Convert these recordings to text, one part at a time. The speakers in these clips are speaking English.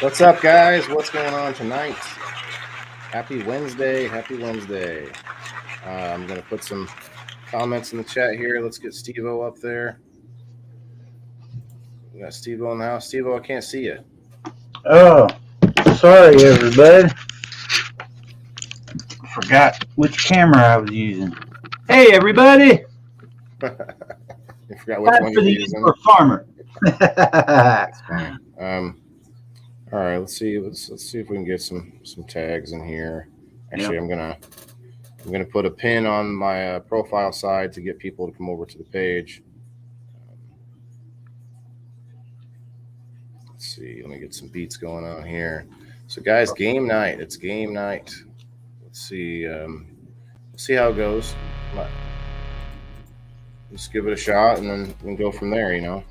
What's up, guys? What's going on tonight? Happy Wednesday. Happy Wednesday. I'm going to put some comments in the chat here. Let's get Steve-O up there. We got Steve-O in the house. Steve-O, I can't see you. Oh, sorry, everybody. Forgot which camera I was using. Hey, everybody. You forgot which one you're using. For farmer. That's fine. All right, let's see. Let's see if we can get some tags in here. Actually, yep. I'm gonna put a pin on my profile side to get people to come over to the page. Let's see. Let me get some beats going on here. So, guys, game night. It's game night. Let's see. Let's see how it goes. Just give it a shot, and then we can go from there. You know.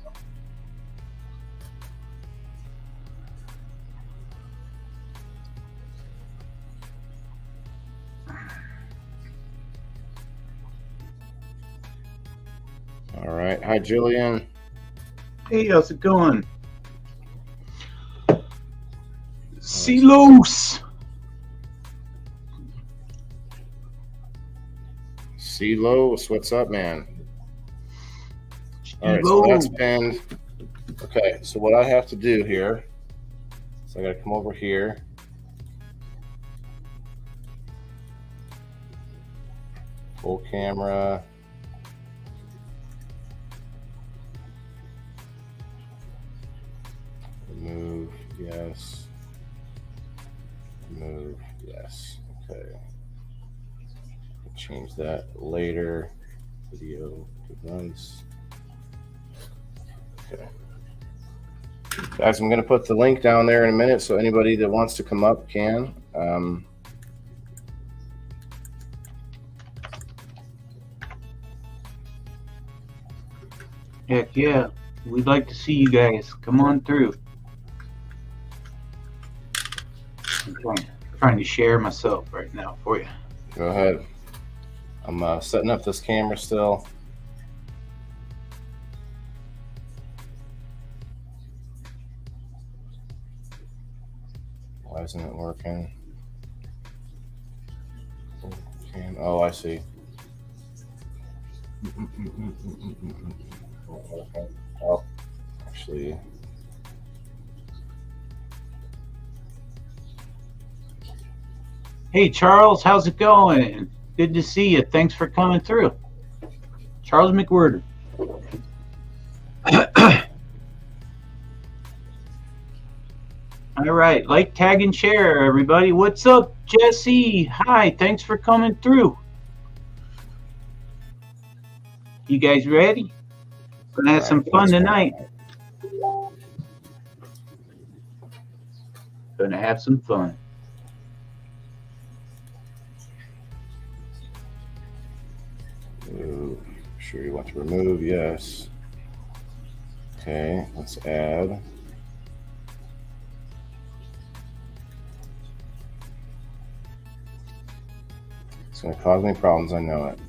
All right. Hi, Jillian. Hey, how's it going? Silos. Silos, what's up, man? All right, so that's pinned. Okay, so what I have to do here is I got to come over here. Full camera. Remove, yes. Remove, yes. Okay. Change that later. Video to once. Okay. Guys, I'm going to put the link down there in a minute so anybody that wants to come up can. Heck yeah. We'd like to see you guys. Come on through. I'm trying to share myself right now for you. Go ahead. I'm setting up this camera still. Why isn't it working? Oh, I see. Oh, actually. Hey, Charles, how's it going? Good to see you. Thanks for coming through. Charles McWhirter. All right, like, tag, and share, everybody. What's up, Jesse? Hi, thanks for coming through. You guys ready? Gonna have some fun tonight. Gonna have some fun. Sure you want to remove, yes. Okay, let's add. It's going to cause me problems, I know it.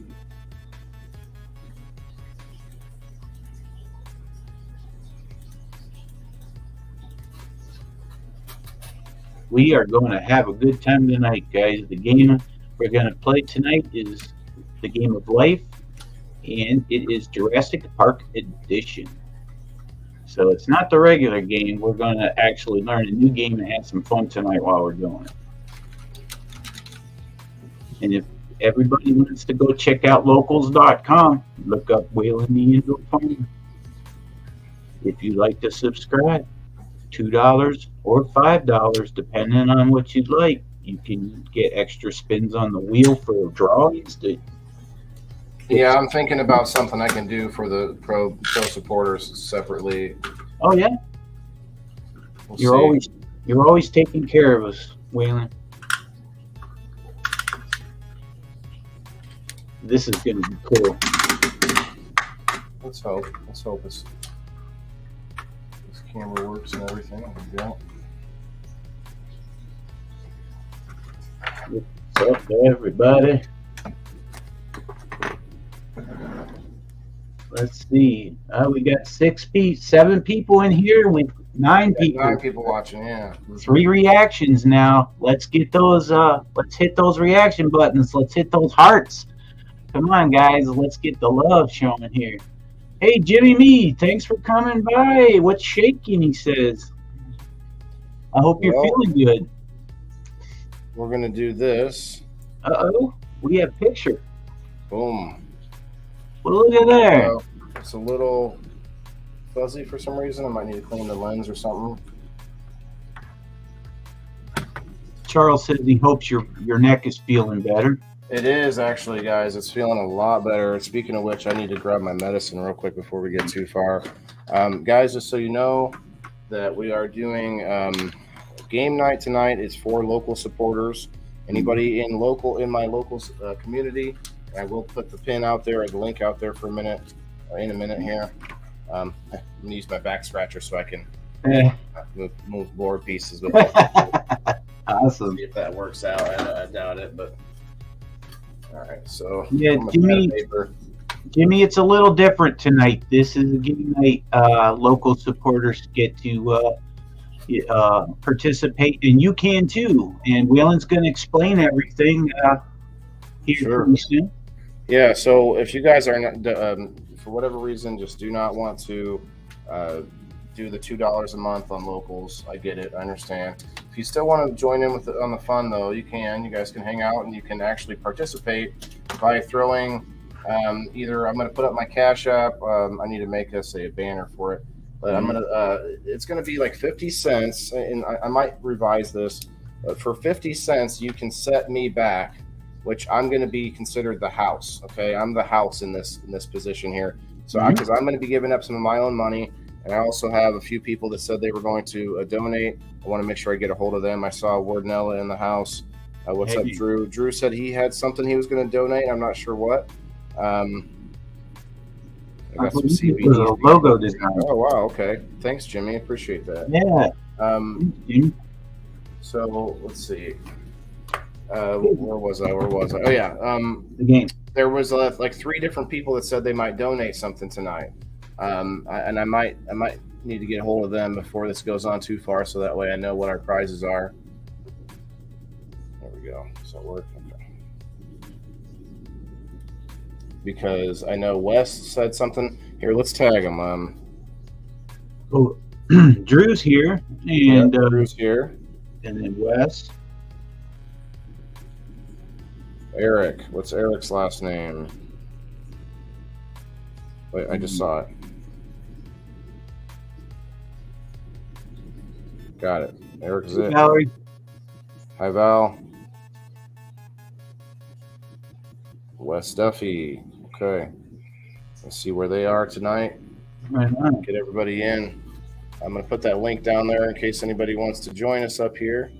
We are going to have a good time tonight, guys. The game we're going to play tonight is the game of life, and it is Jurassic Park Edition. So it's not the regular game. We're going to actually learn a new game and have some fun tonight while we're doing it. And if everybody wants to go check out locals.com, look up Whalen the Indoor Farmer. If you'd like to subscribe, $2 or $5, depending on what you'd like. You can get extra spins on the wheel for drawings. Yeah, I'm thinking about something I can do for the pro supporters separately. Oh yeah, you're always taking care of us, Waylon. This is going to be cool. Let's hope this camera works and everything. Yeah. What's up, everybody? Let's see. We got 7 people in here with 9 people. 9 people watching. Yeah. 3 reactions now. Let's get those. Let's hit those reaction buttons. Let's hit those hearts. Come on, guys. Let's get the love showing here. Hey, Jimmy Me, thanks for coming by. What's shaking? He says. I hope you're feeling good. We're gonna do this. Uh-oh. We have picture. Boom. Well, look at there. It's a little fuzzy for some reason. I might need to clean the lens or something. Charles says he hopes your neck is feeling better. It is actually, guys. It's feeling a lot better. Speaking of which, I need to grab my medicine real quick before we get too far. Guys, just so you know that we are doing game night tonight. It's for local supporters. Anybody in my local community. I will put the pin out there or the link out there for in a minute here. I'm going to use my back scratcher so I can move board pieces with it. Awesome. See if that works out. I doubt it, but all right. So yeah, Jimmy, it's a little different tonight. This is a game night. Local supporters get to participate, and you can too. And Waylon's going to explain everything here pretty soon. Yeah, so if you guys are not, for whatever reason, just do not want to do the $2 a month on locals, I get it, I understand. If you still want to join in with on the fun, though, you can. You guys can hang out and you can actually participate by throwing either. I'm going to put up my Cash App. I need to make a banner for it, but I'm gonna. It's going to be like 50 cents, and I might revise this. But for 50 cents, you can set me back, which I'm going to be considered the house. Okay, I'm the house in this position here. So because I'm going to be giving up some of my own money, and I also have a few people that said they were going to donate. I want to make sure I get a hold of them. I saw Wardnella in the house. What's up, Drew? Drew said he had something he was going to donate. I'm not sure what. I got some CBD logo design. Oh wow, okay. Thanks, Jimmy. Appreciate that. Yeah. So let's see. Where was I? Oh yeah. The game. There was like 3 different people that said they might donate something tonight, and I might need to get a hold of them before this goes on too far, so that way I know what our prizes are. There we go. So we're okay. Because I know Wes said something. Here, let's tag him. Oh, Drew's here, and Drew's here, and then Wes. Eric. What's Eric's last name? Wait, I just saw it. Got it. Eric is it. Valerie. Hi, Val. Wes Duffy. Okay. Let's see where they are tonight. Right on. Get everybody in. I'm going to put that link down there in case anybody wants to join us up here.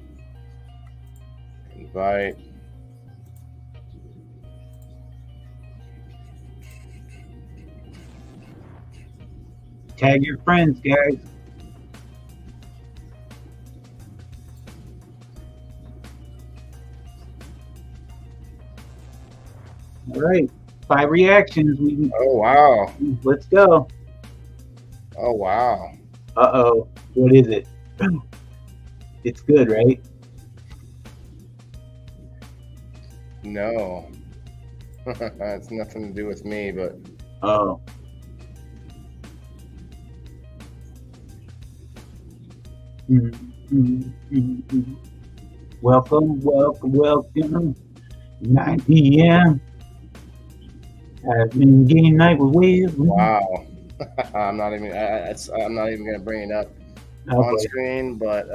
Invite. Tag your friends, guys. All right, 5 reactions. Oh wow! Let's go. Oh wow! Uh-oh, what is it? It's good, right? No. It's nothing to do with me, but Oh. Welcome, welcome, welcome. 9 p.m. Admin game night with Will. wow. I'm not even gonna bring it up on screen, but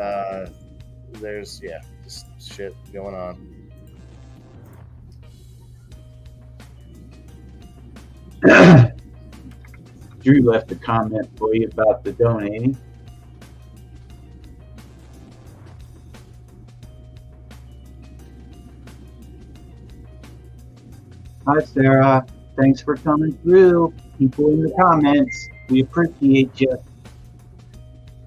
there's just shit going on. Drew left a comment for you about the donating. Hi, Sarah. Thanks for coming through. People in the comments, we appreciate you.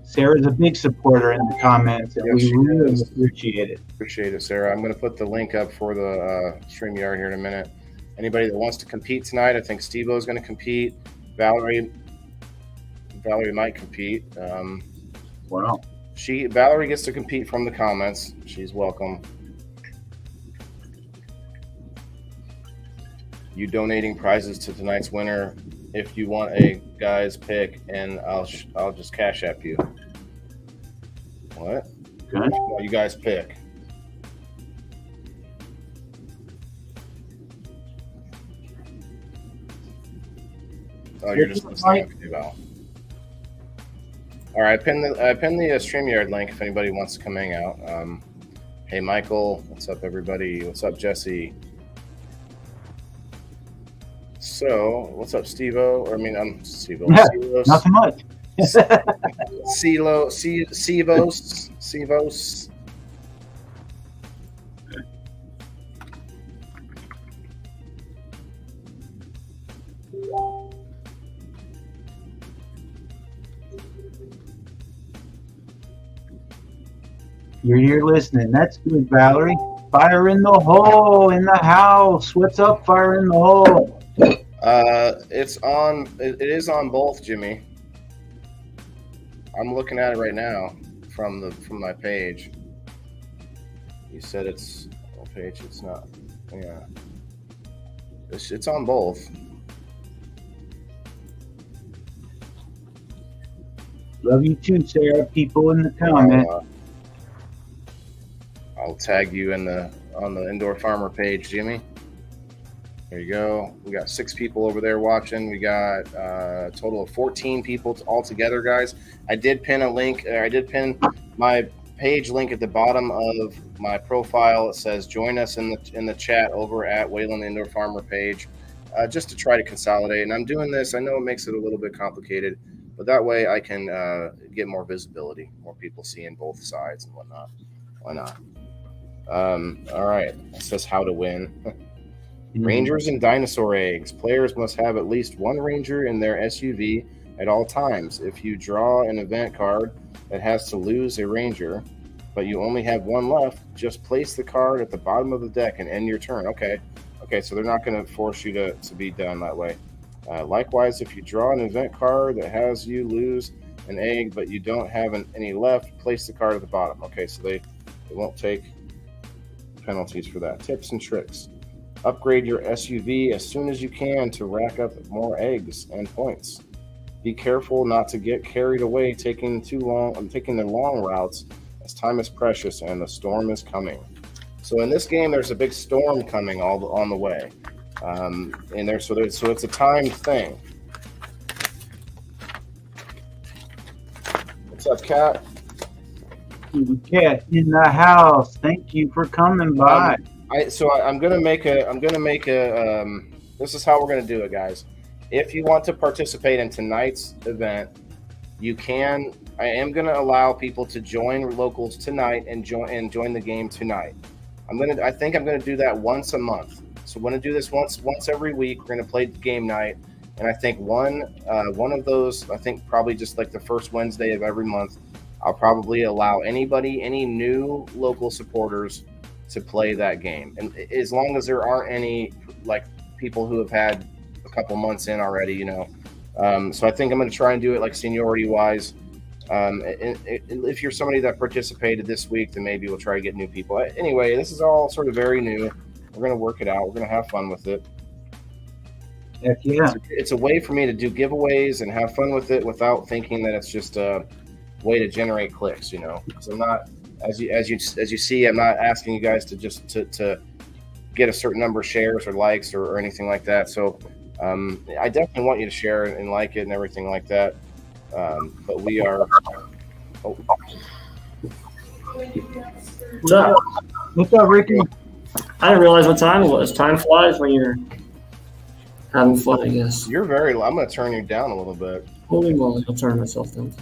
Sarah's a big supporter in the comments, and we really appreciate it. Appreciate it, Sarah. I'm going to put the link up for the StreamYard here in a minute. Anybody that wants to compete tonight, I think Steve-O is going to compete. Valerie might compete. Wow. Valerie gets to compete from the comments. She's welcome. You donating prizes to tonight's winner if you want a guy's pick, and I'll just cash app you. What? Okay. Well, you guys pick. Oh, you're just listening. Okay, well. All right, I pinned the StreamYard link if anybody wants to come hang out. Hey, Michael, what's up, everybody? What's up, Jesse? So, what's up, Steve-O? Or, I mean, I'm Steve-O. Nothing much. Sevos. You're here listening. That's good, Valerie. Fire in the hole in the house. What's up, fire in the hole? It's on. It is on both, Jimmy. I'm looking at it right now from my page. You said it's on page. It's not. Yeah. It's on both. Love you too, Sarah. People in the comments. I'll tag you on the Indoor Farmer page, Jimmy. There you go. We got 6 people over there watching. We got a total of 14 people all together, guys. I did pin a link. I did pin my page link at the bottom of my profile. It says join us in the chat over at Wayland Indoor Farmer page, just to try to consolidate. And I'm doing this. I know it makes it a little bit complicated, but that way I can get more visibility, more people seeing both sides and whatnot. Why not? All right. It says how to win. Rangers and dinosaur eggs. Players must have at least one ranger in their SUV at all times. If you draw an event card that has to lose a ranger, but you only have one left, just place the card at the bottom of the deck and end your turn. Okay, so they're not going to force you to be done that way. Likewise, if you draw an event card that has you lose an egg, but you don't have any left, place the card at the bottom. Okay, so they won't take penalties for that. Tips and tricks. Upgrade your SUV as soon as you can to rack up more eggs and points. Be careful not to get carried away taking the long routes, as time is precious and the storm is coming. So in this game, there's a big storm coming on the way, so it's a timed thing. What's up, Kat? Cat in the house. Thank you for coming by. I'm gonna make a. This is how we're gonna do it, guys. If you want to participate in tonight's event, you can. I am gonna allow people to join locals tonight and join the game tonight. I think I'm gonna do that once a month. So we're gonna do this once every week. We're gonna play game night, and I think one of those. I think probably just like the first Wednesday of every month, I'll probably allow any new local supporters to play that game, and as long as there aren't any like people who have had a couple months in already, so I think I'm going to try and do it like seniority wise. If you're somebody that participated this week, then maybe we'll try to get new people. Anyway, this is all sort of very new. gonna work it out. We're gonna have fun with it. Heck yeah. It's a way for me to do giveaways and have fun with it without thinking that it's just a way to generate clicks. Because I'm not, as you see, I'm not asking you guys to just to get a certain number of shares or likes or anything like that. So I definitely want you to share and like it and everything like that. But we are. Oh. What's up? What's up, Ricky? I didn't realize what time it was. Time flies when you're having fun, I guess. You're very. I'm going to turn you down a little bit. Holy moly, I'll turn myself down.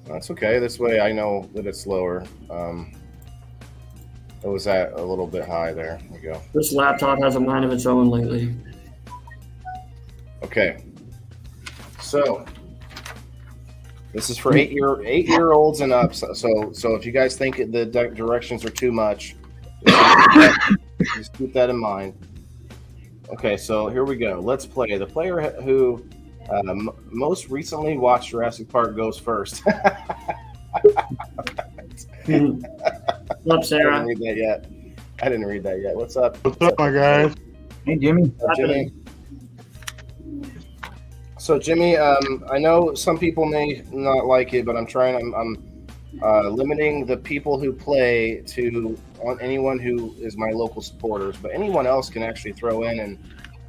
That's okay. This way I know that it's lower. It was at a little bit high there. There we go. This laptop has a mind of its own lately. Okay. So this is for 8-year-olds and up. So if you guys think the directions are too much, just keep that in mind. Okay, so here we go. Let's play. The player who most recently watched Jurassic Park goes first. What's up, Sarah? I didn't read that yet. What's up? What's up, my guys? Hey, Jimmy. Jimmy. So, Jimmy, I know some people may not like it, but I'm limiting the people who play to on anyone who is my local supporters, but anyone else can actually throw in and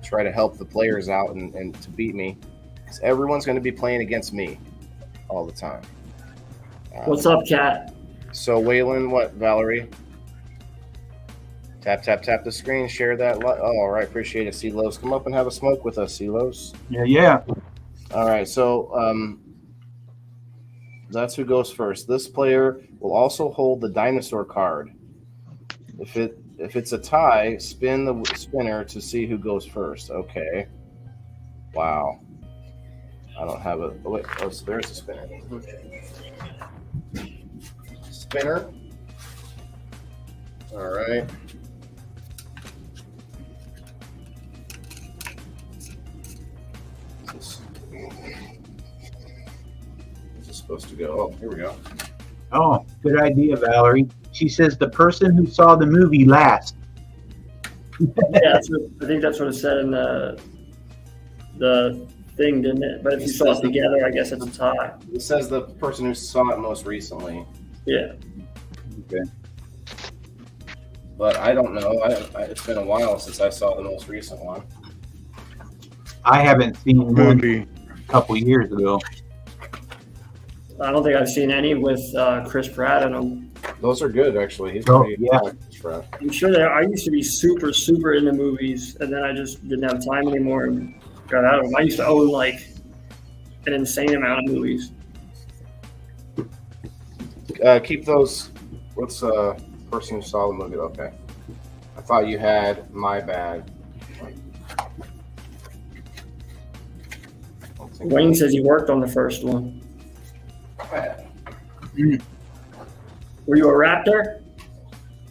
try to help the players out and to beat me. Because everyone's going to be playing against me all the time. What's up, Kat? So, Waylon, what, Valerie? Tap the screen, share that. All right, appreciate it, Celos. Come up and have a smoke with us, Celos. Yeah. All right, so that's who goes first. This player will also hold the dinosaur card. If it's a tie, spin the spinner to see who goes first. Okay. Wow. I don't have a. Oh, wait. Oh, so there's a spinner. Spinner. All right. This is supposed to go. Oh, here we go. Oh, good idea, Valerie. She says the person who saw the movie last. Yeah, I think that's what it said in the thing, didn't it? But if you saw it together, I guess it's a tie. It says the person who saw it most recently. Yeah. Okay. But I don't know. It's been a while since I saw the most recent one. I haven't seen one Movie. a couple years ago. I don't think I've seen any with Chris Pratt in them. Those are good, actually. He's Oh, pretty yeah. good. I'm sure that I used to be super, super into movies, and then I just didn't have time anymore and got out of them. I used to own like an insane amount of movies. Keep those. What's person who saw the movie? Okay. I thought you had My Bad. Wayne says he worked on the first one. Were you a Raptor?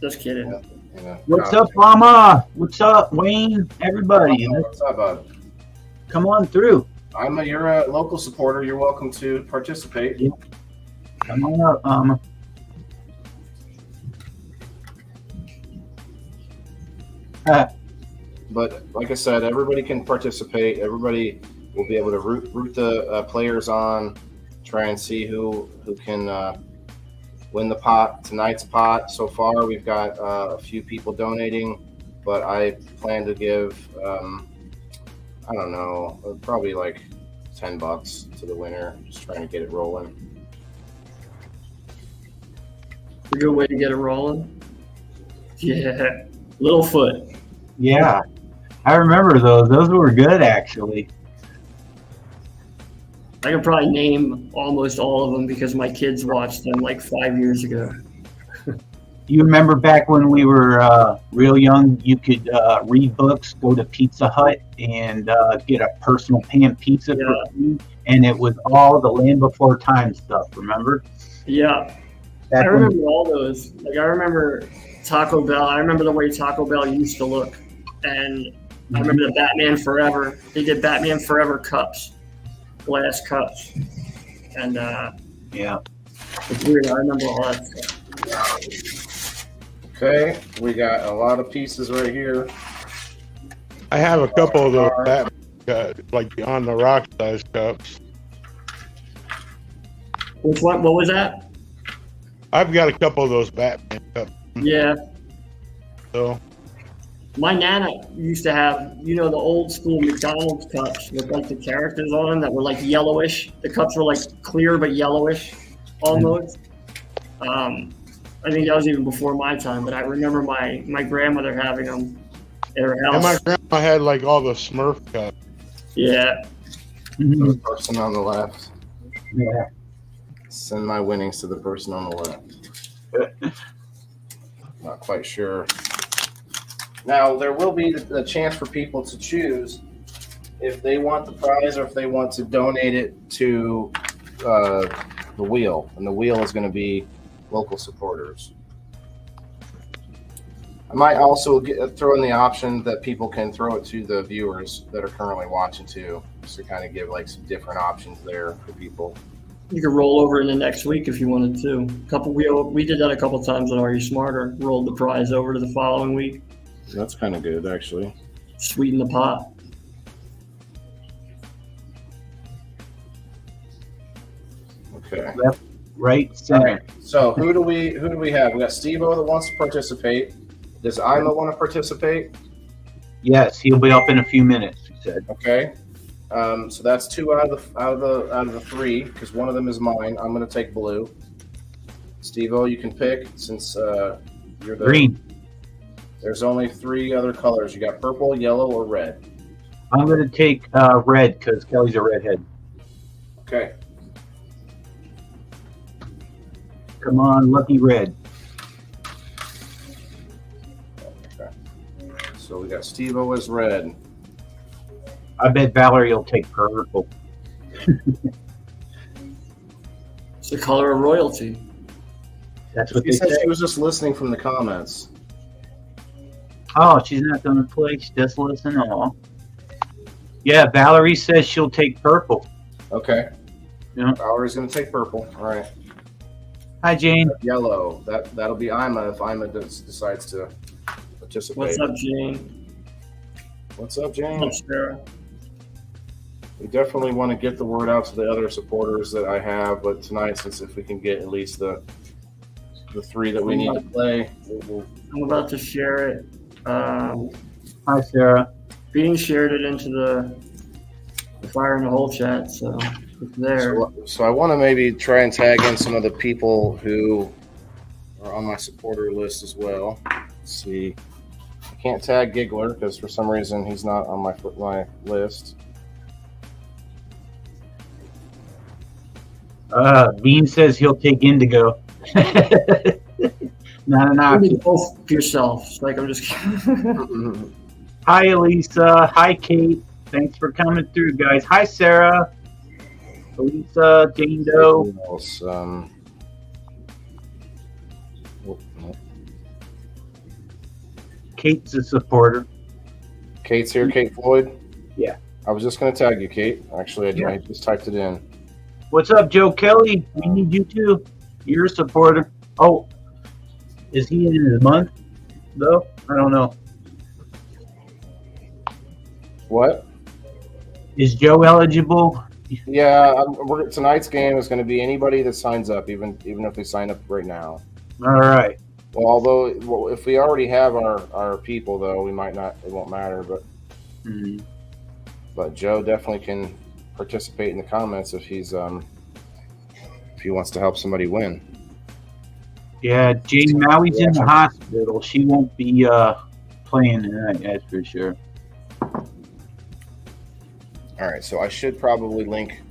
Just kidding. Yeah. What's up, Mama? What's up, Wayne? Everybody, What's up, bud? come on through. You're a local supporter. You're welcome to participate. Yeah. Come on up, Mama. But like I said, everybody can participate. Everybody will be able to root the players on, try and see who can win the pot. Tonight's pot, so far, we've got a few people donating, but I plan to give, I don't know, probably like $10 to the winner, just trying to get it rolling. A good way to get it rolling. Yeah. Littlefoot. Yeah, I remember those. Those were good, actually. I could probably name almost all of them because my kids watched them like 5 years ago. You remember back when we were real young, you could read books, go to Pizza Hut, and get a personal pan pizza for food, and it was all the Land Before Time stuff, remember? Yeah. Back I remember all those. Like, I remember Taco Bell. I remember the way Taco Bell used to look. And I remember the Batman Forever. They did Batman Forever cups, glass cups. And yeah. it's weird. I remember all that stuff. Okay, we got a lot of pieces right here. I have a couple of those Batman, like the on the rock size cups. Which one? What was that? I've got a couple of those Batman cups. Yeah. So My Nana used to have, the old school McDonald's cups with like the characters on them that were like yellowish. The cups were like clear but yellowish almost. I think that was even before my time, but I remember my grandmother having them at her house. and my grandma had like all the Smurf cups. Yeah. The person on the left. Yeah. Send my winnings to the person on the left. Not quite sure. Now, there will be the chance for people to choose if they want the prize or if they want to donate it to the wheel. And the wheel is going to be local supporters. I might also throw in the option that people can throw it to the viewers that are currently watching too, just to kind of give like some different options there for people. You could roll over in the next week if you wanted to. We did that a couple times on Are You Smarter? Rolled the prize over to the following week. That's kind of good, actually. Sweeten the pot. Okay. Left, right, All center. right. So who do we have? We got Steve-O that wants to participate. Does Ima want to participate? Yes, he'll be up in a few minutes. He said. Okay. So that's 2 out of the 3 because one of them is mine. I'm going to take blue. Steve-O, you can pick since you're the Green. There's only 3 other colors. You got purple, yellow, or red. I'm going to take red because Kelly's a redhead. Okay. Come on, lucky red. Okay. So we got Steve-O as red. I bet Valerie will take purple. It's the color of royalty. That's what She they said say. she was just listening from the comments. Oh, she's not going to play. She just listen. Oh. Yeah, Valerie says she'll take purple. Okay. Yeah. Valerie's going to take purple. All right. Hi, Jane. Yellow. That'll be Ima if Ima decides to participate. What's up, Jane? What's up, What's Jane? up, Sarah? We definitely want to get the word out to the other supporters that I have, but tonight, since if we can get at least the 3 that we need to play, I'm about to share it. Hi, Sarah. Bean shared it into the Fire in the Hole chat, so it's there. So I want to maybe try and tag in some of the people who are on my supporter list as well. Let's see. I can't tag Giggler because for some reason he's not on my list. Bean says he'll take Indigo. Not an You option. can both yourself. Like, I'm just kidding. Hi, Elisa. Hi, Kate. Thanks for coming through, guys. Hi, Sarah. Elisa, Jane Doe. Who else? No. Kate's a supporter. Kate's here. Kate Floyd. Yeah. I was just going to tag you, Kate. Actually, I just typed it in. What's up, Joe Kelly? We need you too. You're a supporter. Oh, is he in his month, though? I don't know. What? Is Joe eligible? Yeah, tonight's game is going to be anybody that signs up, even if they sign up right now. All right. Well, although if we already have our people, though, we might not. It won't matter. But Joe definitely can participate in the comments if he wants to help somebody win. Yeah, Jane Maui's in the hospital. She won't be playing tonight, that's for sure. All right, so I should probably link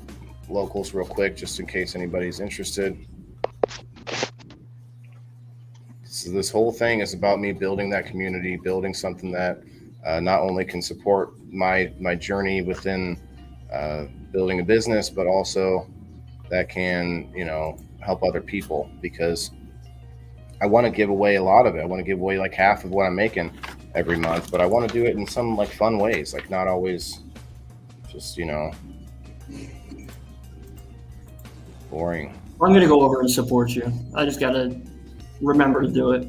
locals real quick just in case anybody's interested. So this whole thing is about me building that community, building something that not only can support my journey within building a business, but also that can, help other people, because I want to give away a lot of it. I want to give away like half of what I'm making every month, but I want to do it in some like fun ways, like not always just, boring. I'm going to go over and support you. I just got to remember to do it.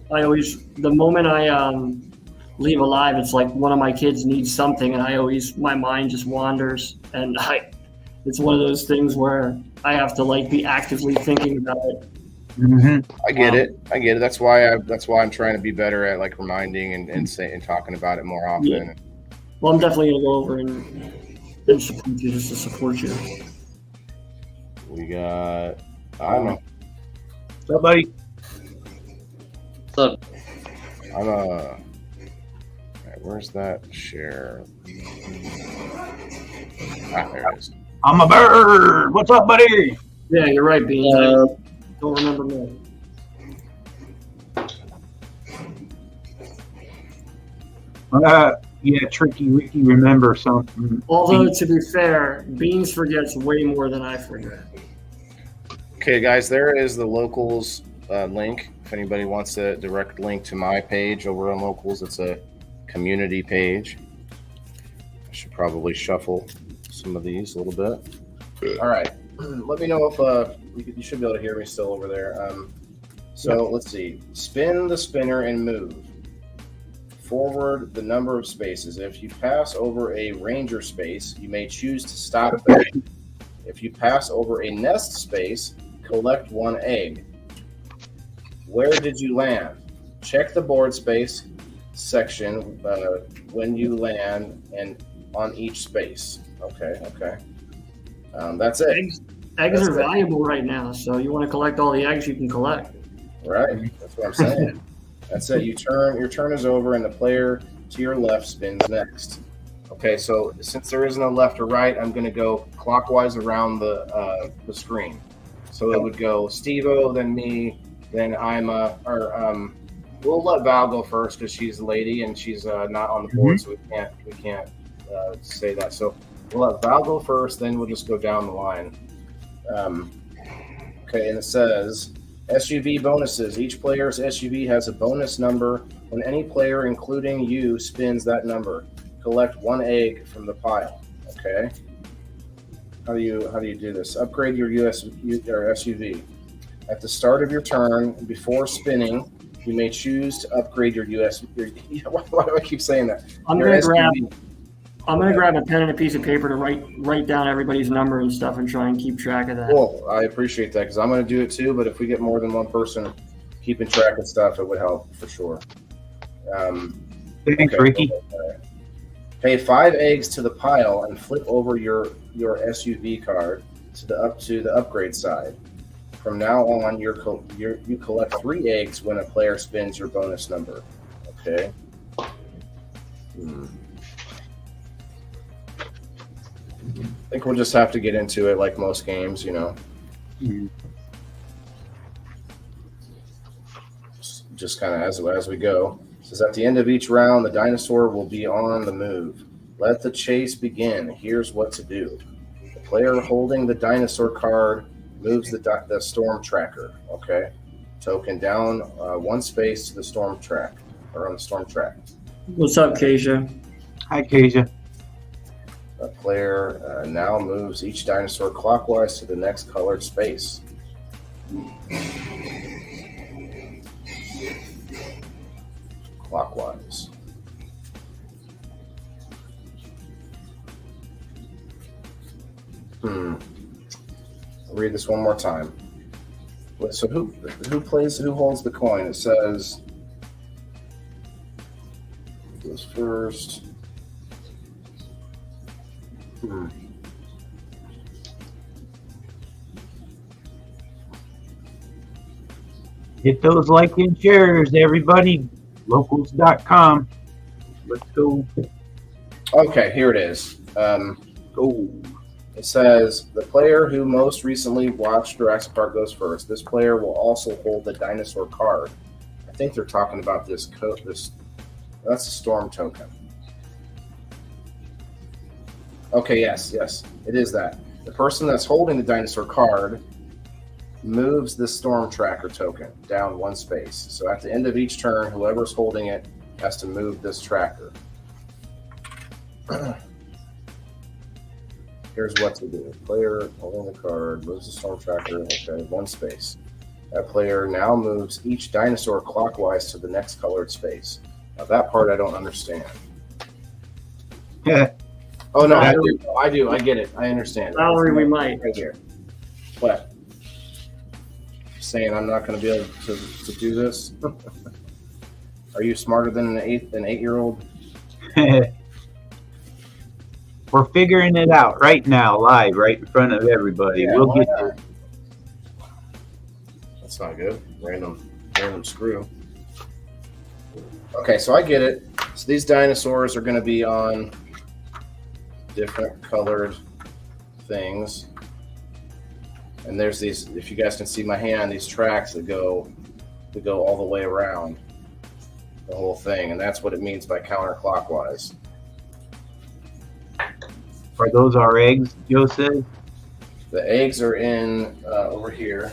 The moment I leave alive, it's like one of my kids needs something, and my mind just wanders, and it's one of those things where I have to like be actively thinking about it. Mm-hmm. I get it. That's why I'm trying to be better at like reminding and talking about it more often. Yeah. Well, I'm definitely gonna go over and support you, just to support you. We got, I don't know. What's up, buddy? What's up? Alright, where's that share? There it is. I'm a bird. What's up, buddy? Yeah, you're right, Beans. I don't remember me. Yeah, Tricky Ricky, remember something. Although, to be fair, Beans forgets way more than I forget. Okay, guys, there is the locals link. If anybody wants a direct link to my page over on locals, it's a community page. I should probably shuffle some of these a little bit. All right, let me know if you should be able to hear me still over there. Let's see. Spin the spinner and move forward the number of spaces. If you pass over a ranger space, you may choose to stop there. If you pass over a nest space, collect 1 egg. Where did you land? Check the board space section when you land and on each space. Okay. That's it. Eggs are valuable right now, so you want to collect all the eggs you can collect. Right. That's what I'm saying. That's it. Your turn is over, and the player to your left spins next. Okay, so since there is no left or right, I'm going to go clockwise around the screen. So it would go Steve-O, then me, then Ima, we'll let Val go first because she's a lady and she's not on the board, so we can't say that. So we'll let Val go first, then we'll just go down the line. Okay, and it says SUV bonuses. Each player's SUV has a bonus number when any player, including you, spins that number. Collect 1 egg from the pile. Okay. How do you do this? Upgrade your SUV. At the start of your turn, before spinning, you may choose to upgrade your SUV. Why do I keep saying that? I'm gonna grab a pen and a piece of paper to write down everybody's number and stuff and try and keep track of that. Cool. I appreciate that because I'm going to do it too. But if we get more than one person keeping track of stuff, it would help for sure. Thanks, Ricky. Pay 5 eggs to the pile and flip over your SUV card to the upgrade side. From now on, you collect 3 eggs when a player spins your bonus number. Okay. I think we'll just have to get into it like most games, you know. Just kind of as we go. It says at the end of each round, the dinosaur will be on the move. Let the chase begin. Here's what to do. The player holding the dinosaur card moves the storm tracker. Okay. Token down 1 space to the storm track, or on the storm track. What's up, Keisha? Hi, Keisha. The player now moves each dinosaur clockwise to the next colored space. Clockwise. I'll read this one more time. So who holds the coin? It says goes first. Hit those like and shares, everybody. Locals.com. Let's go. Okay, here it is. Go. It says the player who most recently watched Jurassic Park goes first. This player will also hold the dinosaur card. I think they're talking about this code. That's a storm token. Okay, yes, it is that. The person that's holding the dinosaur card moves the storm tracker token down 1 space. So at the end of each turn, whoever's holding it has to move this tracker. Here's what to do. Player holding the card moves the storm tracker, okay, 1 space. That player now moves each dinosaur clockwise to the next colored space. Now, that part I don't understand. Yeah. Oh no, I do. I get it. I understand. Valerie, we might. Right here. What? Saying I'm not going to be able to do this? Are you smarter than an 8-year-old? We're figuring it out right now, live, right in front of everybody. Yeah, We'll why get not? That's not good. Random screw. Okay, so I get it. So these dinosaurs are going to be on different colored things. And there's these, if you guys can see my hand, these tracks that go all the way around the whole thing. And that's what it means by counterclockwise. Are those our eggs, Joe said? The eggs are in over here.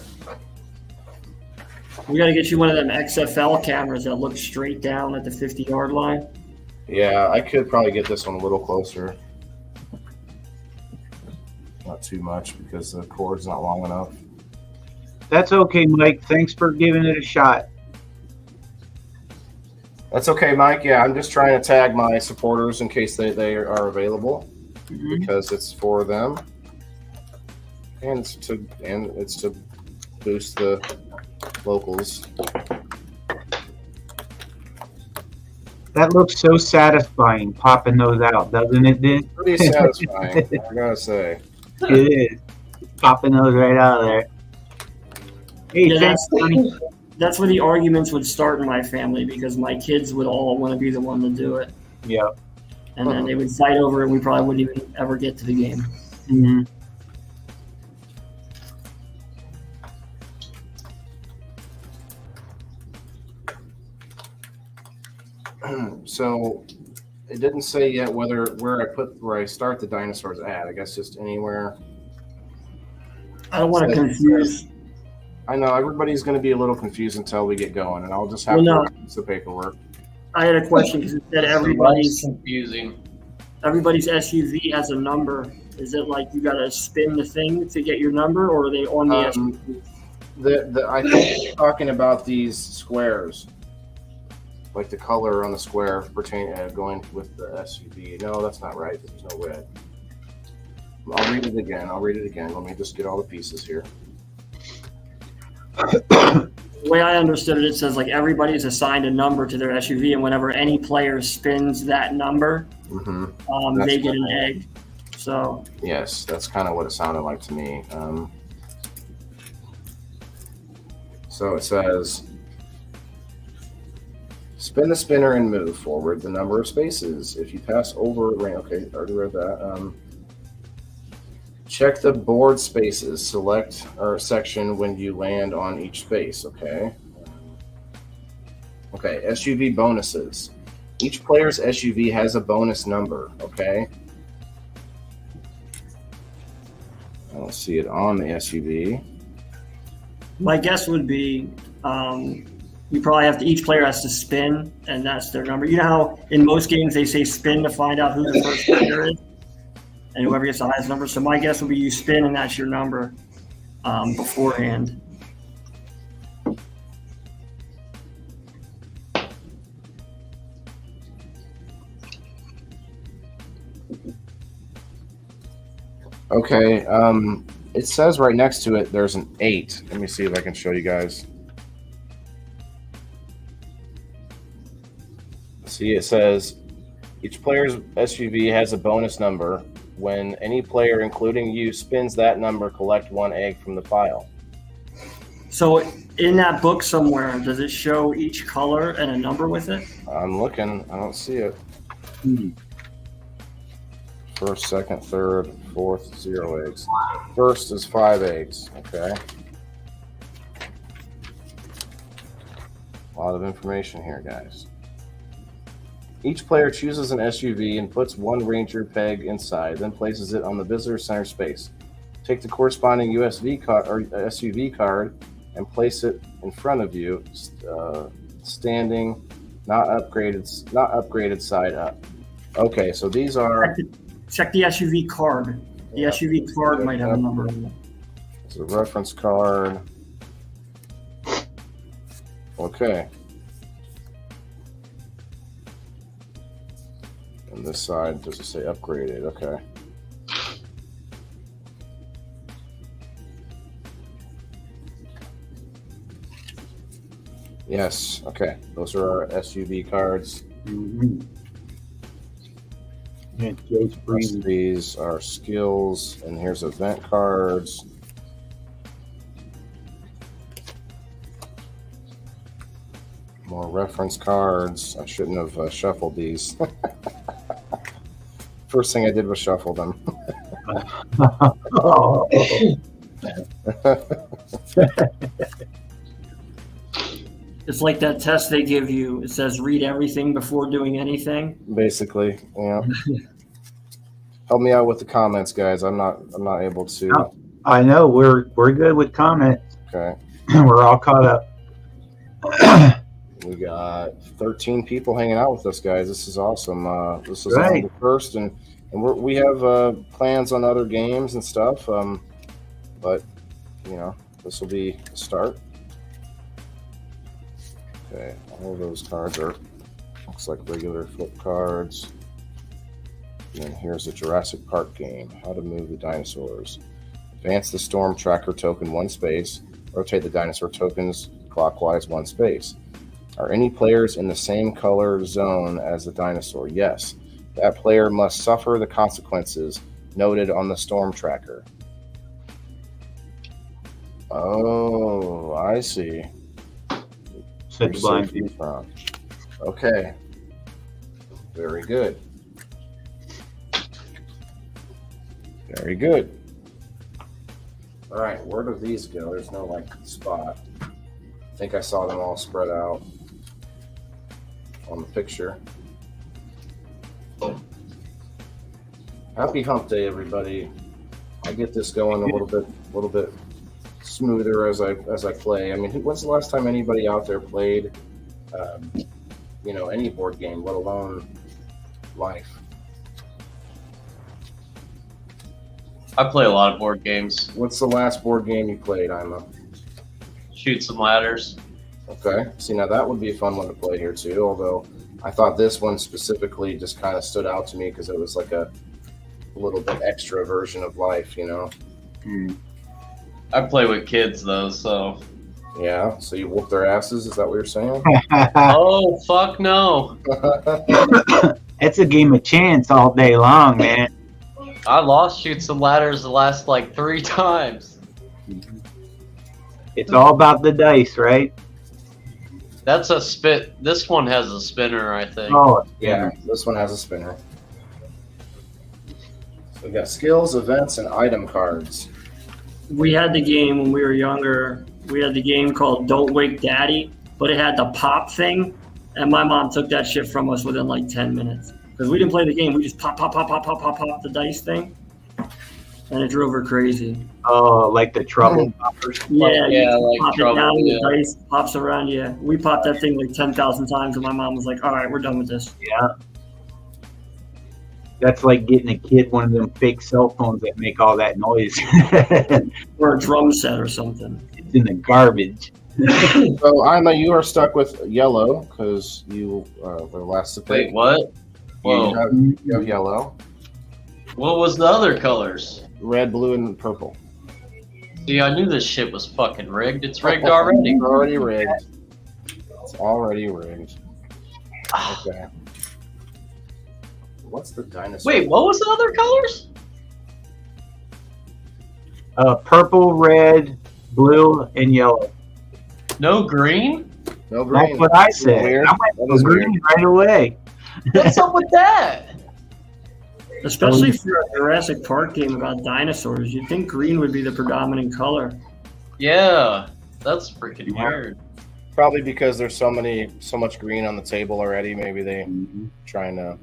We got to get you one of them XFL cameras that look straight down at the 50-yard line. Yeah, I could probably get this one a little closer. Not too much because the cord's not long enough. That's okay, Mike. Thanks for giving it a shot. That's okay, Mike. Yeah, I'm just trying to tag my supporters in case they are available because it's for them, and it's to boost the locals. That looks so satisfying, popping those out, doesn't it, Dick? Pretty satisfying, I gotta say. It is. Popping those right out of there. Hey, Yeah, thanks, Tony. that's where the arguments would start in my family because my kids would all want to be the one to do it. Yeah. And then they would fight over it and we probably wouldn't even ever get to the game. Mm-hmm. So it didn't say yet where I start the dinosaurs at. I guess just anywhere. I don't want to confuse. I know everybody's going to be a little confused until we get going, and I'll just have Well, to use the paperwork. I had a question because it said Everybody's confusing. everybody's SUV has a number. Is it like you got to spin the thing to get your number, or are they on the SUV? I think you're talking about these squares, like the color on the square going with the SUV. No, that's not right. There's no red. I'll read it again. Let me just get all the pieces here. The way I understood it, it says like everybody's assigned a number to their SUV, and whenever any player spins that number, they get an egg. So yes, that's kind of what it sounded like to me. So it says, spin the spinner and move forward the number of spaces. If you pass over, okay, already read that. Check the board spaces, select or section when you land on each space, okay? Okay, SUV bonuses. Each player's SUV has a bonus number, okay? I don't see it on the SUV. my guess would be you probably have to, each player has to spin, and that's their number. You know how in most games they say spin to find out who the first player is, and whoever gets the highest number. So my guess would be you spin, and that's your number beforehand. Okay, it says right next to it there's an 8. Let me see if I can show you guys. See, it says each player's SUV has a bonus number. When any player, including you, spins that number, collect 1 egg from the pile. So in that book somewhere, does it show each color and a number with it? I'm looking. I don't see it. First, second, third, fourth, 0 eggs. First is 5 eggs. Okay. A lot of information here, guys. Each player chooses an SUV and puts 1 Ranger peg inside, then places it on the visitor center space. Take the corresponding USV card or SUV card and place it in front of you, standing, not upgraded side up. Okay, so these are. Check the SUV card. The SUV card might have a number. It's a reference card. Okay. And this side, does it say upgraded? Okay. Yes. Okay. Those are our SUV cards. Mm-hmm. Yeah, Joe's breathing. These are skills, and here's event cards. More reference cards. I shouldn't have shuffled these. First thing I did was shuffle them. Oh. It's like that test they give you. It says read everything before doing anything. Basically, yeah. Help me out with the comments, guys. I'm not able to. Oh, I know we're good with comments. Okay. We're all caught up. We got 13 people hanging out with us, guys. This is awesome. This is Right. the first, and we have plans on other games and stuff. But this will be a start. Okay, all of those cards looks like regular flip cards. And then here's a Jurassic Park game. How to move the dinosaurs. Advance the storm tracker token 1 space. Rotate the dinosaur tokens clockwise 1 space. Are any players in the same color zone as the dinosaur? Yes. That player must suffer the consequences noted on the storm tracker. Oh, I see. Such blind people. From. Okay. Very good. Very good. All right, where do these go? There's no spot. I think I saw them all spread out on the picture. Happy Hump Day, everybody! I get this going a little bit smoother as I play. I mean, when's the last time anybody out there played, any board game, let alone Life? I play a lot of board games. What's the last board game you played, Ima? Shoot some ladders. Okay. See, now that would be a fun one to play here too. Although I thought this one specifically just kind of stood out to me because it was like a little bit extra version of Life, I play with kids though, so. Yeah. So you whoop their asses? Is that what you're saying? Oh fuck no! It's a game of chance all day long, man. I lost Shoot Some Ladders the last 3 times. It's all about the dice, right? That's a spit. This one has a spinner, I think. Oh, Yeah. This one has a spinner. So we got skills, events, and item cards. We had the game when we were younger. We had the game called Don't Wake Daddy, but it had the pop thing, and my mom took that shit from us within 10 minutes. Because we didn't play the game, we just pop the dice thing, and it drove her crazy. Oh, like the trouble poppers. Yeah, Yeah, you like pop trouble, it down, yeah. the dice pops around you. We popped that thing 10,000 times, and my mom was like, all right, we're done with this. Yeah. That's like getting a kid one of them fake cell phones that make all that noise. Or a drum set or something. It's in the garbage. So Ima, you are stuck with yellow because you were the last to pick. Wait, what? Whoa. You have yellow, What was the other colors? red, blue, and purple. See, I knew this shit was fucking rigged. It's rigged already. It's already rigged. It's already rigged. Okay. What's the dinosaur? Wait, what was the other colors? Purple, red, blue, and yellow. No green? No green. That's what I said. Weird. I went That for is green right away. What's up with that? Especially for a Jurassic Park game about dinosaurs, you'd think green would be the predominant color. Yeah, that's freaking weird. Probably because there's so much green on the table already. Maybe they trying to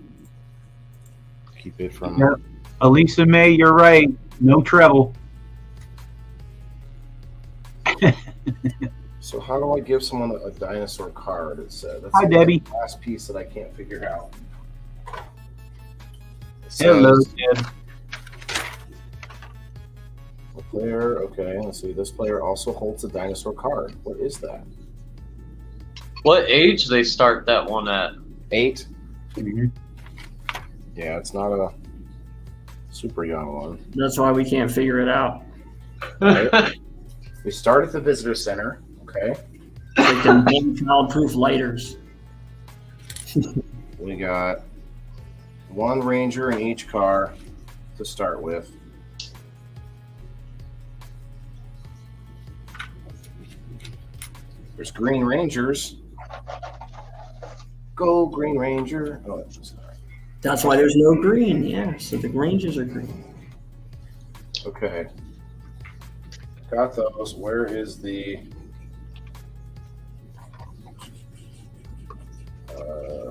keep it from. Yep. Elisa May, you're right. No treble. So how do I give someone a dinosaur card? That's Hi, Debbie. the last piece that I can't figure out. Hello, Says Deb. the player. Okay, let's see. This player also holds a dinosaur card. What is that? What age they start that one at? 8. Yeah, it's not a super young one. That's why we can't figure it out. Right. We start at the visitor center. Okay. Like the main child-proof lighters. We got one ranger in each car to start with. There's green rangers. Go Green Ranger. Oh, sorry. That's why there's no green. Yeah, so the Rangers are green. Okay. Got those. Where is the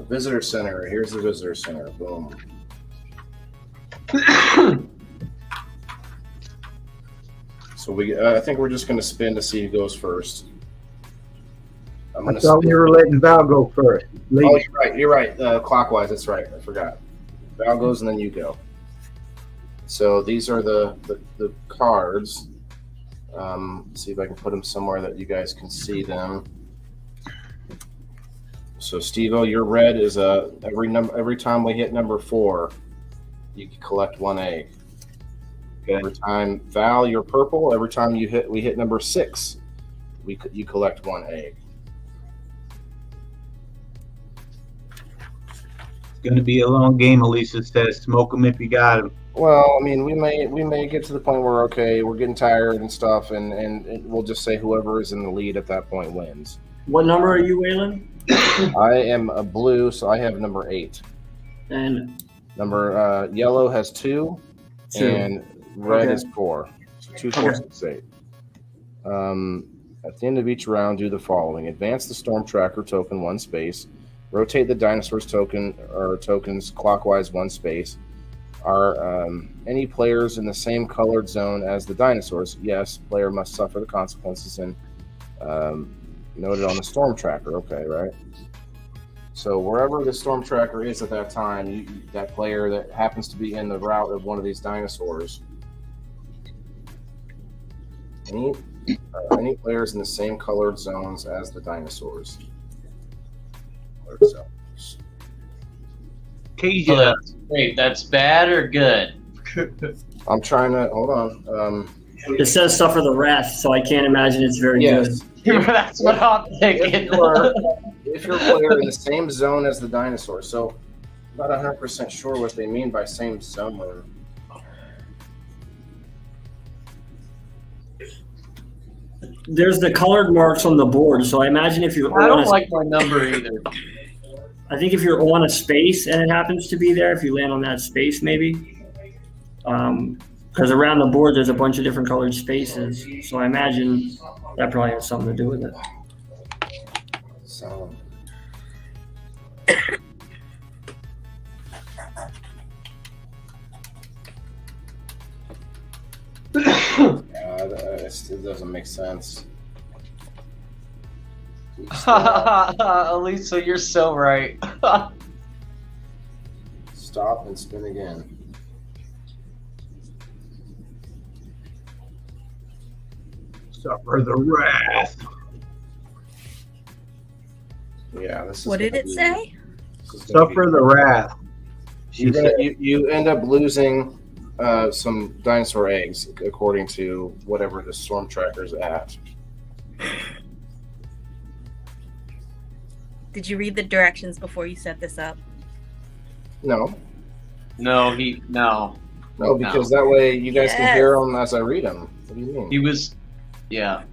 visitor center? Here's the visitor center. Boom. So I think we're just going to spin to see who goes first. I thought we were letting Val go first. Oh, you're right. You're right. Clockwise. That's right. I forgot. Val goes and then you go. So these are the cards. See if I can put them somewhere that you guys can see them. So Steve-O, your red is every time we hit number 4, you can collect 1 egg. Okay. Every time Val, you're purple. Every time we hit number 6, you collect 1 egg. It's going to be a long game. Elisa says, "Smoke them if you got them." Well, I mean, we may get to the point where we're getting tired and stuff, and we'll just say whoever is in the lead at that point wins. What number are you, Waylon? I am a blue, so I have number 8. And number yellow has 2, and red is 4. So 2, 4, 6, 8. At the end of each round, do the following: advance the storm tracker token 1 space, rotate the dinosaurs token or tokens clockwise 1 space. Are any players in the same colored zone as the dinosaurs? Yes, player must suffer the consequences and noted on the storm tracker. Okay, right? So wherever the storm tracker is at that time, that player that happens to be in the route of one of these dinosaurs, any players in the same colored zones as the dinosaurs. So that's great. That's bad or good? I'm trying to hold on. It says suffer the wrath, so I can't imagine it's very good. That's what I'm thinking. If you're a player in the same zone as the dinosaur, so not 100% sure what they mean by same zone. There's the colored marks on the board, so I imagine if you're I don't like my number either. I think if you're on a space and it happens to be there, if you land on that space, maybe. Because around the board, there's a bunch of different colored spaces. So I imagine that probably has something to do with it. So. It doesn't make sense. Elisa, you're so right. Stop and spin again. Suffer the wrath. Yeah, this is. What did it say? Suffer the wrath. You end up losing some dinosaur eggs, according to whatever the storm tracker's at. Did you read the directions before you set this up? No. No, No, because that way you guys can hear them as I read them. What do you mean? he was, yeah.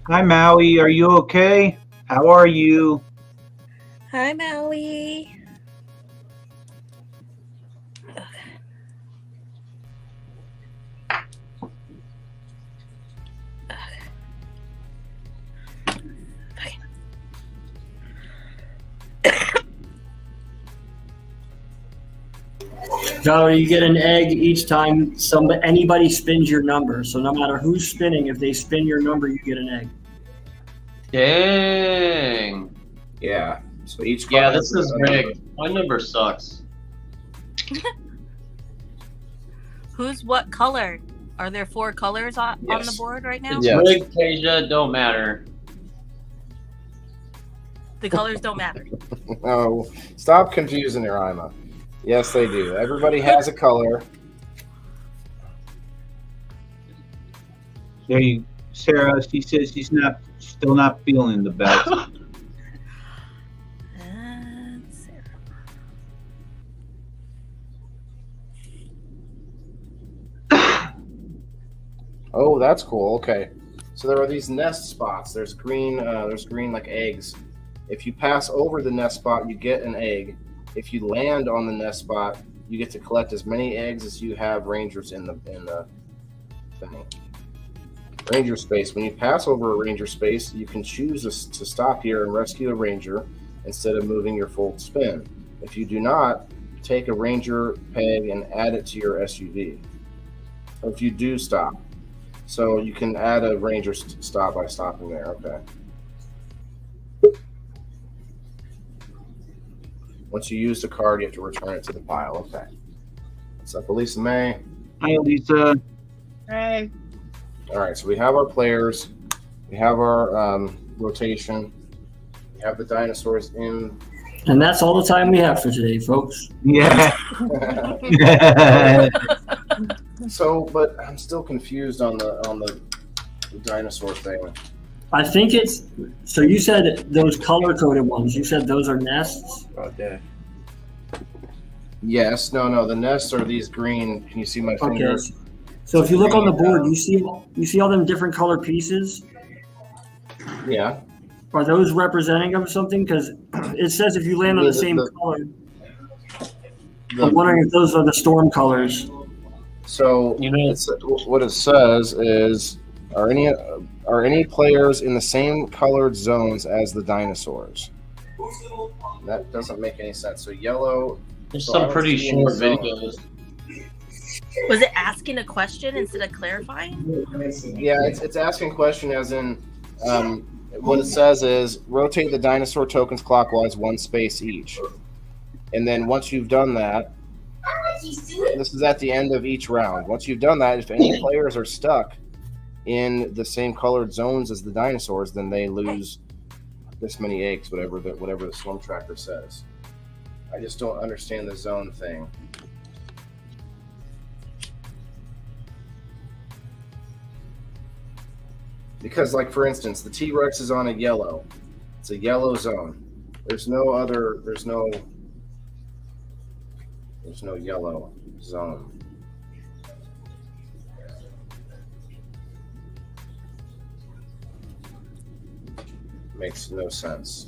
Hi, Maui. Are you okay? How are you? Hi, Maui. So you get an egg each time anybody spins your number. So no matter who's spinning, if they spin your number, you get an egg. Dang. Yeah. So each. Yeah, this is rigged. My number sucks. Who's what color? Are there 4 colors on the board right now? It's rigged, Tasia. Don't matter. The colors don't matter. No, stop confusing her, Ima. Yes, they do. Everybody has a color. There you, Sarah. She says she's still not feeling the belt. And Sarah. Oh, that's cool. Okay, so there are these nest spots. There's green like eggs. If you pass over the nest spot, you get an egg. If you land on the nest spot, you get to collect as many eggs as you have rangers in the thing. Ranger space. When you pass over a ranger space, you can choose to stop here and rescue a ranger instead of moving your full spin. If you do not, take a ranger peg and add it to your SUV. Or if you do stop. So you can add a ranger stop by stopping there. Okay. Once you use the card, you have to return it to the pile. Okay. What's up, Elisa May? Hi, Lisa. Hey. All right, so we have our players. We have our rotation. We have the dinosaurs in. And that's all the time we have for today, folks. Yeah. So, but I'm still confused on the dinosaur thing. I think it's so. You said those color-coded ones. You said those are nests. Okay. Yes. No. The nests are these green. Can you see my Okay. fingers? So if you look on the board, you see all them different color pieces. Yeah. Are those representing of something? Because it says if you land on the same color. I'm wondering if those are the storm colors. So what it says is, are any players in the same colored zones as the dinosaurs? That doesn't make any sense. So yellow. There's So some I pretty don't see any short zones. videos. Was it asking a question instead of clarifying? Yeah, it's asking a question as in, what it says is rotate the dinosaur tokens clockwise one space each. And then once you've done that, this is at the end of each round. Once you've done that, if any players are stuck in the same colored zones as the dinosaurs, then they lose this many eggs, whatever the storm tracker says. I just don't understand the zone thing. Because, like, for instance, the T-Rex is on a yellow. It's a yellow zone. There's no yellow zone. Makes no sense.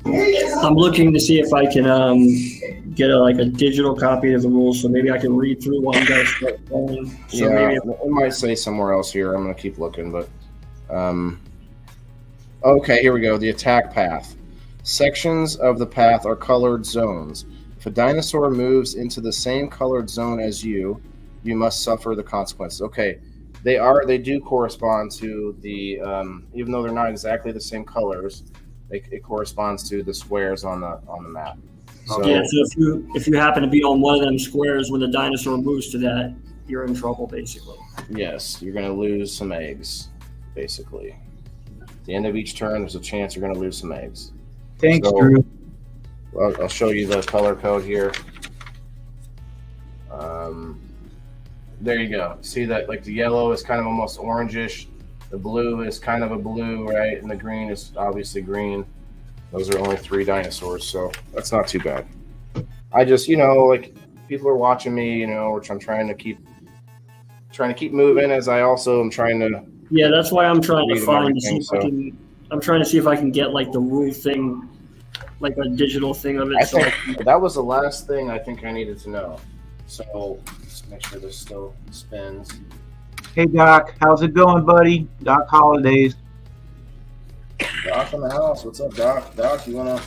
I'm looking to see if I can get a digital copy of the rules, so maybe I can read through while you guys start playing. So Yeah, maybe it might say somewhere else here. I'm going to keep looking, but okay, here we go. The attack path. Sections of the path are colored zones. If a dinosaur moves into the same colored zone as you, you must suffer the consequences. Okay, they do correspond to the even though they're not exactly the same colors, it corresponds to the squares on the map. So, yeah. So if you happen to be on one of them squares when the dinosaur moves to that, you're in trouble, basically. yes, you're going to lose some eggs, basically. At the end of each turn, there's a chance you're going to lose some eggs. Thanks, So- Drew. I'll show you the color code here. There you go. See that, like, the yellow is kind of almost orangish. The blue is kind of a blue, right? And the green is obviously green. Those are only 3 dinosaurs, so that's not too bad. I just, like, people are watching me, which I'm trying to keep moving, as I also am trying to. Yeah, that's why I'm trying to Read find to everything, see if I can. I'm trying to see if I can get the rule thing, like a digital thing of it. I so think that was the last thing I think I needed to know. So just make sure this still spins. Hey, Doc. How's it going, buddy? Doc Holidays. Doc in the house. What's up, Doc? Doc, if you want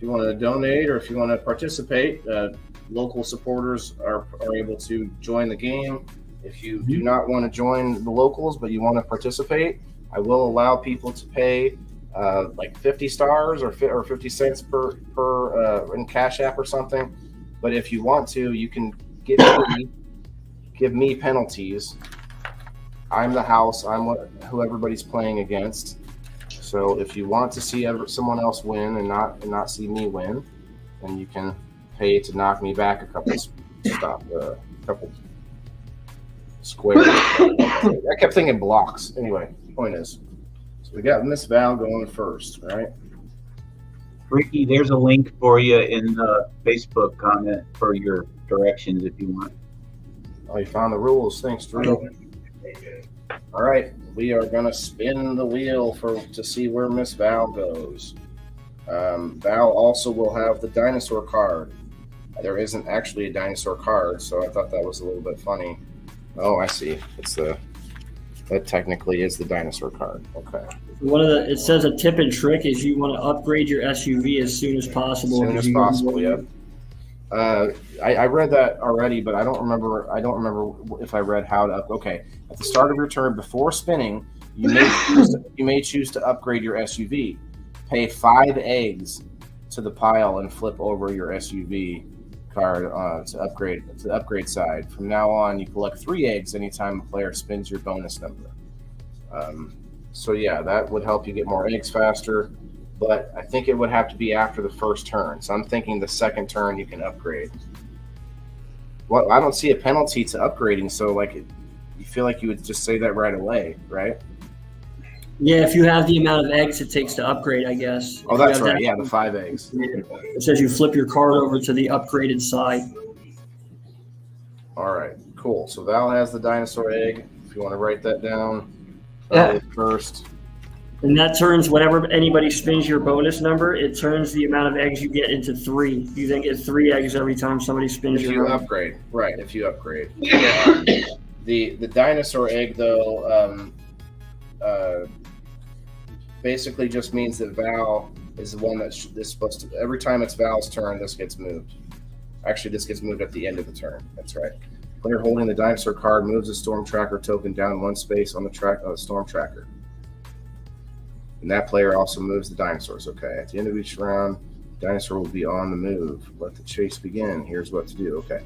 to donate or if you want to participate, local supporters are able to join the game. If you do not want to join the locals but you want to participate, I will allow people to pay like 50 stars or 50 cents per in Cash App or something. But if you want to, you can give me penalties. I'm the house. I'm who everybody's playing against. So if you want to see someone else win and not see me win, then you can pay to knock me back a couple squares. I kept thinking blocks. Anyway, point is, so we got Miss Val going first, right? Ricky, there's a link for you in the Facebook comment for your directions if you want. Oh, you found the rules. Thanks, Drew. All right, we are gonna spin the wheel to see where Miss Val goes. Val also will have the dinosaur card. There isn't actually a dinosaur card, so I thought that was a little bit funny. Oh, I see. That technically is the dinosaur card. Okay. It says a tip and trick is you want to upgrade your SUV as soon as possible. As soon as possible, yep. I read that already, but I don't remember if I read how to okay. At the start of your turn before spinning, you may choose to upgrade your SUV. Pay 5 eggs to the pile and flip over your SUV card to the upgrade side. From now on, you collect 3 eggs anytime a player spins your bonus number. So yeah, that would help you get more eggs faster, but I think it would have to be after the first turn. So I'm thinking the second turn you can upgrade. Well, I don't see a penalty to upgrading, so you feel like you would just say that right away, right? Yeah, if you have the amount of eggs it takes to upgrade, I guess. Oh, that's right. Yeah, the 5 eggs. It says you flip your card over to the upgraded side. All right, cool. So Val has the dinosaur egg. If you want to write that down first. And that turns whenever anybody spins your bonus number, it turns the amount of eggs you get into 3. You then get 3 eggs every time somebody spins if your you upgrade. Right, if you upgrade. The dinosaur egg, though, basically just means that Val is the one that is supposed to. Every time it's Val's turn, this gets moved. Actually, this gets moved at the end of the turn. That's right. Player holding the dinosaur card moves the storm tracker token down 1 space on the storm tracker. And that player also moves the dinosaurs. Okay. At the end of each round, the dinosaur will be on the move. Let the chase begin. Here's what to do. Okay.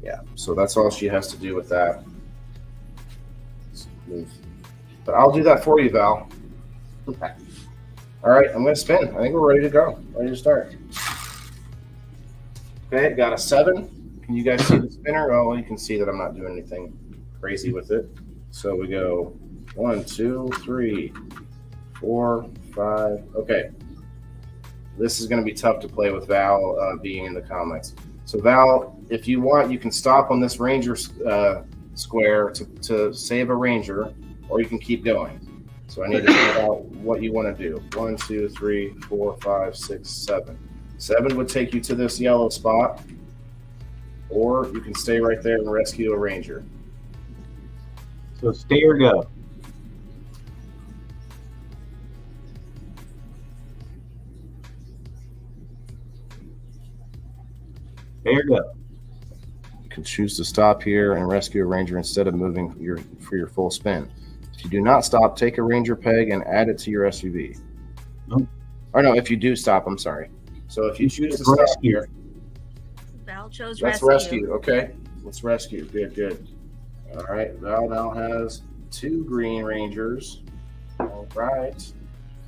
Yeah. So that's all she has to do with that. But I'll do that for you, Val. Okay. All right. I'm going to spin. I think we're ready to go. Ready to start. Okay. Got a 7. Can you guys see the spinner? Oh, you can see that I'm not doing anything crazy with it. So we go 1, 2, 3, 4, 5. Okay. This is going to be tough to play with Val being in the comments. So Val, if you want, you can stop on this ranger square to save a ranger, or you can keep going. So I need to figure out what you want to do. 1, 2, 3, 4, 5, 6, 7. 7 would take you to this yellow spot, or you can stay right there and rescue a ranger. So stay or go. Stay or go. You can choose to stop here and rescue a ranger instead of moving for your full spin. If you do not stop, take a ranger peg and add it to your SUV. Oh. Or no, if you do stop, I'm sorry. So if you choose to stop here, Val chose let's rescue. Okay, let's rescue. Good. All right, Val now has 2 green rangers. All right.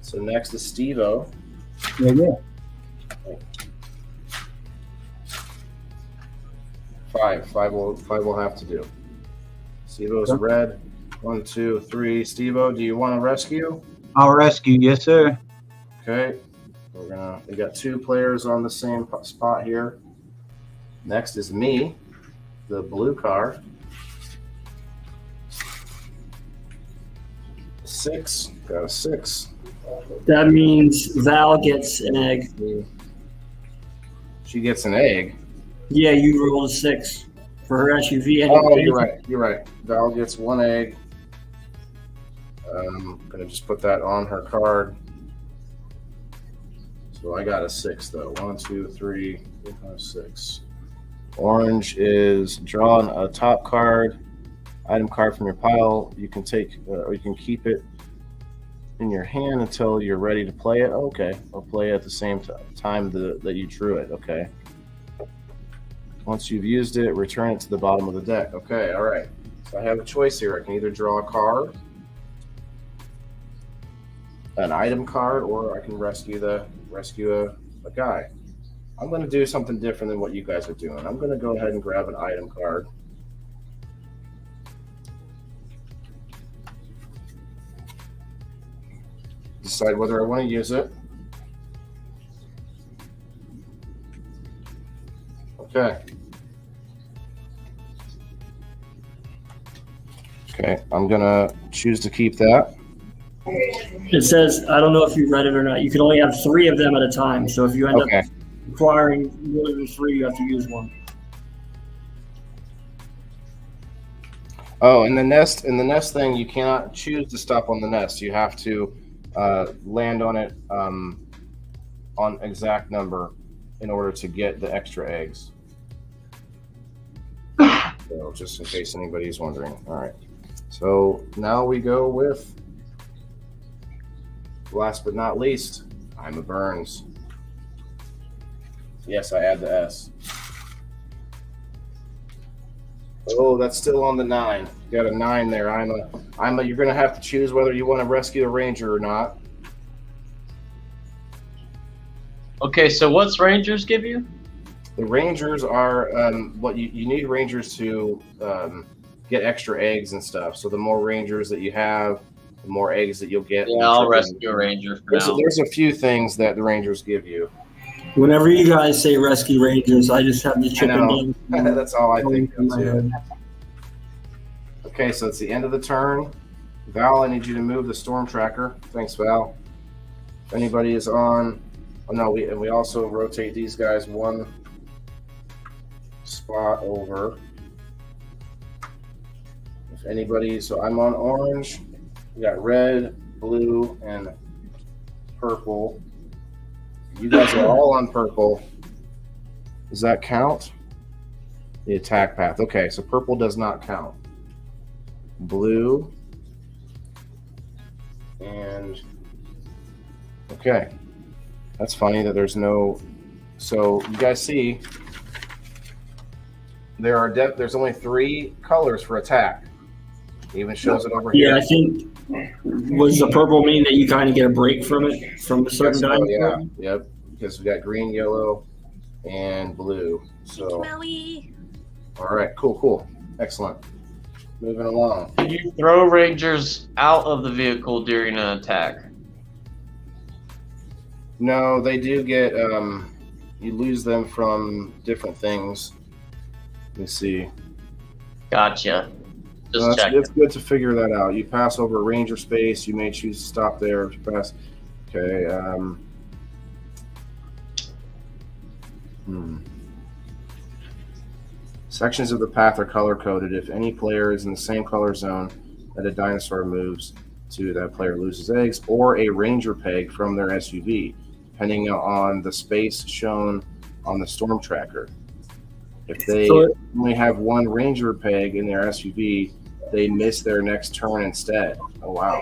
So next is Steve-O. Yeah. 5 will have to do. Steve-O's red. 1, 2, 3. Steve-O, do you want to rescue? I'll rescue. Yes, sir. Okay. We got 2 players on the same spot here. Next is me, the blue car. 6. Got a 6. That means Val gets an egg. She gets an egg. Yeah, you rolled a 6 for her SUV. Oh, you're right. Val gets 1 egg. I'm going to just put that on her card. So I got a 6, though. 1, 2, 3, 4, 5, 6. Orange is drawing a top card, item card from your pile. You can take, or you can keep it in your hand until you're ready to play it. Okay, I'll play it at the same time that you drew it. Okay. Once you've used it, return it to the bottom of the deck. Okay, all right. So I have a choice here. I can either draw a card, an item card, or I can rescue a guy. I'm going to do something different than what you guys are doing. I'm going to go ahead and grab an item card. Decide whether I want to use it. Okay. Okay, I'm going to choose to keep that. It says, I don't know if you read it or not, you can only have 3 of them at a time. So if you end up acquiring more than 3, you have to use one. Oh, and the nest thing, you cannot choose to stop on the nest. You have to land on it on exact number in order to get the extra eggs. So just in case anybody's wondering. All right. So now we go with, last but not least, I'm a Burns. Yes, I add the S. Oh, that's still on the 9. You got a 9 there. You're going to have to choose whether you want to rescue a ranger or not. Okay, so what's Rangers give you? The Rangers are what you need Rangers to get extra eggs and stuff. So the more Rangers that you have, the more eggs that you'll get. Yeah, I'll rescue a Ranger for now. There's a few things that the Rangers give you. Whenever you guys say rescue Rangers, I just have the chicken. That's all I think of too. Okay, so it's the end of the turn. Val, I need you to move the storm tracker. Thanks, Val. If anybody is on, we also rotate these guys one spot over. If anybody, so I'm on orange. We got red, blue, and purple. You guys are all on purple. Does that count? The attack path. Okay, so purple does not count. Blue. And okay. That's funny that there's no. So you guys see there's only 3 colors for attack. It even shows it over here. Yeah, I think, was the purple mean that you kind of get a break from it from a certain time? Yeah, yep. Because we got green, yellow, and blue. So, all right, cool, excellent. Moving along. Can you throw Rangers out of the vehicle during an attack? No, they do get. You lose them from different things. Let me see. Gotcha. Just checking. It's good to figure that out. You pass over Ranger space. You may choose to stop there if you pass. Okay. Sections of the path are color-coded. If any player is in the same color zone that a dinosaur moves to, that player loses eggs or a ranger peg from their SUV, depending on the space shown on the storm tracker. If they only have 1 ranger peg in their SUV, they miss their next turn instead. Oh, wow.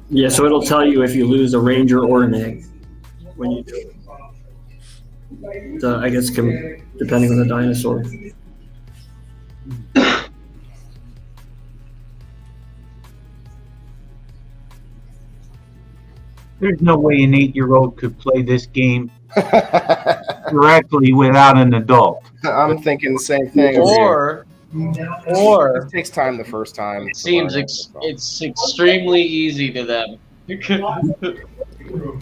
Yeah, so it'll tell you if you lose a ranger or an egg when you do it. I guess depending on the dinosaur. There's no way an 8-year-old could play this game correctly without an adult. I'm thinking the same thing. Or it takes time the first time. It seems it's extremely easy to them.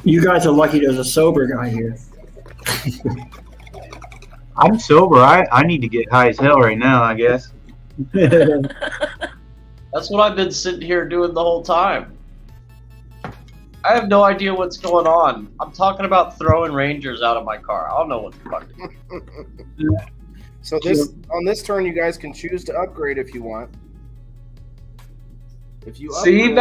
You guys are lucky there's a sober guy here. I'm sober. I need to get high as hell right now, I guess. That's what I've been sitting here doing the whole time. I have no idea what's going on. I'm talking about throwing Rangers out of my car. I don't know what the fuck. So on this turn, you guys can choose to upgrade if you want. If you see,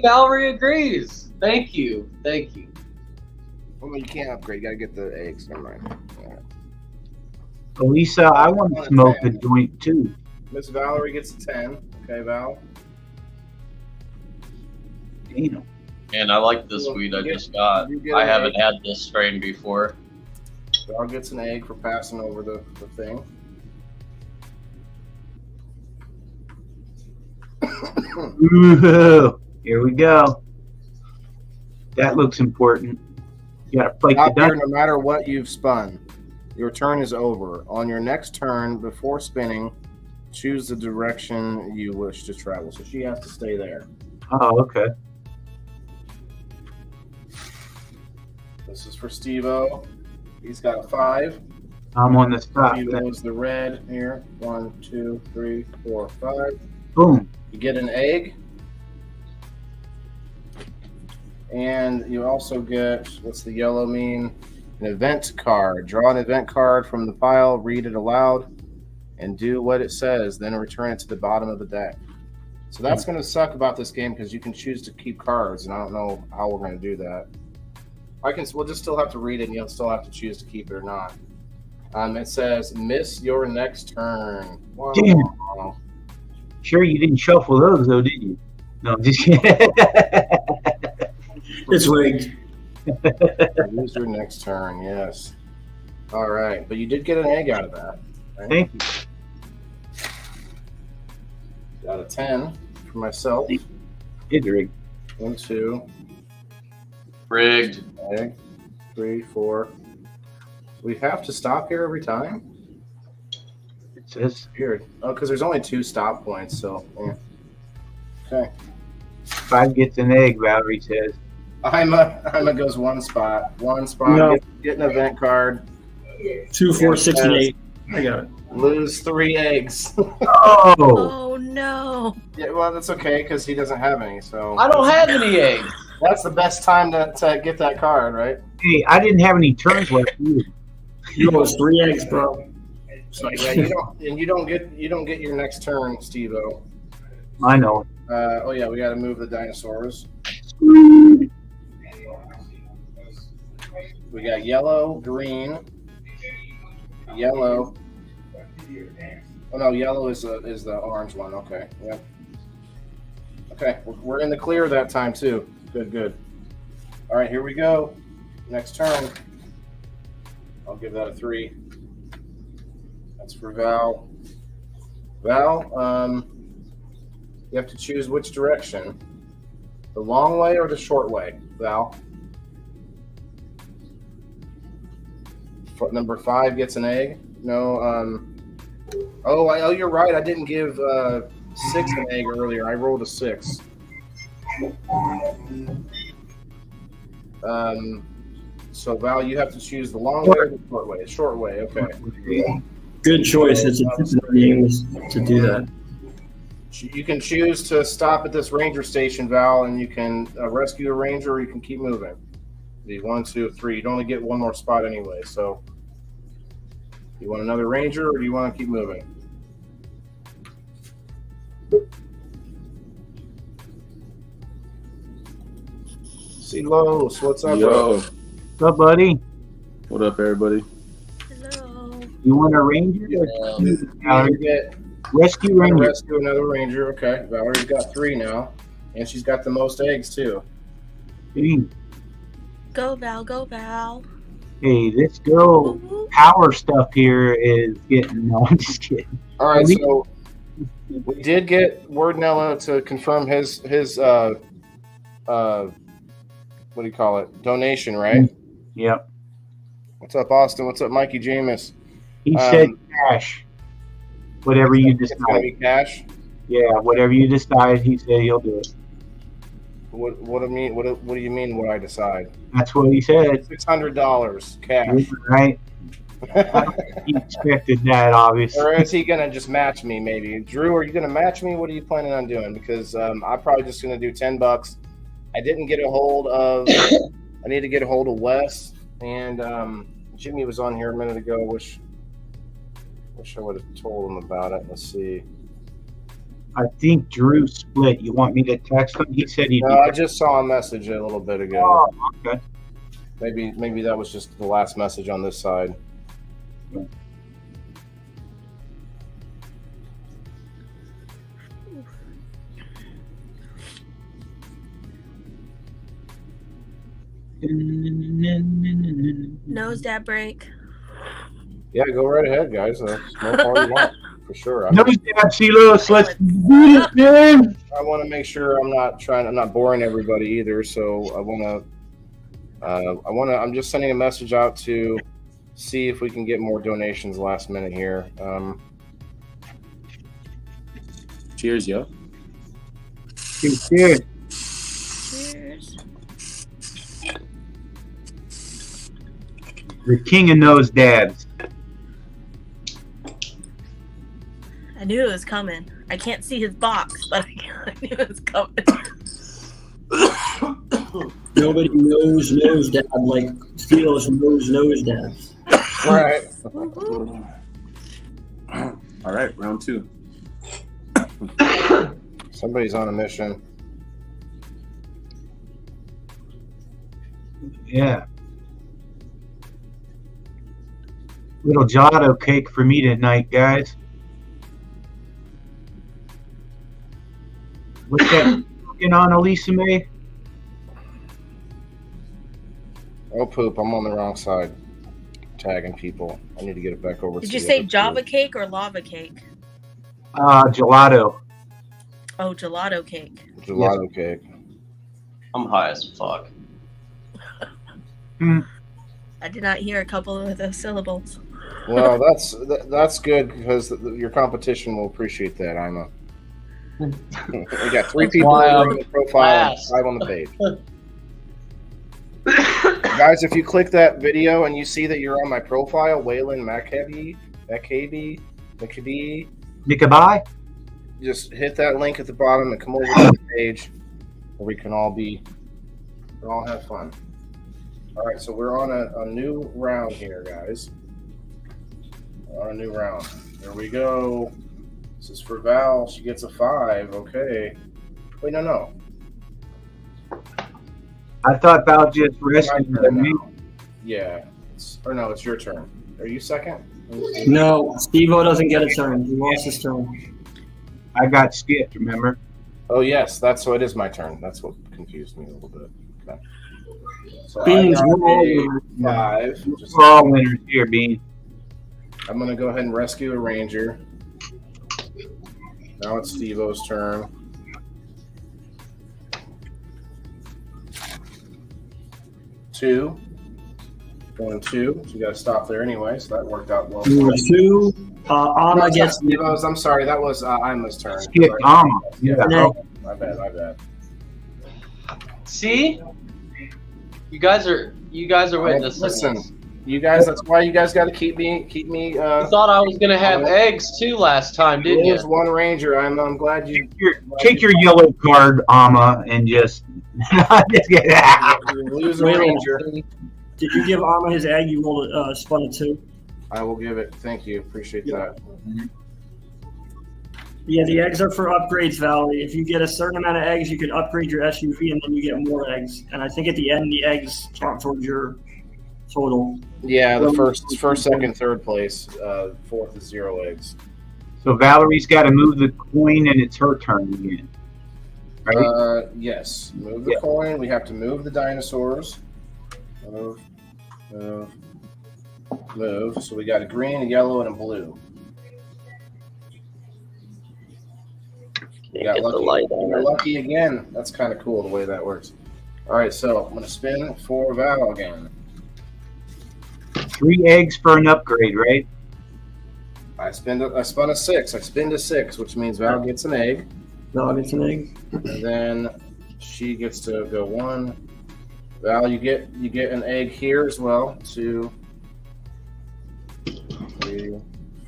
Valerie agrees. Thank you. Well, you can't upgrade. You gotta get the eggs. Never mind. Lisa, I want to smoke a joint too. Miss Valerie gets a 10. Okay, Val. Damn. And I like this weed I just got. I haven't had this strain before. Val gets an egg for passing over the thing. Ooh, here we go. That looks important. You gotta fight Stop the here dust. no matter what you've spun. Your turn is over. On your next turn, before spinning, choose the direction you wish to travel. So she has to stay there. Oh, okay. This is for Steve-O. He's got a 5. I'm on the spot. Steve-O is the red here. 1, 2, 3, 4, 5. Boom. You get an egg. And you also get, what's the yellow mean? An event card. Draw an event card from the pile, read it aloud, and do what it says. Then return it to the bottom of the deck. So that's going to suck about this game because you can choose to keep cards, and I don't know how we're going to do that. We'll just still have to read it, and you'll still have to choose to keep it or not. It says, miss your next turn. Wow. Damn. Sure you didn't shuffle those, though, did you? No, I'm just kidding. It's rigged. Use your next turn, yes. All right, but you did get an egg out of that. Right? Thank you. Got a 10 for myself. It's rigged. 1, 2, Rigged. egg. 3, 4. We have to stop here every time? It says Weird. Oh, because there's only 2 stop points, so yeah. Okay. 5 gets an egg, Valerie says. Ima goes 1 spot. 1 spot. No. Get an event card. 2, 4, 6, and 8. I got it. Lose 3 eggs. Oh! Oh no. Yeah, well, that's okay because he doesn't have any. So I don't have any eggs. that's the best time to get that card, right? Hey, I didn't have any turns left either. You lost 3 eggs, bro. So yeah, you don't get your next turn, Steve-O. I know. Oh yeah, we got to move the dinosaurs. We got yellow, green, yellow. Oh no, yellow is the orange one. Okay, yep. Okay, we're in the clear that time too. Good. All right, here we go. Next turn. I'll give that a 3. That's for Val. Val, you have to choose which direction. The long way or the short way, Val? Number 5 gets an egg. No, oh, you're right. I didn't give 6 an egg earlier. I rolled a 6. So Val, you have to choose the long way or the short way. Short way, okay. Good choice. It's a being to do that. You can choose to stop at this ranger station, Val, and you can rescue a ranger, or you can keep moving. The 1, 2, 3. You'd only get 1 more spot anyway. So, you want another ranger, or do you want to keep moving? Los, what's up? Yo, What's up, buddy? what up, everybody? Hello. You want a ranger? You get Rescue ranger. rescue another ranger. Okay, Valerie's got 3 now, and she's got the most eggs too. Hey, Go Val, go Val. this girl Woo-hoo. power stuff here is getting. No, I'm just kidding. All right, so we did get Wordnella to confirm his what do you call it? Donation, right? Yep. What's up, Austin? What's up, Mikey Jamis? He said cash. Whatever you It's gonna be decide. cash. Yeah, whatever you decide, he said he'll do it. What do you mean? What do you mean? What I decide? That's what he said. $600 cash. Right? He expected that, obviously. Or is he gonna just match me? Maybe Drew, are you gonna match me? What are you planning on doing? Because I'm probably just gonna do $10. I didn't get a hold of. I need to get a hold of Wes, and Jimmy was on here a minute ago. Wish I would have told him about it. Let's see. I think Drew split. You want me to text him? He said he'd No, I just saw a message a little bit ago. Oh, okay. Maybe that was just the last message on this side. Nose dab break. Yeah, go right ahead, guys. Smoke all you want, for sure. No, Silos, let's do this, man. I want to make sure I'm not boring everybody either. So I want to I'm just sending a message out to see if we can get more donations last minute here. Cheers, yo. Cheers. Cheers. The king of nose dabs. I knew it was coming. I can't see his box, but I knew it was coming. Nobody knows nose dab like Steel's nose dabs. Right. All right, round 2. Somebody's on a mission. Yeah. Little gelato cake for me tonight, guys. What's that working on, Elisa May? Oh, poop. I'm on the wrong side. Tagging people. I need to get it back over to Did you the say other Java two. cake or lava cake? Gelato. Oh, gelato cake. Gelato cake. I'm high as fuck. I did not hear a couple of those syllables. Well, that's good because your competition will appreciate that, Ima. We got 3 people why I'm in the profile and last. 5 on the page. Guys, if you click that video and you see that you're on my profile, Waylon Maccabi, Nickabye? just hit that link at the bottom and come over to the page where we can all have fun. All right, so we're on a new round here, guys. We're on a new round. There we go. This is for Val. She gets a 5. Okay. Wait, no. I thought Val just rested me. Yeah. It's your turn. Are you second? No, Steve-O doesn't get a turn. He lost his turn. I got skipped, remember? Oh, yes. So it is my turn. That's what confused me a little bit. Okay. So Beans, I got we're a 5. We're all winners here, Bean. I'm going to go ahead and rescue a ranger. Now it's Steve-O's turn. Two. Going 2. So you got to stop there anyway. So that worked out well. Number 2, Anna gets. Steve-O's. I'm sorry. That was Ima's turn. Skip Sorry. Alma. Yeah. Yeah. My bad. See? You guys are witnesses. Listen, you guys. That's why you guys got to keep me. You thought I was gonna have eggs too last time, didn't you? There's one ranger. I'm glad you Take your yellow card, Alma, and just lose a ranger. Did you give Amma his egg? You rolled spun a 2. I will give it. Thank you. Appreciate that. Yeah, the eggs are for upgrades, Valerie. If you get a certain amount of eggs, you can upgrade your SUV, and then you get more eggs. And I think at the end, the eggs count towards your total. Yeah, the first, second, third place. Fourth is 0 eggs. So Valerie's got to move the coin, and it's her turn again. Right? Yes. Move the coin. We have to move the dinosaurs. Move. So we got a green, a yellow, and a blue. You got lucky. You're lucky again. That's kind of cool the way that works. All right, so I'm going to spin for Val again. 3 eggs for an upgrade, right? I spun a 6. I spin to 6, which means Val gets an egg. Val gets an egg. And then she gets to go 1. Val, you get an egg here as well. 2, 3,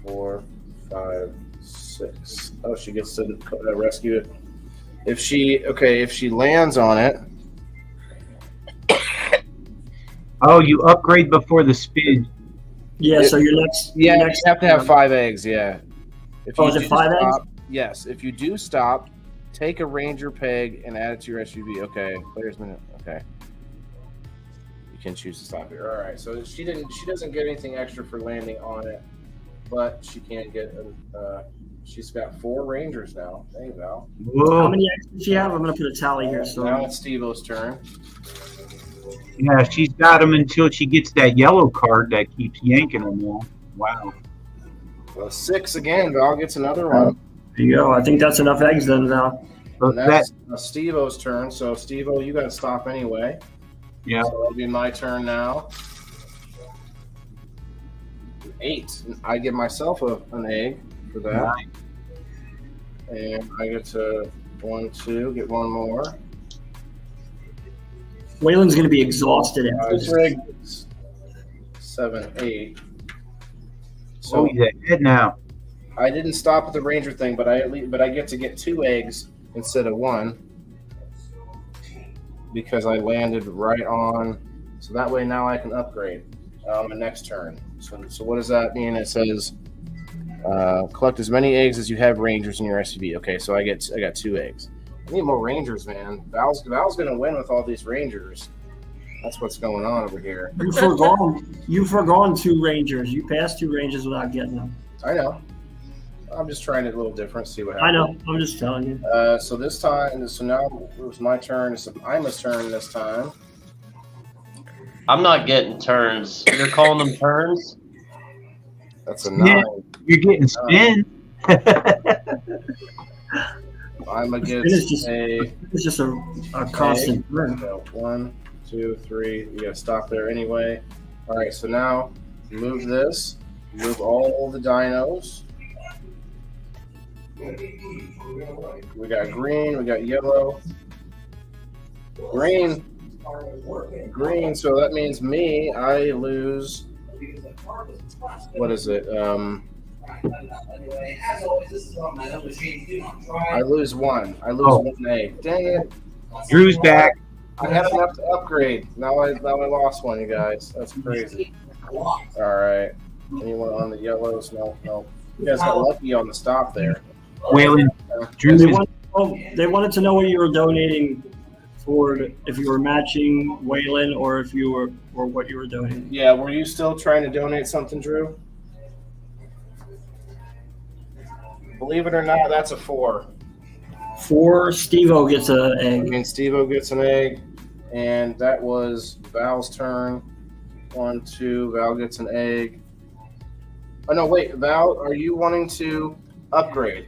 4, 5, 6. Oh, she gets to rescue it. If she lands on it. Oh, you upgrade before the spin. Yeah, so your next. Yeah, your next you have to have 5 eggs. Yeah. If is it 5 eggs? Yes. If you do stop, take a ranger peg and add it to your SUV. Okay. Player's minute. Okay. You can choose to stop here. All right. So she doesn't get anything extra for landing on it, but she can get. She's got 4 rangers now. Hey, Val. Whoa. How many eggs does she have? I'm going to put a tally here. So Now it's Steve-O's turn. Yeah, she's got them until she gets that yellow card that keeps yanking them all. Wow. Well, 6 again. Val gets another one. there you go. I think that's enough eggs then, Val. So And that's Steve-O's turn. So Steve-O, you got to stop anyway. Yeah. So it'll be my turn now. 8. I give myself an egg for that. And I get to 1, 2, get one more. Waylon's going to be exhausted after this. 6, 7, 8. So So he's ahead now. I didn't stop at the ranger thing, but I get to get 2 eggs instead of 1 because I landed right on. So that way now I can upgrade on the next turn. So what does that mean? It says collect as many eggs as you have rangers in your SUV. Okay, so I got 2 eggs. I need more rangers, man. Val's gonna win with all these rangers. That's what's going on over here. You've forgone 2 rangers. You passed 2 rangers without getting them. I know. I'm just trying it a little different, see what I happens. know. I'm just telling you. So this time, so now it was my turn. It's Ima's turn this time. I'm not getting turns. You're calling them turns? That's a Yeah. 9. You're getting spin. Ima It's gets just- a It's just a constant turn. so 1, 2, 3. You gotta stop there anyway. All right, so now move this. Move all the dinos. We got green. We got yellow. Green. Green. So that means me. I lose. What is it? I lose 1. I lose 1 egg. Dang it! Drew's back. I had enough to upgrade. Now I lost 1, you guys. That's crazy. All right. Anyone on the yellows? No. You guys got lucky on the stop there. Waylon. Drew They is wanted to know what you were donating for, if you were matching Waylon or if you were, or what you were doing. Yeah, were you still trying to donate something, Drew? Believe it or not, that's a 4. 4, Steve-O gets an I egg. mean, Steve-O gets an egg, and that was Val's turn. 1, 2, Val gets an egg. Oh, no, wait, Val, are you wanting to upgrade?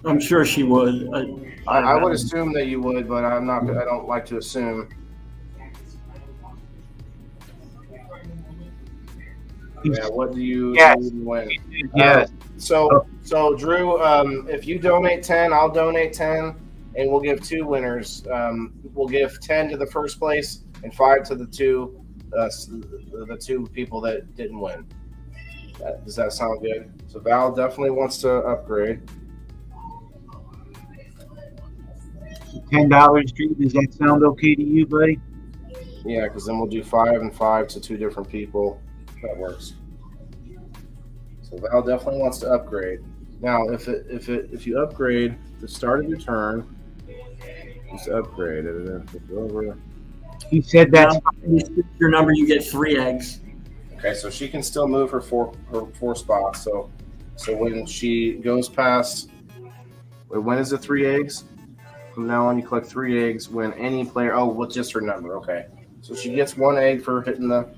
I'm sure she would. I would assume that you would, but I don't like to assume. Yeah, what do you win? Yes. So Drew, if you donate 10, I'll donate 10, and we'll give 2 winners. We'll give 10 to the first place and 5 to the 2 people that didn't win. Does that sound good? So Val definitely wants to upgrade. $10, Drew. Does that sound okay to you, buddy? Yeah, because then we'll do 5 and 5 to 2 different people. That works. So Val definitely wants to upgrade. Now, if you upgrade at the start of your turn, just upgrade it and then flip it over. He said that's Your number, you get 3 eggs. Okay, so she can still move her four spots. So when she goes past, when is it 3 eggs? From now on, you collect 3 eggs when any player. Oh, what's just her number? Okay, so she gets 1 egg for hitting the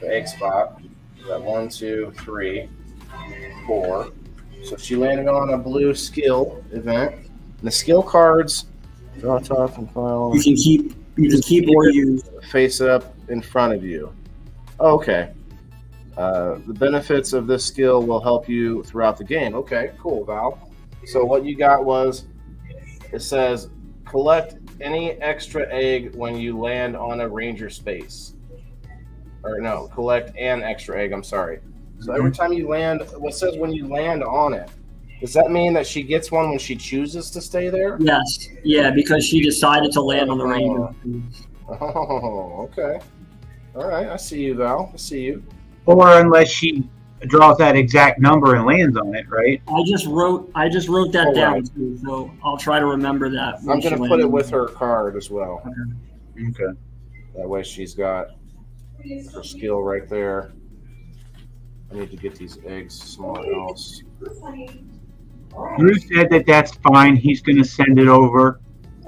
egg spot. Got 1, 2, 3, 4. So she landed on a blue skill event. And the skill cards, draw top and file. You can keep or use. Face up in front of you. Oh, okay. The benefits of this skill will help you throughout the game. Okay, cool, Val. So what you got was, it says collect any extra egg when you land on a ranger space. Or no, collect an extra egg, I'm sorry. So every time you land, what says when you land on it? Does that mean that she gets one when she chooses to stay there? Yes. Yeah, because she decided to land on the ranger. Oh, okay. All right, I see you, Val. I see you. or unless she draws that exact number and lands on it, right? I just wrote that Oh, down right. too, so I'll try to remember that. when I'm going she to put it lands. with her card as well. Okay. That way she's got her skill right there. I need to get these eggs somewhere else. Drew said that that's fine. He's going to send it over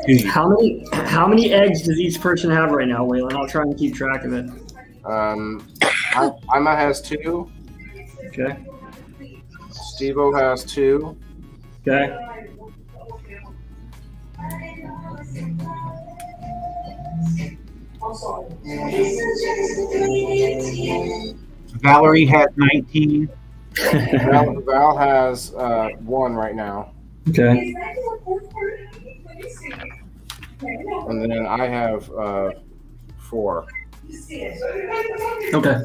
to you. How many eggs does each person have right now, Waylon? I'll try and keep track of it. Ima has 2. Okay. Steve-O has 2. Okay. Valerie has 19. Val has 1 right now, Okay. and then I have 4. Okay.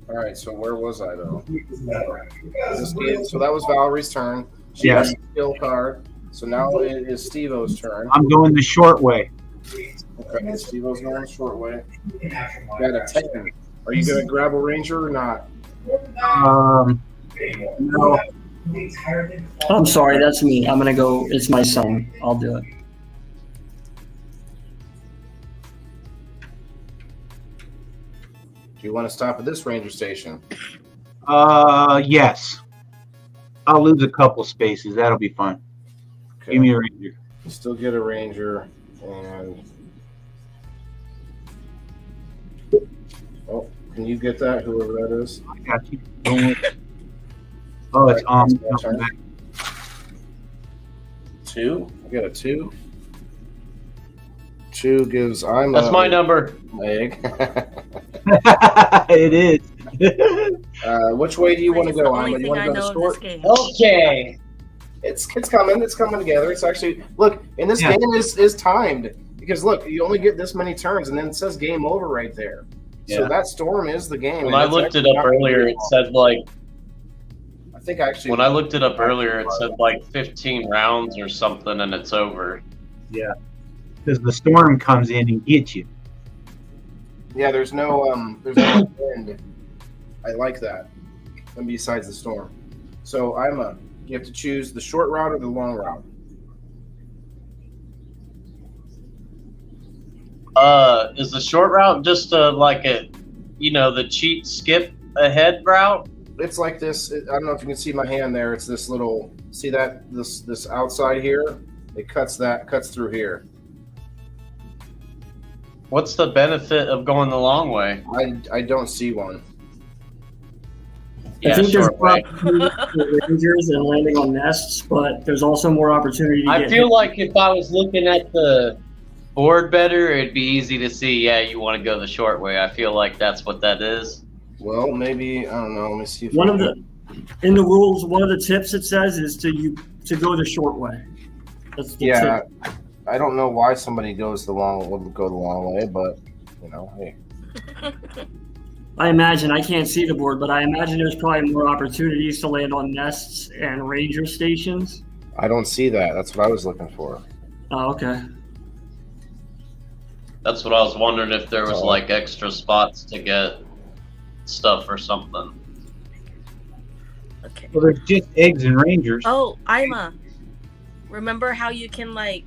All right, so where was I though? So that was Valerie's turn. She Yeah. has a skill card. So now it is Steve-O's turn. I'm going the short way. Okay, Steve-O's going the short way. Got a 10. Are you going to grab a ranger or not? No. I'm sorry, that's me. I'm gonna go. It's my son. I'll do it. Do you want to stop at this ranger station? Yes. I'll lose a couple spaces. That'll be fine. Okay. Give me a ranger. You still get a ranger, and can you get that? Whoever that is. I got you. Oh, it's on. 2. I got a 2. 2 gives That's my number. egg. It is. Which way do you want to It's the go? only You thing want I to go know to of this short? game. Okay. It's coming. It's coming together. It's actually look. And this Yeah. game is timed because look, you only get this many turns, and then it says game over right there. So Yeah. that storm is the game. When and I it's looked it actually up not earlier, very it long. said like I think actually. when I looked it up earlier, it said like 15 rounds or something, and it's over. Yeah. Because the storm comes in and gets you. Yeah, there's no wind. I like that. And besides the storm, so you have to choose the short route or the long route. Is the short route just like the cheat skip ahead route? It's like this. I don't know if you can see my hand there. It's this little. See that this outside here? It cuts through here. What's the benefit of going the long way? I don't see one. I Yeah, think there's short more way. opportunity for rangers and landing on nests, but there's also more opportunity to I get feel hit. like if I was looking at the board better, it'd be easy to see. Yeah, you want to go the short way. I feel like that's what that is. Well, maybe I don't know. Let me see. If In the rules, one of the tips it says is to go the short way. That's the yeah, tip. I don't know why somebody would go the long way, but hey. I imagine, I can't see the board, but I imagine there's probably more opportunities to land on nests and ranger stations. I don't see that. That's what I was looking for. Oh, okay. That's what I was wondering if there was like extra spots to get stuff or something. Okay. Well, there's just eggs and rangers. Oh, Ima. Remember how you can like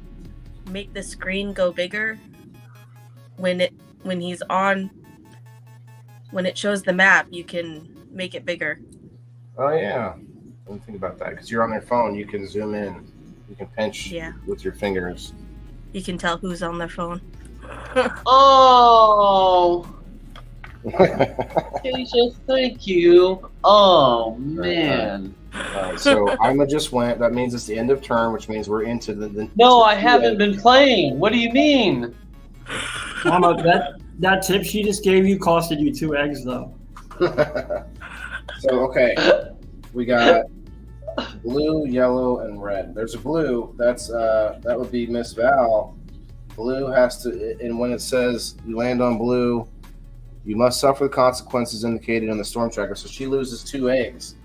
make the screen go bigger when it shows the map, you can make it bigger. Oh yeah, I didn't think about that because you're on your phone. You can zoom in. You can pinch with your fingers. You can tell who's on their phone. Oh, Jesus, thank you. Oh man. Alright, so Ima just went. That means it's the end of turn, which means we're into the No, I haven't been playing. What do you mean? Mama, that tip she just gave you costed you 2 eggs, though. So okay, we got blue, yellow, and red. There's a blue. That would be Miss Val. Blue has to, and when it says you land on blue, you must suffer the consequences indicated on the storm tracker. So she loses 2 eggs.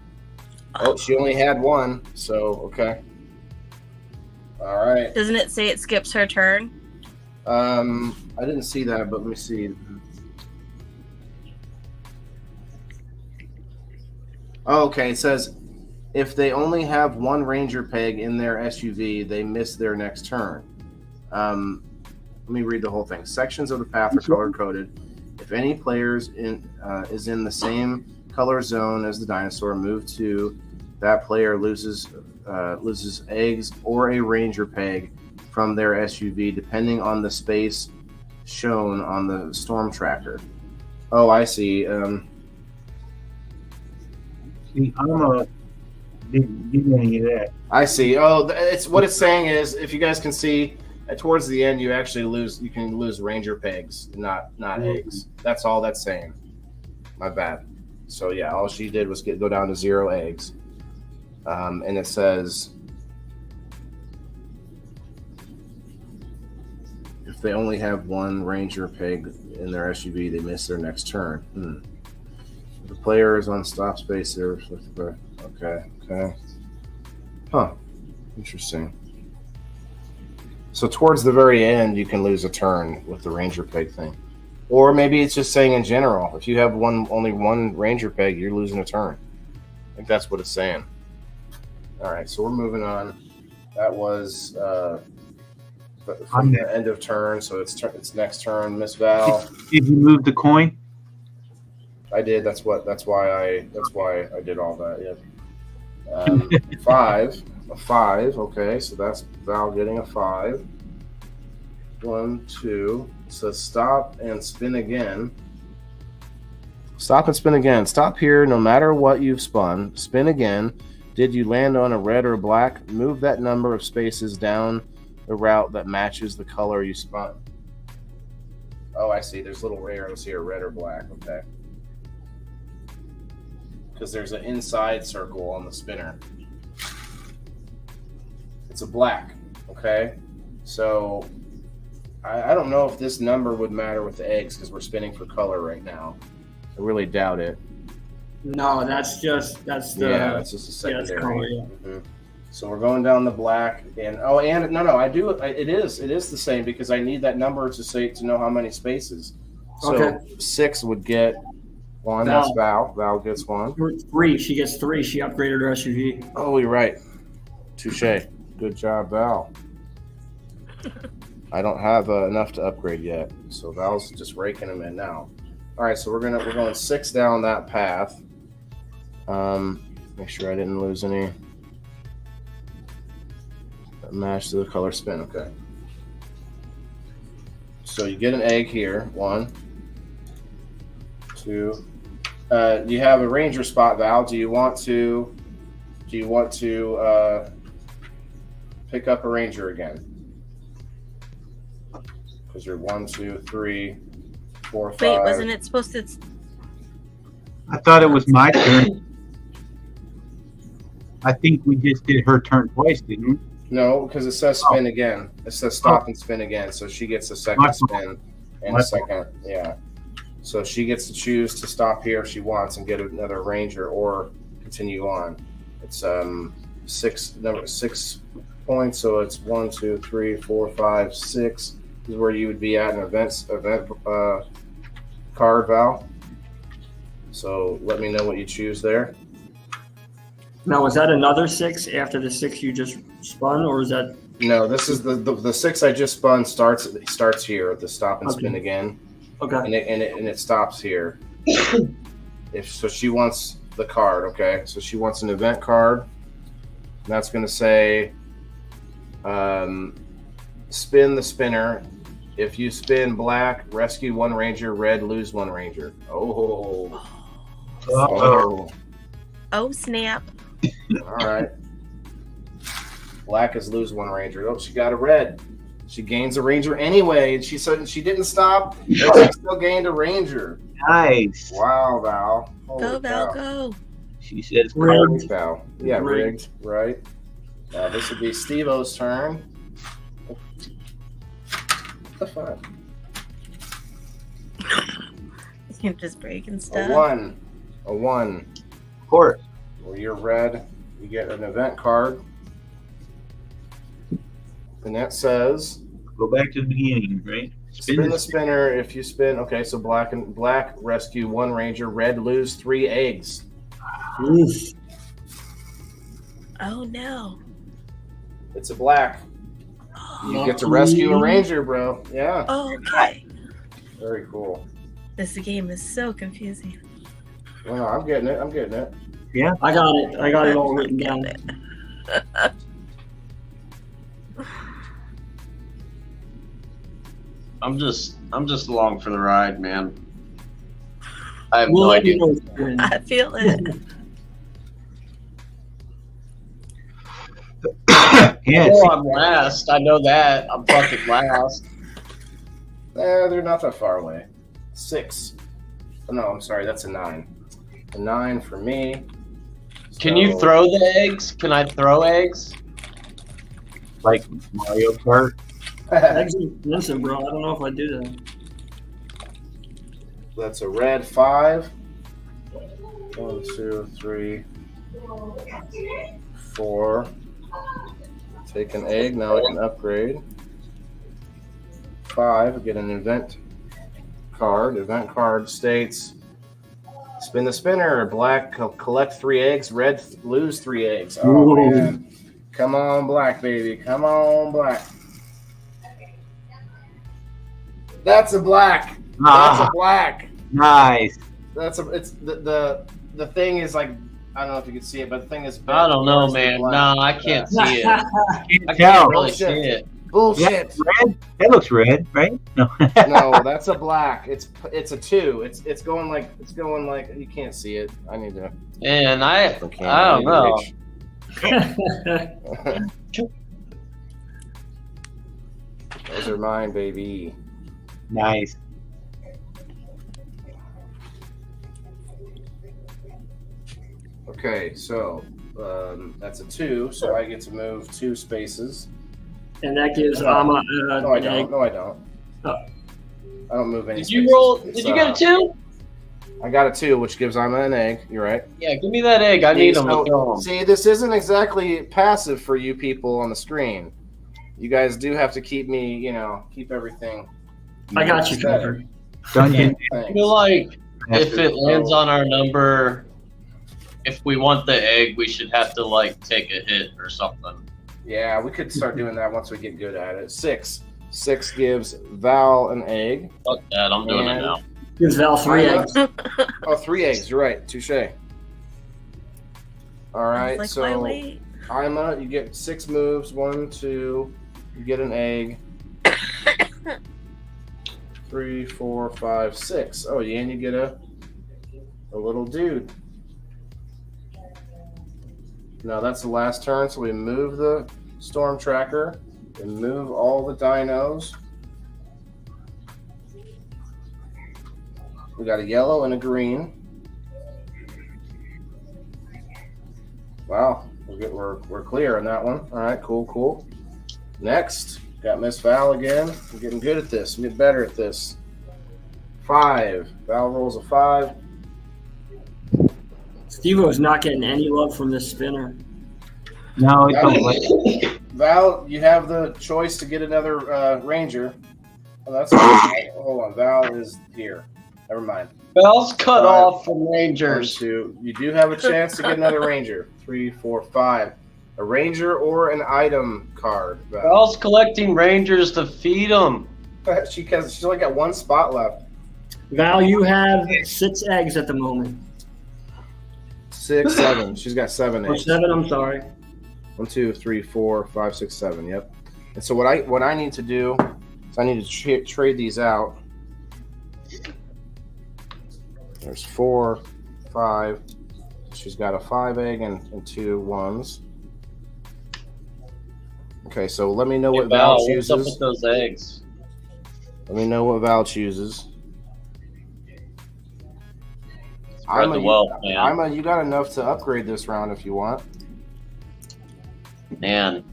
Oh, she only had 1. So okay. All right. Doesn't it say it skips her turn? I didn't see that, but let me see. Oh, okay, it says if they only have 1 ranger peg in their SUV, they miss their next turn. Let me read the whole thing. Sections of the path are color coded. If any players is in the same color zone as the dinosaur, move to that player loses eggs or a ranger peg from their SUV, depending on the space shown on the storm tracker. Oh, I see. See, didn't do any of that. I see. Oh, it's what it's saying is, if you guys can see, towards the end, you actually lose. You can lose ranger pegs, not eggs. That's all that's saying. My bad. So yeah, all she did was go down to 0 eggs, and it says if they only have 1 ranger peg in their SUV, they miss their next turn. The player is on stop space there. Okay. Huh. Interesting. So towards the very end, you can lose a turn with the ranger peg thing. Or maybe it's just saying in general, if you have only one ranger peg, you're losing a turn. I think that's what it's saying. All right, so we're moving on. That was from the end of turn, so it's next turn. Miss Val. Did you move the coin? I did. That's why I did all that. Yeah. 5. A 5. Okay, so that's Val getting a 5. 1, 2. So stop and spin again. Stop and spin again. Stop here no matter what you've spun. Spin again. Did you land on a red or black? Move that number of spaces down the route that matches the color you spun. Oh, I see. There's little arrows here, red or black. Okay. Because there's an inside circle on the spinner. It's a black. Okay. So I don't know if this number would matter with the eggs because we're spinning for color right now. I really doubt it. No, that's just a secondary. Yeah, So we're going down the black, and I do. It is the same because I need that number to know how many spaces. So Okay. 6 would get 1. Val. That's Val. Val gets 1. 3. She gets 3. She upgraded her SUV. Oh, you're right. Touche. Good job, Val. I don't have enough to upgrade yet, so Val's just raking them in now. All right, so we're going 6 down that path. Make sure I didn't lose any. Match the color spin. Okay. So you get an egg here. 1, 2. You have a ranger spot, Val. Do you want to pick up a ranger again? Because you're 1, 2, 3, 4, 5. Wait, wasn't it supposed to? I thought it was my turn. I think we just did her turn twice, didn't we? No, because it says spin again. It says stop and spin again. So she gets a second spin and a second. Yeah. So she gets to choose to stop here if she wants and get another ranger or continue on. It's 6 points. So it's 1, 2, 3, 4, 5, 6 is where you would be at an event card, Val. So let me know what you choose there. Now, was that another 6 after the 6 you just spun, or is that? No, this is the 6 I just spun starts here at the stop and spin again. Okay. And it stops here. So she wants the card, okay? So she wants an event card. And that's going to say spin the spinner. If you spin black, rescue 1 ranger, red, lose 1 ranger. Oh. Oh, snap. All right. Black is lose 1 ranger. Oh, she got a red. She gains a ranger anyway. And she said she didn't stop. But she still gained a ranger. Nice. Wow, Val. Go, Val, go. She says Rigged, Val. Yeah, rigged. Right. Now this would be Steve-O's turn. That's fine. You're just breaking A stuff. 1. A 1. Of course. Where you're red, you get an event card. And that says Go back to the beginning, right? spin the spinner. If you spin, okay, so black rescue 1 ranger, red lose 3 eggs. Oof. Oh no. It's a black. You get to rescue a ranger, bro. Yeah. Oh, okay. Very cool. This game is so confusing. Well, no, I'm getting it. Yeah. I got it. I got it all written down. I'm just along for the ride, man. I have We'll no let you idea. know if you're in. I feel it. Yeah, I it's, know I'm last. I know that. I'm fucking last. They're not that far away. 6. Oh, no, I'm sorry. That's a 9. A 9 for me. Can you So- throw the eggs? Can I throw eggs? like Mario Kart. Eggs are expensive, bro. I don't know if I do that. That's a red 5. 1, 2, 3, 4. Take an egg. Now I can upgrade. 5. Get an event card. Event card states: spin the spinner. Black collect 3 eggs. Red lose 3 eggs. Oh Ooh. man! Come on, black baby. Come on, black. That's a black. That's a black. Nice. It's the thing is like, I don't know if you can see it, but the thing is I don't know, towards the man. black. No, I can't see it. Can't I tell. can't really see Bullshit. it. Bullshit. Red? That looks red, right? No. No, that's a black. It's a 2. It's going like you can't see it. I need to. And I Okay, don't know. Those are mine, baby. Nice. Okay, so that's a 2. So I get to move 2 spaces. And that gives Ama No, I an egg. don't. No, I don't. Oh. I don't move any. Did you spaces. roll? It's, Did you get a 2? I got a 2, which gives Emma an egg. You're right. Yeah, give me that egg. I need them to throw them. See, this isn't exactly passive for you people on the screen. You guys do have to keep me, keep everything. I got you better. covered. Dungeon. I Thanks. feel like if it lands on our number, if we want the egg, we should have to like take a hit or something. Yeah, we could start doing that once we get good at it. 6. 6 gives Val an egg. Fuck that. I'm doing it And- now. Gives Val 3 eggs. Oh, 3 eggs. You're right. Touche. All right. Like, So why wait? Ima, you get 6 moves. 1, 2. You get an egg. 3, 4, 5, 6. Oh, yeah, and you get a little dude. Now that's the last turn, so we move the storm tracker and move all the dinos. We got a yellow and a green. Wow, we're clear on that one. All right, cool. Next, got Miss Val again. I'm getting good at this. I'm getting better at this. 5. Val rolls a 5. Steve-O's not getting any love from this spinner. No, it don't like Val, you have the choice to get another ranger. Oh, that's hold on. Val is here. Never mind. Bell's cut 5, off from 1, Rangers. 2. You do have a chance to get another ranger. 3, 4, 5. A ranger or an item card. Val. Bell's collecting Rangers to feed them. She's only got 1 spot left. Val, you have 6 eggs at the moment. 6, 7. She's got 7 Or eggs. 7, I'm sorry. 1, 2, 3, 4, 5, 6, 7. Yep. And so what I need to do is I need to trade these out. There's 4, 5. She's got a 5 egg and 2 1s. Okay, so let me know what Val what's up chooses. with those eggs? Let me know what Val chooses. Spread the wealth, man. Ima, you got enough to upgrade this round if you want. Man,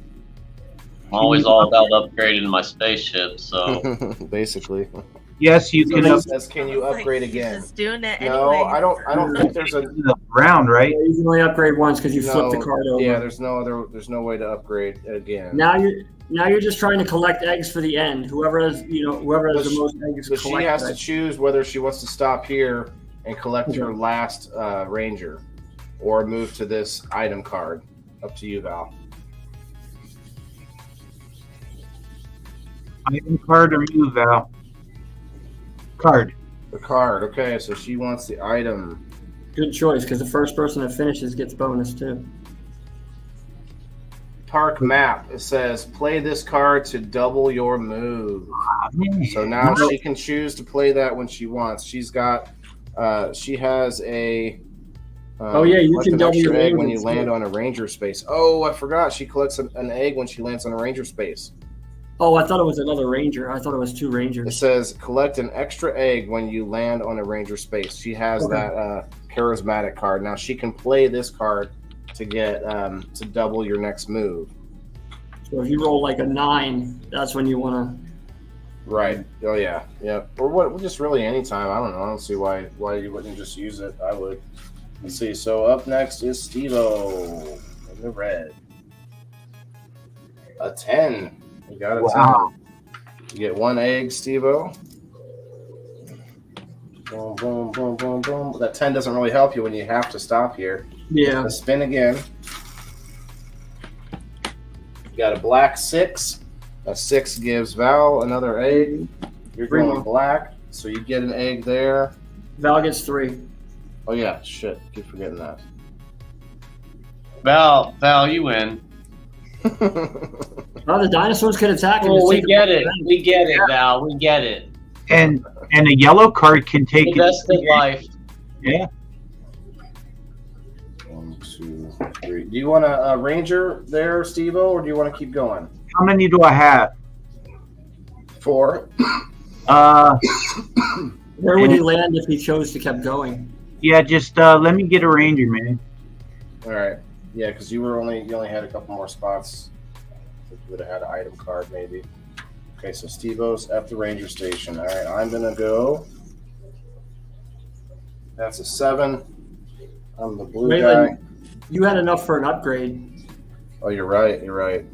I'm always all about upgrading my spaceship, so Basically. yes, you can up Says, can you Like, upgrade he's again? Just doing it No, anyway. I don't think there's a the round, right? Yeah, you can only upgrade once because you flip the card over. Yeah, there's no way to upgrade again. Now you're just trying to collect eggs for the end. Whoever has the most eggs. So she collect has to eggs. choose whether she wants to stop here and collect her last ranger, or move to this item card. Up to you, Val. Item card or move, Val? Card. The card. Okay, so she wants the item. Good choice, because the first person that finishes gets bonus too. Park map. It says play this card to double your move. So now she can choose to play that when she wants. She's got, she has a Oh, yeah, you collect can an double extra your egg when you ranges, land too. on a ranger space. Oh, I forgot. She collects an egg when she lands on a ranger space. Oh, I thought it was another ranger. I thought it was 2 It rangers. says collect an extra egg when you land on a ranger space. She has Okay. that charismatic card. Now she can play this card to get to double your next move. So if you roll like a 9, that's when you want Right. Oh yeah. Yeah. Or what? Just really any time. I don't know. I don't see why you wouldn't just use it. I would. Let's see. So up next is Steve-O in the red. A 10. You got a Wow. 10. You get 1 egg, Steve-O. Boom, boom, boom, boom, boom. That 10 doesn't really help you when you have to stop here. to. Yeah. Let's spin again. You got a black 6. A 6 gives Val another egg. You're Three going more. black, so you get an egg there. Val gets 3. Oh yeah, shit. Keep forgetting that. Val, you win. Oh, the dinosaurs can attack him. Well, Just we take the- get it. We get it, Val. We get it. And a yellow card can take The best of life. Yeah. 1, 2, 3. Do you want a ranger there, Steve-O, or do you want to keep going? How many do I have? 4. Where would he land if he chose to keep going? Yeah, just let me get a ranger, man. All right. Yeah, because you only had a couple more spots. I think you would have had an item card maybe. Okay, so Steve-O's at the ranger station. All right, I'm gonna go. That's a 7. I'm the blue Wait, guy. like, you had enough for an upgrade. Oh, you're right. You're right.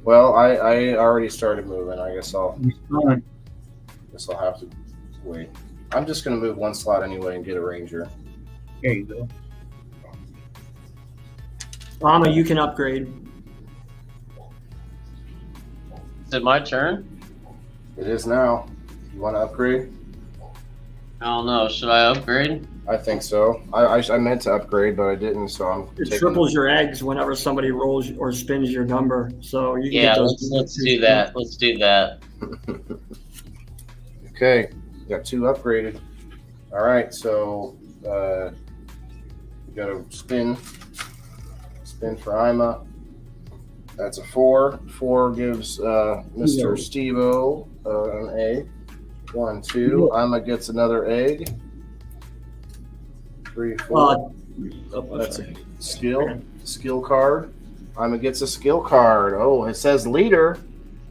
Well, I already started moving. I guess I'll have to wait. I'm just gonna move 1 slot anyway and get a ranger. There you go. Mama, you can upgrade. Is it my turn? It is now. You want to upgrade? I don't know. Should I upgrade? I think so. I meant to upgrade, but I didn't. So I'm It taking. triples your eggs whenever somebody rolls or spins your number. So you can Yeah, get those. let's do that. Let's do that. Okay, got 2 upgraded. All right, so we got a spin for Ima. That's a 4. 4 gives Mr. Steve-O an egg. 1, 2. Ima gets another egg. 3, 4. That's a skill card. Ima gets a skill card. Oh, it says leader.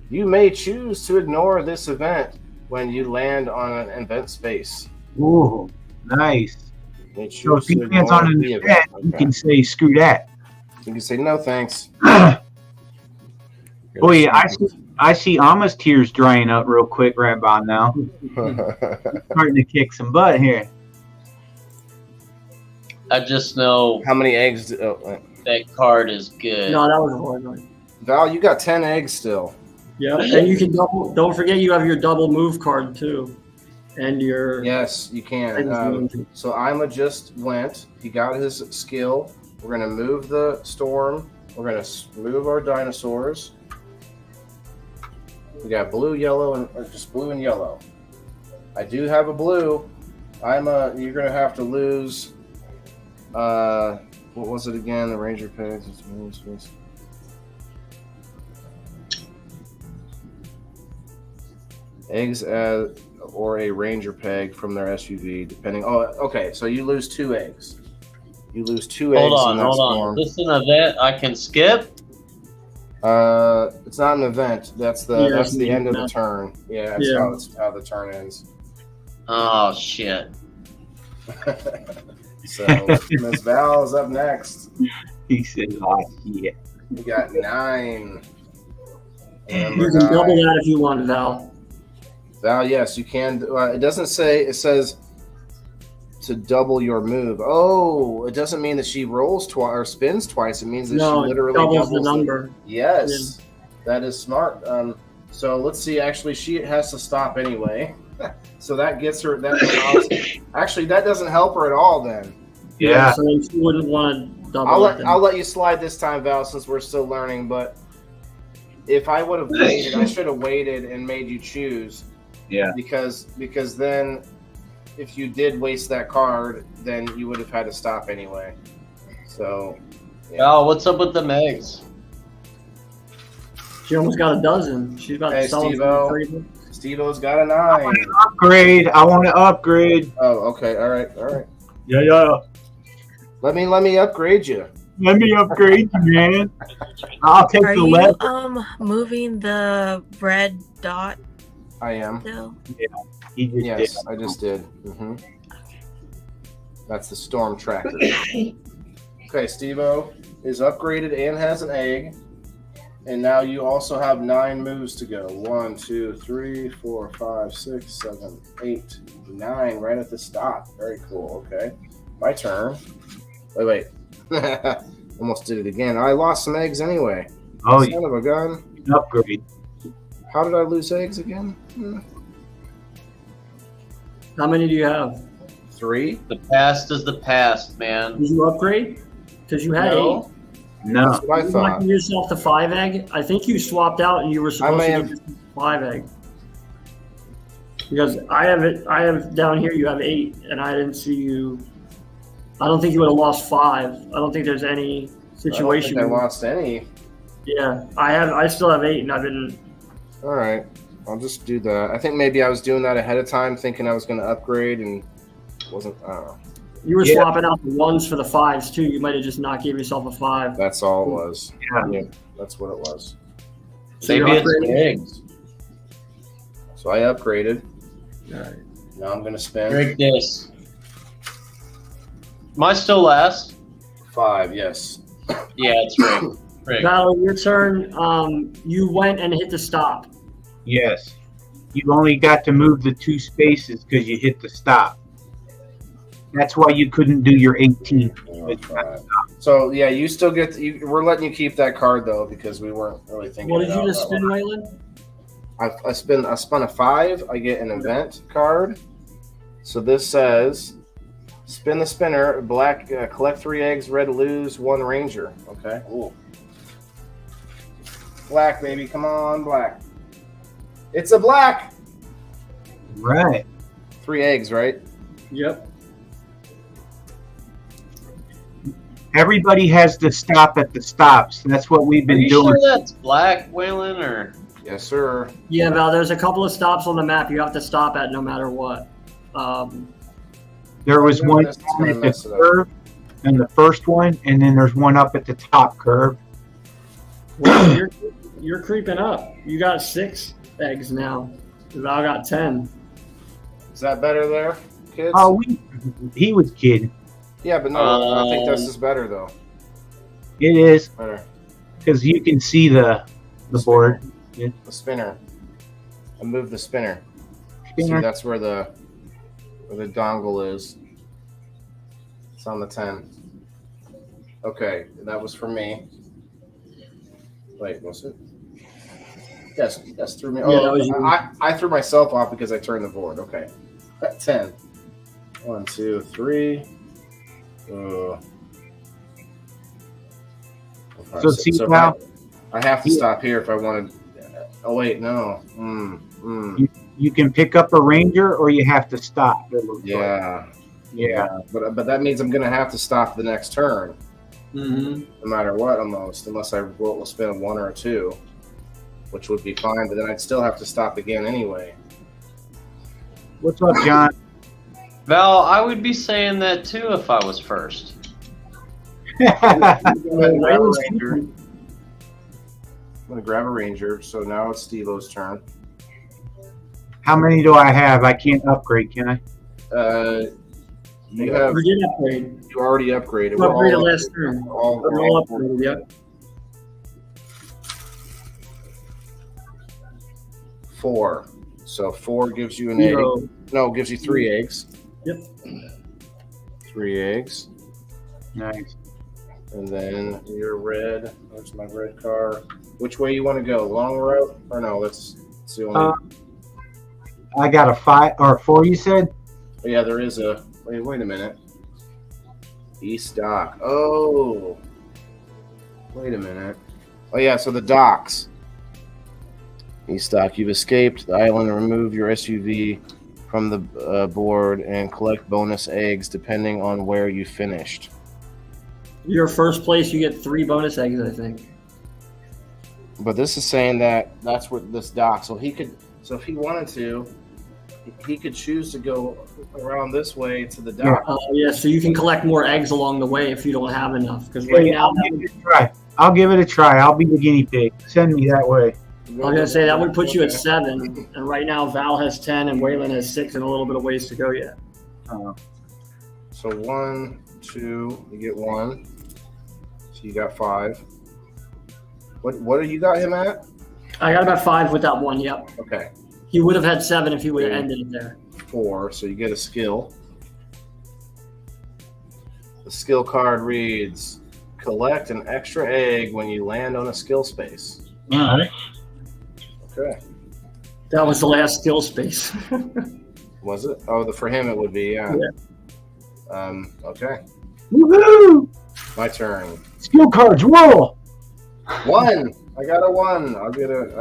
You may choose to ignore this event when you land on an event space. Ooh, nice. You may So choose if he to lands ignore on an the event, you Okay. can say screw that. You can say no thanks. Boy, I see Ama's tears drying up real quick right about now. Starting to kick some butt here. I just know How many eggs? that card is good. No, that was horrible. Val, you got 10 eggs still. Yeah, and you can double. Don't forget you have your double move card too, and your. Yes, you can. So Ima just went. He got his skill. We're going to move the storm. We're going to move our dinosaurs. We got blue, yellow, and or just blue and yellow. I do have a blue. You're going to have to lose. What was it again? The Ranger Pegs. Eggs or a Ranger Peg from their SUV, depending. Oh, okay. So you lose 2 eggs. You lose 2 eggs. Hold in that on. storm. Is this an event I can skip? It's not an event. That's the Yeah, the end of the turn. Yeah, that's how the turn ends. Oh shit! So Miss Val is up next. He says, "Oh yeah." We got 9. You can double that if you want, Val. Val, yes, you can. It doesn't say. It says to double your move. Oh, it doesn't mean that she rolls twice or spins twice. It means that No, she literally doubles the number. Yes, that is smart. So let's see. Actually, she has to stop anyway. So that gets her. Actually, that doesn't help her at all. Then Yeah. So then she wouldn't want to double it. I'll let you slide this time, Val, since we're still learning. But if I would have waited, I should have waited and made you choose. Yeah. Because then if you did waste that card, then you would have had to stop anyway. So. Yeah. Oh, what's up with the eggs? She almost got a dozen. She's about to sell them. Steve-O's got a 9. Upgrade. I want to upgrade. Oh, okay. All right. Yeah. Let me upgrade you. Let me upgrade you, man. I'll take Are the you left. moving the red dot I am. still? He just Yes, did. I just did. That's the storm tracker. Okay, Steve-O is upgraded and has an egg. And now you also have 9 moves to go. 1, 2, 3, 4, 5, 6, 7, 8, 9. Right at the stop. Very cool. Okay. My turn. Wait. Almost did it again. I lost some eggs anyway. Oh, Son of a gun. upgrade. How did I lose eggs again? How many do you have? 3. The past is the past, man. Did you upgrade? Because you had 8. No. No. That's what I You thought. knocked yourself to 5 egg. I think you swapped out and you were supposed may to have- get 5 egg. Because I have down here you have 8, and I didn't see you. I don't think you would have lost 5. I don't think there's any situation. I don't think I lost any. Yeah, I still have 8, and I've been. All right. I'll just do that. I think maybe I was doing that ahead of time, thinking I was going to upgrade and wasn't. I don't know. You were Yeah. swapping out the 1s for the 5s too. You might have just not gave yourself a 5. That's all it was. Yeah. That's what it was. So Maybe you're it's upgrading? eggs. So I upgraded. All right. Now I'm going to spend Drink this. Am I still last? 5. Yes. Yeah, it's rigged. Rigged. Battle, your turn. You went and hit the stop. Yes. You only got to move the 2 spaces because you hit the stop. That's why you couldn't do your 18. So yeah, you still get. We're letting you keep that card though because we weren't really thinking. What did it you out just that spin, way. Waylon? I spun a 5. I get an event card. So this says, spin the spinner. Black, collect 3 eggs. Red, lose 1 ranger. Okay. Ooh. Black, baby, come on, black. It's a black. Right. 3 eggs, right? Yep. Everybody has to stop at the stops. That's what we've Are been you doing. sure that's black, Waylon, or Yes, sir. Yeah, Val. There's a couple of stops on the map you have to stop at no matter what. There was one That's down gonna at the mess it up. curve, and the first one, and then there's one up at the top curve. Well, you're creeping up. You got 6 eggs now. Val got 10. Is that better there, kids? Oh, he was kidding. Yeah, but no, I think this is better though. It is Better. because you can see the board. The spinner. I moved the spinner. Spinner. See, that's where the dongle is. It's on the 10. Okay, that was for me. Wait, was it? Yes, threw me. Yeah, that Oh, was you. I threw myself off because I turned the board. Okay, 10. 1, 2, 3. So see if now- I have to stop here if I wanted. Oh wait, no. You can pick up a ranger, or you have to stop. It looks like. Yeah. But that means I'm gonna have to stop the next turn, Mm-hmm. no matter what, almost, unless I will spin a 1 or a 2, which would be fine. But then I'd still have to stop again anyway. What's up, John? Val? I would be saying that too if I was first. I'm gonna grab a ranger. So now it's Steve-O's turn. How many do I have? I can't upgrade, can I? You have We did upgrade. you already upgraded. We We're all upgraded last turn. all- We're all upgraded, yep. 4. So 4 gives you an egg. Zero. No, gives you 3 eggs. Yep. 3 eggs. Nice. And then your red. There's my red car. Which way you want to go? Long route? Or no, that's the only. I got a 5 or 4. You said? Oh, yeah, there is a. Wait a minute. East dock. Oh. Wait a minute. Oh, yeah, so the docks. East dock. You've escaped the island and removed your SUV from the board and collect bonus eggs depending on where you finished. Your first place, you get 3 bonus eggs, I think. But this is saying that that's what this dock. So he could. So if he wanted to, he could choose to go around this way to the dock. Yeah, so you can collect more eggs along the way if you don't have enough. Because right now, I'll give it a try. I'll be the guinea pig. Send me that way. I was gonna say that would put you at 7, and right now Val has 10 and Waylon has 6, and a little bit of ways to go yet. So 1, 2, you get 1. So you got 5. What do you got him at? I got about 5 with that one. Yep. Okay. He would have had 7 if he would have ended it there. 4. So you get a skill. The skill card reads: collect an extra egg when you land on a skill space. All right. Okay. That was the last skill space. Was it? Oh, for him it would be, yeah. Okay. Woohoo! My turn. Skill cards, roll. 1. I got a 1. I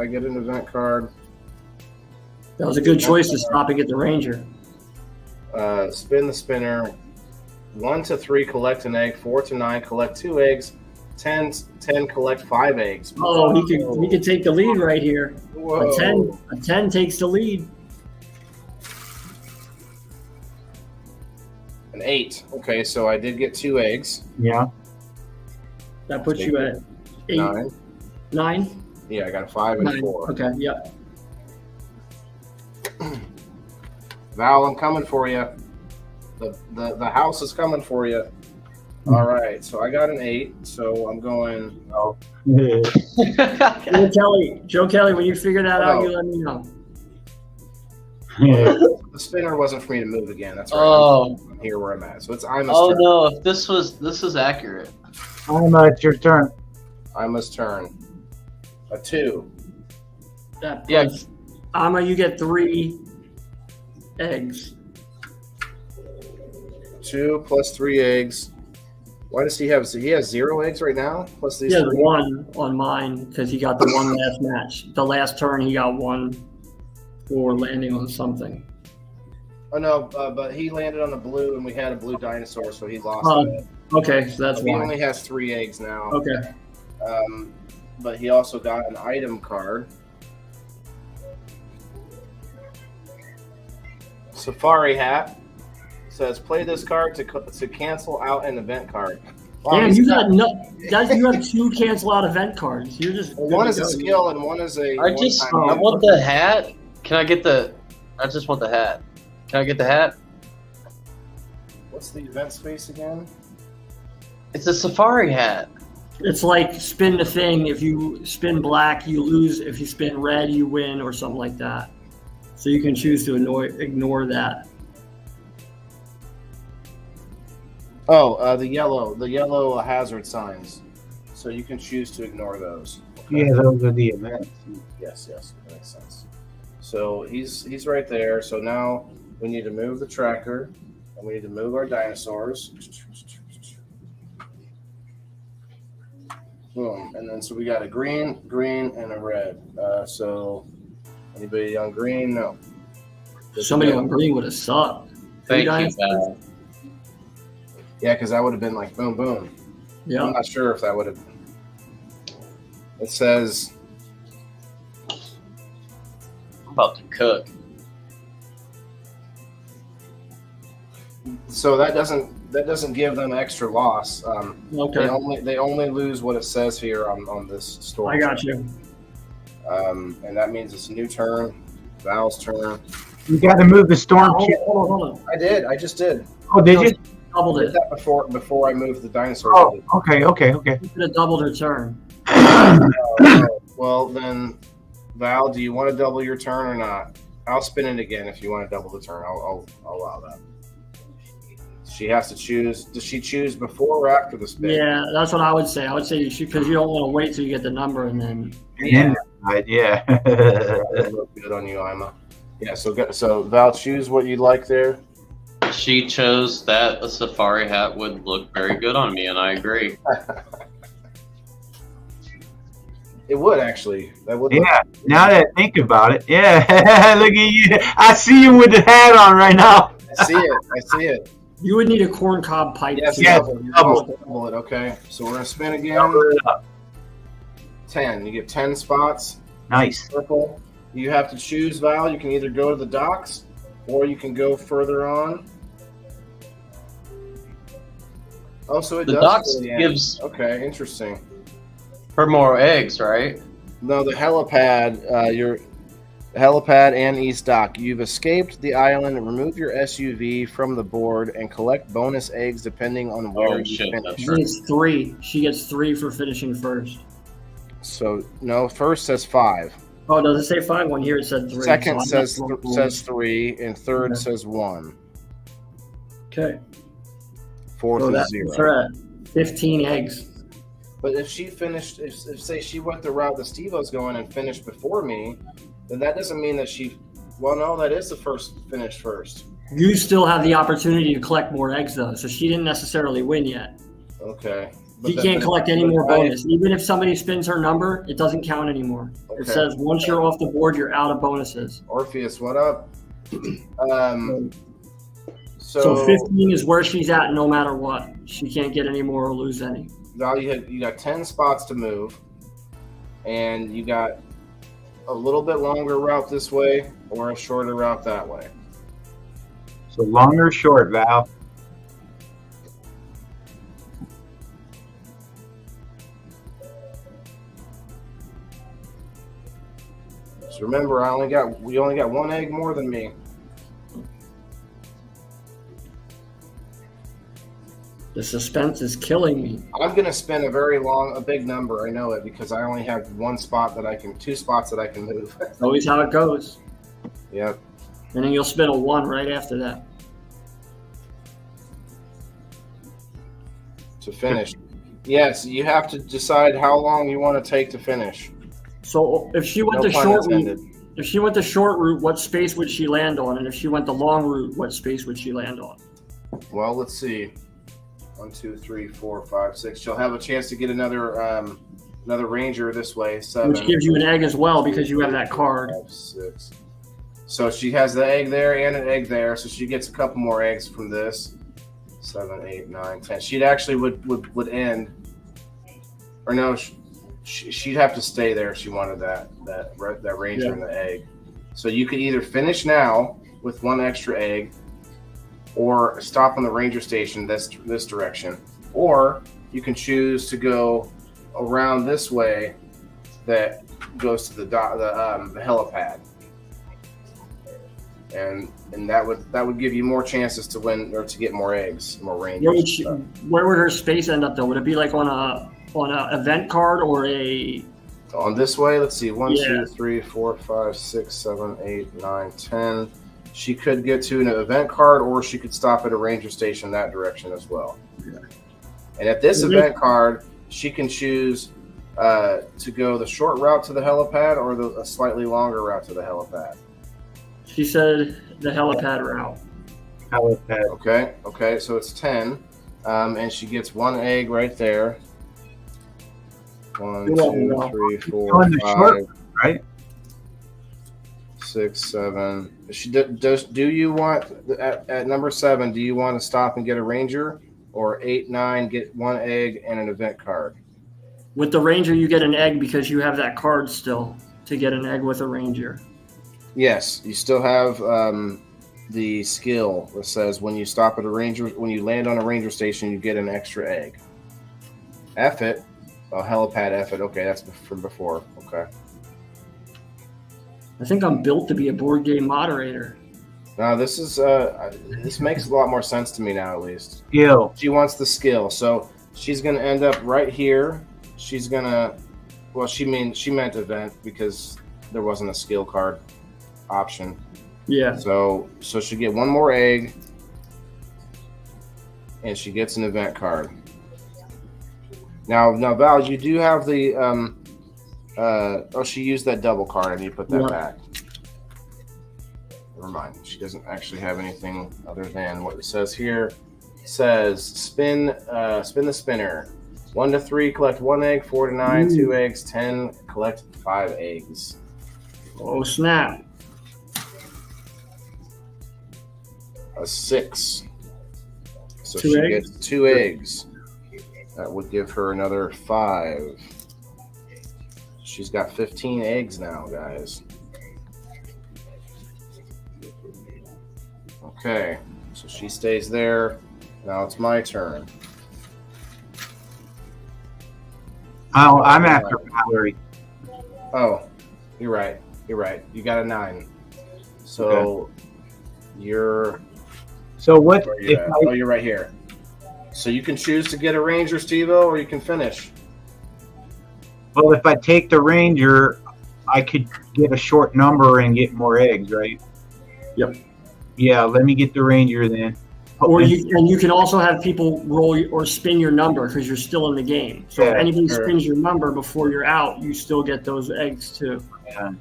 get an event card. That was a good choice to stop and get the ranger. Spin the spinner. 1 to 3, collect an egg. 4 to 9, collect 2 eggs. 10, collect 5 eggs. Oh, he could take the lead right here. Whoa. A 10 takes the lead. An 8. Okay, so I did get 2 eggs. Yeah. That puts you at 8. 9. 9? Yeah, I got a 5 and 9. 4. Okay, yep. Val, I'm coming for you. The house is coming for you. All right, so I got an 8, so I'm going. Oh. Joe Kelly, when you figure that out, you let me know. The spinner wasn't for me to move again. That's right. Oh. I'm here where I'm at. So it's Ima's Oh turn. no! If this is accurate. It's your turn. Ima's turn. A 2. That Yeah. puts, Ama, you get 3 eggs. 2 plus 3 eggs. Why does he have? So he has 0 eggs right now. Plus these He has 3. 1 on mine because he got the one last match. The last turn, he got 1 for landing on something. Oh no, but he landed on the blue, and we had a blue dinosaur, so he lost it. Okay, so that's He why. only has 3 eggs now. Okay. But he also got an item card. Safari hat says play this card to cancel out an event card. Wow, Damn, you got you have 2 cancel out event cards. You're just one is a skill and one is a. I want the hat. Can I get the? I just want the hat. Can I get the hat? What's the event space again? It's a safari hat. It's like spin the thing. If you spin black, you lose. If you spin red, you win, or something like that. So you can choose to ignore that. Oh, the yellow hazard signs. So you can choose to ignore those. Okay. Yeah, those are the events. Yes, that makes sense. So he's right there. So now we need to move the tracker, and we need to move our dinosaurs. Boom, and then so we got a green, and a red. So anybody on green? No. Somebody on green would have sucked. Thank you, Val. Yeah, because that would have been like boom, boom. Yeah. I'm not sure if that would have. It says. I'm about to cook. So that doesn't give them extra loss. Okay. They only lose what it says here on this story. I got you. And that means it's a new turn. Val's turn. You got to move the storm. Hold on. I did. I just did. Oh, did you? Doubled I did it. that before I moved the dinosaur. Oh, okay. You could have doubled her turn. Well then, Val, do you want to double your turn or not? I'll spin it again if you want to double the turn. I'll allow that. She has to choose. Does she choose before or after the spin? Yeah, that's what I would say. I would say you should, because you don't want to wait till you get the number and then. Yeah. That look good on you, Ima. Yeah. So Val, choose what you like there. She chose that a safari hat would look very good on me, and I agree. It would actually. That would. Yeah. Now that I think about it, yeah. Look at you. I see you with the hat on right now. I see it. I see it. You would need a corn cob pipe. Yes, too. double it. Okay, so we're gonna spin again. Double it up. 10. You get 10 spots. Nice. Circle. You have to choose, Val. You can either go to the docks, or you can go further on. Oh, so it The does docks go to the end. gives Okay, interesting. her more eggs, right? No, the helipad. The helipad and East Dock. You've escaped the island. Remove your SUV from the board and collect bonus eggs depending on where you shit, finish. that's She gets 3. She gets 3 for finishing first. So no, first says 5. Oh, does it say 5? One here it said 3. Second so I'm says not wrong. says 3, and third Okay. says 1. Okay. Fourth So is that's 0. her at 15 eggs. But if she finished, if say she went the route that Steve-O's going and finished before me, then that doesn't mean that she. Well, no, that is the first finish first. You still have the opportunity to collect more eggs, though, so she didn't necessarily win yet. Okay. She can't collect any more bonus. Even if somebody spins her number, it doesn't count anymore. It Okay. says once you're off the board, you're out of bonuses. Orpheus, what up? So 15 is where she's at no matter what. She can't get any more or lose any. Now you got 10 spots to move, and you got a little bit longer route this way or a shorter route that way. So long or short, Val? So remember, we only got 1 egg more than me. The suspense is killing me. I'm gonna spin a big number. I know it because I only have 2 spots that I can move. That's always how it goes. Yep. And then you'll spin a 1 right after that. To finish. Yes, you have to decide how long you want to take to finish. So if she went No the pun short intended. route, what space would she land on? And if she went the long route, what space would she land on? Well, let's see. 1, 2, 3, 4, 5, 6. She'll have a chance to get another ranger this way. 7. Which gives you an egg as well because you have that card. 5, 6. So she has the egg there and an egg there, so she gets a couple more eggs from this. 7, 8, 9, 10. She'd actually would end, or no, she'd have to stay there if she wanted that ranger and the egg. So you could either finish now with 1 extra egg, or stop on the ranger station this direction, or you can choose to go around this way that goes to the helipad, and that would give you more chances to win or to get more eggs, more rangers. Where would her space end up though? Would it be like on a event card or a? On this way, let's see, 1, Yeah. 2, 3, 4, 5, 6, 7, 8, 9, 10. She could get to an event card, or she could stop at a ranger station that direction as well. Yeah. And at this event card, she can choose to go the short route to the helipad or a slightly longer route to the helipad. She said the helipad route. Helipad. Okay, so it's 10, and she gets 1 egg right there. 1, 2, 3, 4, 5, right? 6, 7. Do you want at number 7? Do you want to stop and get a ranger, or 8, 9 get 1 egg and an event card? With the ranger, you get an egg because you have that card still to get an egg with a ranger. Yes, you still have the skill that says when you stop at when you land on a ranger station, you get an extra egg. F it. Oh, helipad F it. Okay, that's from before. Okay. I think I'm built to be a board game moderator. Now this is this makes a lot more sense to me now, at least. Skill. She wants the skill, so she's gonna end up right here. She's gonna, well, she meant event because there wasn't a skill card option. Yeah. So she get 1 more egg, and she gets an event card. Now Val, you do have the she used that double card. I need to put that back. Never mind. She doesn't actually have anything other than what it says here. It says spin the spinner. 1 to 3, collect 1 egg. 4 to 9, 2 eggs. 10, collect 5 eggs. Oh, snap. A 6. So 2 she eggs? gets 2 eggs. That would give her another 5. She's got 15 eggs now, guys. Okay, so she stays there. Now it's my turn. Oh, I'm after Valerie. Oh, you're right. You're right. You got a 9. So you're. So what Where are you if at? I, Oh, you're right here. So you can choose to get a Ranger, Steve-O, or you can finish. well, if I take the Ranger, I could get a short number and get more eggs, right? Yep. Yeah, let me get the Ranger then. Or you can also have people roll or spin your number because you're still in the game. So if Yeah, anybody sure. spins your number before you're out, you still get those eggs too. Yeah.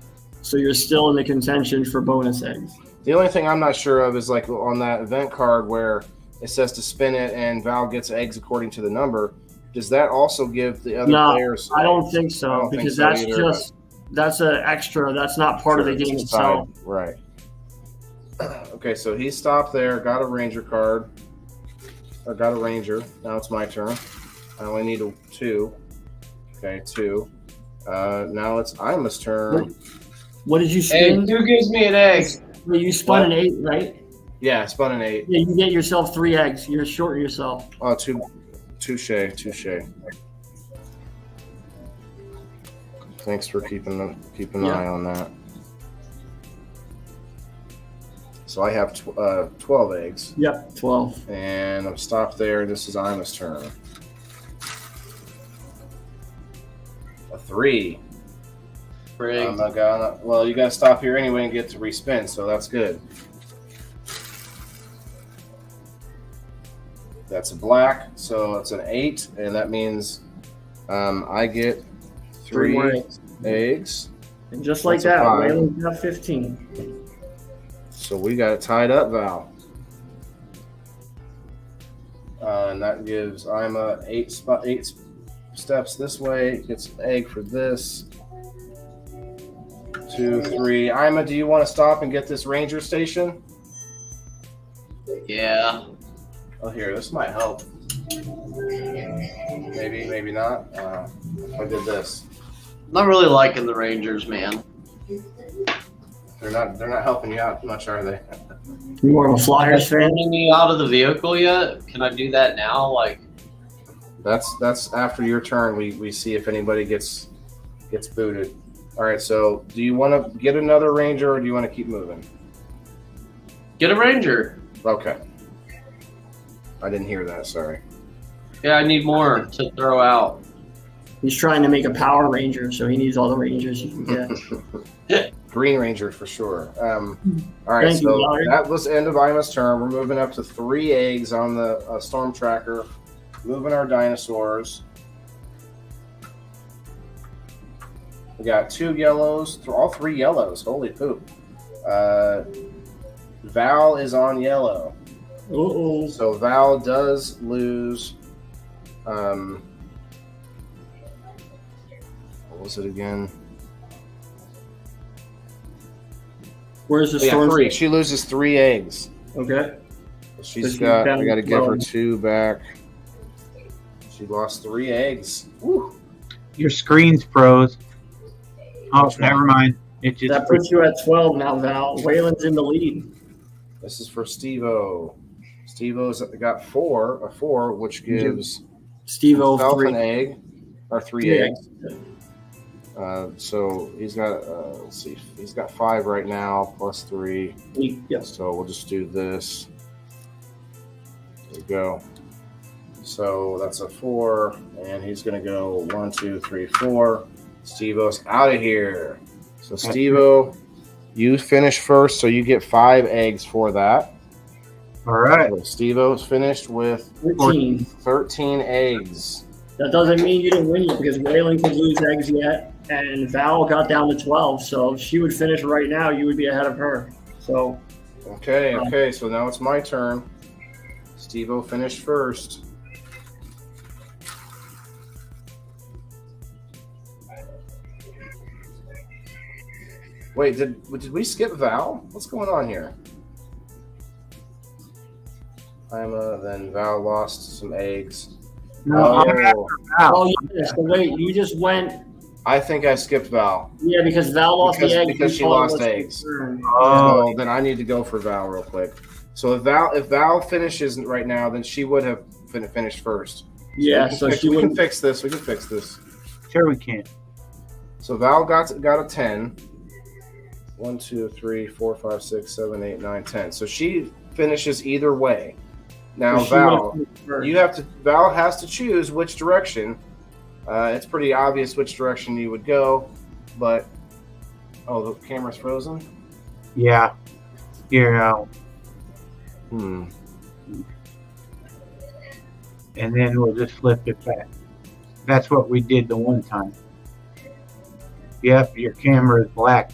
So you're still in the contention for bonus eggs. The only thing I'm not sure of is like on that event card where it says to spin it and Val gets eggs according to the number. Does that also give the other No, players? I don't think I so don't think because so that's either, that's an extra. That's not part of the game It's itself. side, right. Okay, so he stopped there, got a Ranger card. I got a Ranger. Now it's my turn. I only need 2. Okay, 2. Now it's Ima's turn. What did you Hey, spin? who gives me an egg? Well, you spun an 8, right? Yeah, I spun an 8. Yeah, you get yourself 3 eggs. You're shorting yourself. Oh, touche. Thanks for keeping an eye on that. So I have 12 eggs. Yep, 12. And I'm stopped there. This is Ima's turn. A 3. Frig. Well, you got to stop here anyway and get to respin, so that's good. That's a black, so it's an 8, and that means I get 3 more eggs. And just like That's a that, 5. Waylon's got 15. So we got it tied up, Val. And that gives Ima 8 steps this way. Gets an egg for this. 2, 3. Ima, do you want to stop and get this Ranger station? Yeah. Oh, here, this might help. Maybe not. If I did this. Not really liking the Rangers, man. They're not helping you out much, are they? You more of a Flyers fan? Turning me out of the vehicle yet? Can I do that now? Like, That's after your turn. We see if anybody gets booted. All right. So, do you want to get another Ranger, or do you want to keep moving? get a Ranger. Okay. I didn't hear that. Sorry. Yeah, I need more to throw out. He's trying to make a Power Ranger, so he needs all the Rangers he can get. Green Ranger for sure. All right, Thank you, so Larry. that was the end of Ima's turn. We're moving up to 3 eggs on the Storm Tracker. Moving our dinosaurs. We got 2 yellows, all 3 yellows. Holy poop. Val is on yellow. Uh-oh. So Val does lose. What was it again? Where's the Yeah, storm? 3. She loses 3 eggs. Okay. She's she's got. down I got to give her 12. 2 back. She lost 3 eggs. Woo. Your screen's froze. Oh, Which one? never mind. It just That puts you at 12 now, Val. Waylon's in the lead. This is for Steve-O. Steve-O's got 4, a 4, which gives Steve-O, himself 3. an egg, or 3 3 eggs. So he's got, let's see, he's got 5 right now, plus 3. Yes. So we'll just do this. There we go. So that's a 4, and he's going to go 1, 2, 3, 4. Steve-O's out of here. So Steve-O, you finish first, so you get 5 eggs for that. all right. So Steve-O's finished with 13. 13 eggs. That doesn't mean you didn't win yet because Waylon could lose eggs yet, and Val got down to 12. So if she would finish right now, you would be ahead of her. So Okay, so now it's my turn. Steve-O finished first. Wait, did we skip Val? What's going on here? Then Val lost some eggs. No, Oh, yes. So wait, you just went. I think I skipped Val. Yeah, because Val lost the eggs. Because she lost eggs. Oh. So then I need to go for Val real quick. So if Val finishes right now, then she would have finished first. Yeah, We can fix this. We can fix this. Sure we can. So Val got a 10. 1, 2, 3, 4, 5, 6, 7, 8, 9, 10. So she finishes either way. Now Val has to choose which direction. It's pretty obvious which direction you would go, but the camera's frozen. Yeah. You're out. Hmm. And then we'll just flip it back. That's what we did the one time. Yep, your camera is black.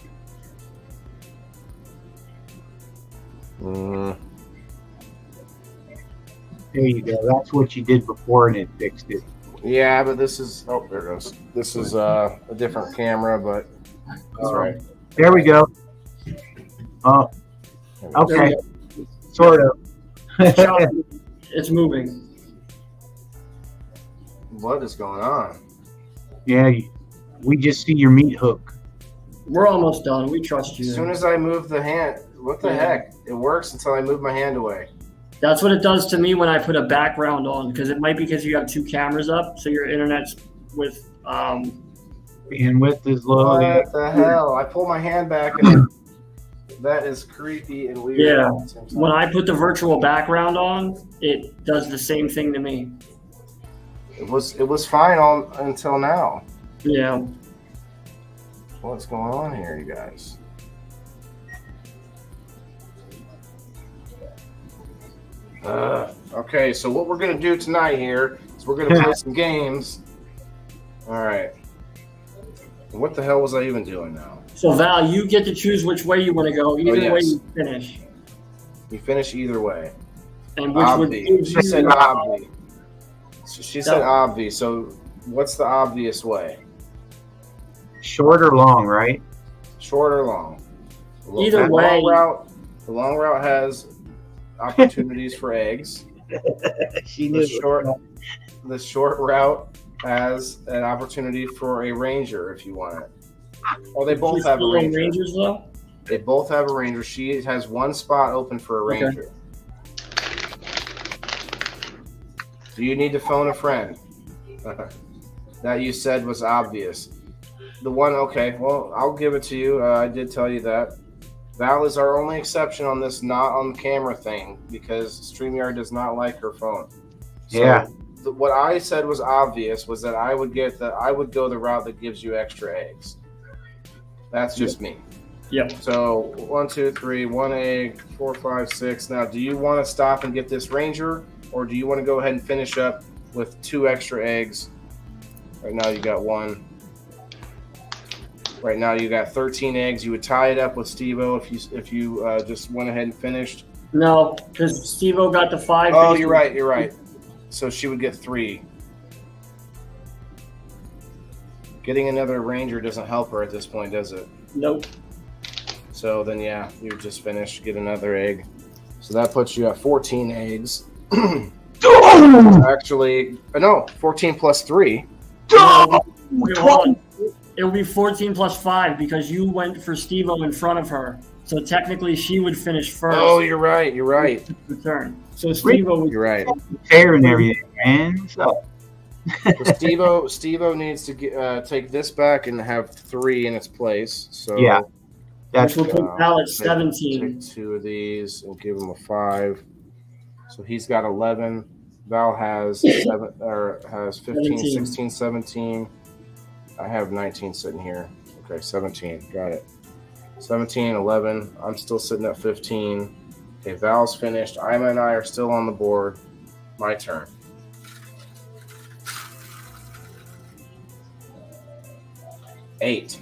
Mm. There you go. That's what you did before, and it fixed it. Yeah, but this is there it goes. This is a different camera, but that's right. There we go. Oh, okay. Sort of. It's moving. What is going on? Yeah, we just see your meat hook. We're almost done. We trust you. As soon as I move the hand, what the heck? It works until I move my hand away. That's what it does to me when I put a background on, because it might be because you have two cameras up, so your internet's with Bandwidth is low. What the hell? I pull my hand back and that is creepy and weird. Yeah. When I put the virtual background on, it does the same thing to me. It was fine until now. Yeah. What's going on here, you guys? Okay, so what we're gonna do tonight here is we're gonna play some games. All right. What the hell was I even doing now? So Val, you get to choose which way you want to go. Either way you finish. You finish either way. And which would give She you said obvi. She said obvi. So what's the obvious way? Short or long, right? Short or long? Either way. The long route has opportunities for eggs. The short route has an opportunity for a ranger if you want it. Oh, they both have a ranger. Rangers though? They both have a ranger. She has one spot open for a ranger. Do you need to phone a friend? That you said was obvious. The one, okay, well, I'll give it to you. I did tell you that. Val is our only exception on this not on camera thing because StreamYard does not like her phone. So yeah. What I said was obvious was that I would go the route that gives you extra eggs. That's just me. Yep. So 1, 2, 3, 1 egg, 4, 5, 6. Now, do you want to stop and get this ranger, or do you want to go ahead and finish up with 2 extra eggs? Right now, you got 1. Right now, you got 13 eggs. You would tie it up with Steve-O if you just went ahead and finished. No, because Steve-O got the 5. Oh, you're right. So she would get 3. Getting another ranger doesn't help her at this point, does it? Nope. So then, yeah, you're just finished. Get another egg. So that puts you at 14 eggs. Actually, no, 14 plus 3. It would be 14 plus 5 because you went for Steve-O in front of her. So technically, she would finish first. Oh, you're right. Return. So Steve-O would. You're right. Fair and everything, man. So Steve-O needs to take this back and have 3 in its place. So yeah, which will put Val at 17. Take 2 of these and give him a 5. So he's got 11. Val has 15, 16, 17. I have 19 sitting here. Okay, 17. Got it. 17, 11. I'm still sitting at 15. Okay, Val's finished. Ima and I are still on the board. My turn. Eight.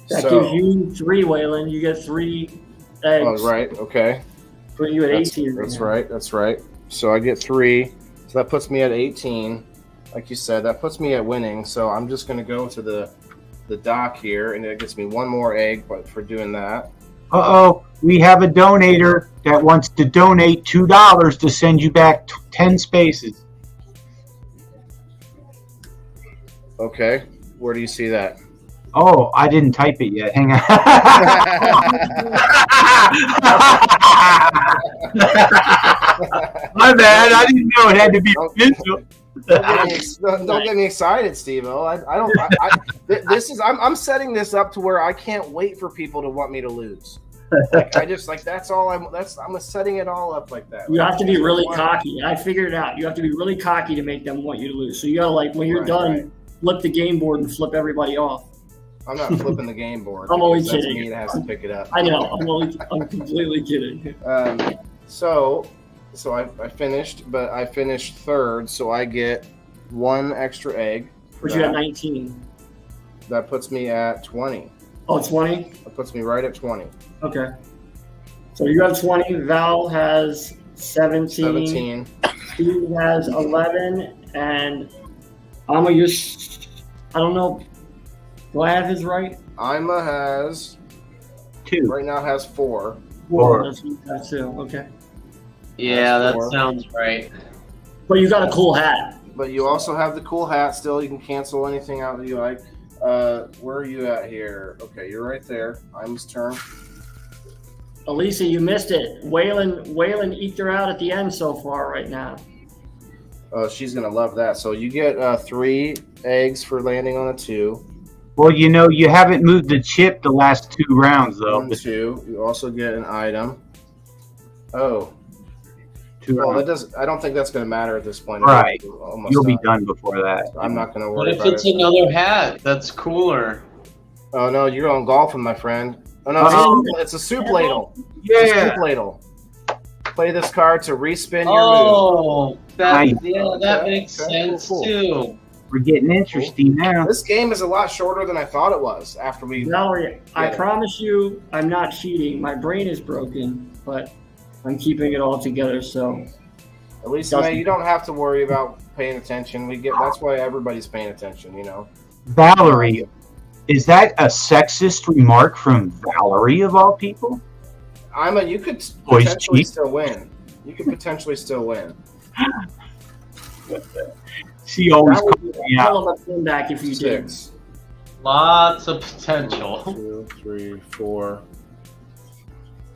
That gives you 3, Waylon. You get 3 eggs. Oh, right. Okay. Put you at 18. That's right. So I get 3. So that puts me at 18. Like you said, that puts me at winning. So I'm just going to go to the the dock here, and it gets me one more egg, but for doing that. Uh-oh, we have a donator that wants to donate $2 to send you back 10 spaces. Okay, where do you see that? Oh, I didn't type it yet. Hang on. My bad. I didn't know it had to be official. Don't get me excited, Steve-O. I'm setting this up to where I can't wait for people to want me to lose. I'm setting it all up like that. You have to be really cocky. I figured it out. You have to be really cocky to make them want you to lose. So you gotta when you're done, flip the game board and flip everybody off. I'm not flipping the game board. I'm only kidding. That's me that has to pick it up. I know. I'm completely kidding. So I finished, but I finished third, so I get one extra egg. But you had 19. That puts me at 20. Oh, 20? That puts me right at 20. Okay. So you have 20. Val has 17. Steve has 11. And I'm going to use, I don't know. Do I have his right? Ima has 2. Right now has 4. 4. That's 2. Okay. Yeah, That's that 4. sounds right. But you got a cool hat. But you also have the cool hat still. You can cancel anything out that you like. Where are you at here? Okay, you're right there. Ima's turn. Elisa, you missed it. Waylon eked her out at the end so far right now. Oh, she's going to love that. So you get 3 eggs for landing on a 2. Well, you haven't moved the chip the last 2 rounds, though. 1, 2. You also get an item. Oh. 2 Well, rounds. I don't think that's going to matter at this point. Right. Almost You'll be done before that. I'm not going to What worry if about it's it. another hat? That's cooler. Oh, no, you're going golfing, my friend. Oh, no, it's a soup ladle. Yeah. It's a soup ladle. Play this card to respin your move. Oh, Nice. that makes Okay, sense cool. too. We're getting interesting now. This game is a lot shorter than I thought it was after we... Valerie, I Yeah. promise you I'm not cheating. My brain is broken, but I'm keeping it all together, so... At least, man, you don't have to worry about paying attention. That's why everybody's paying attention, Valerie, is that a sexist remark from Valerie of all people? You could Voice potentially cheat. still win. You could potentially still win. She always That would calls be me a hell out. of a comeback if you did. 6. Lots of potential. 2, 3, 4,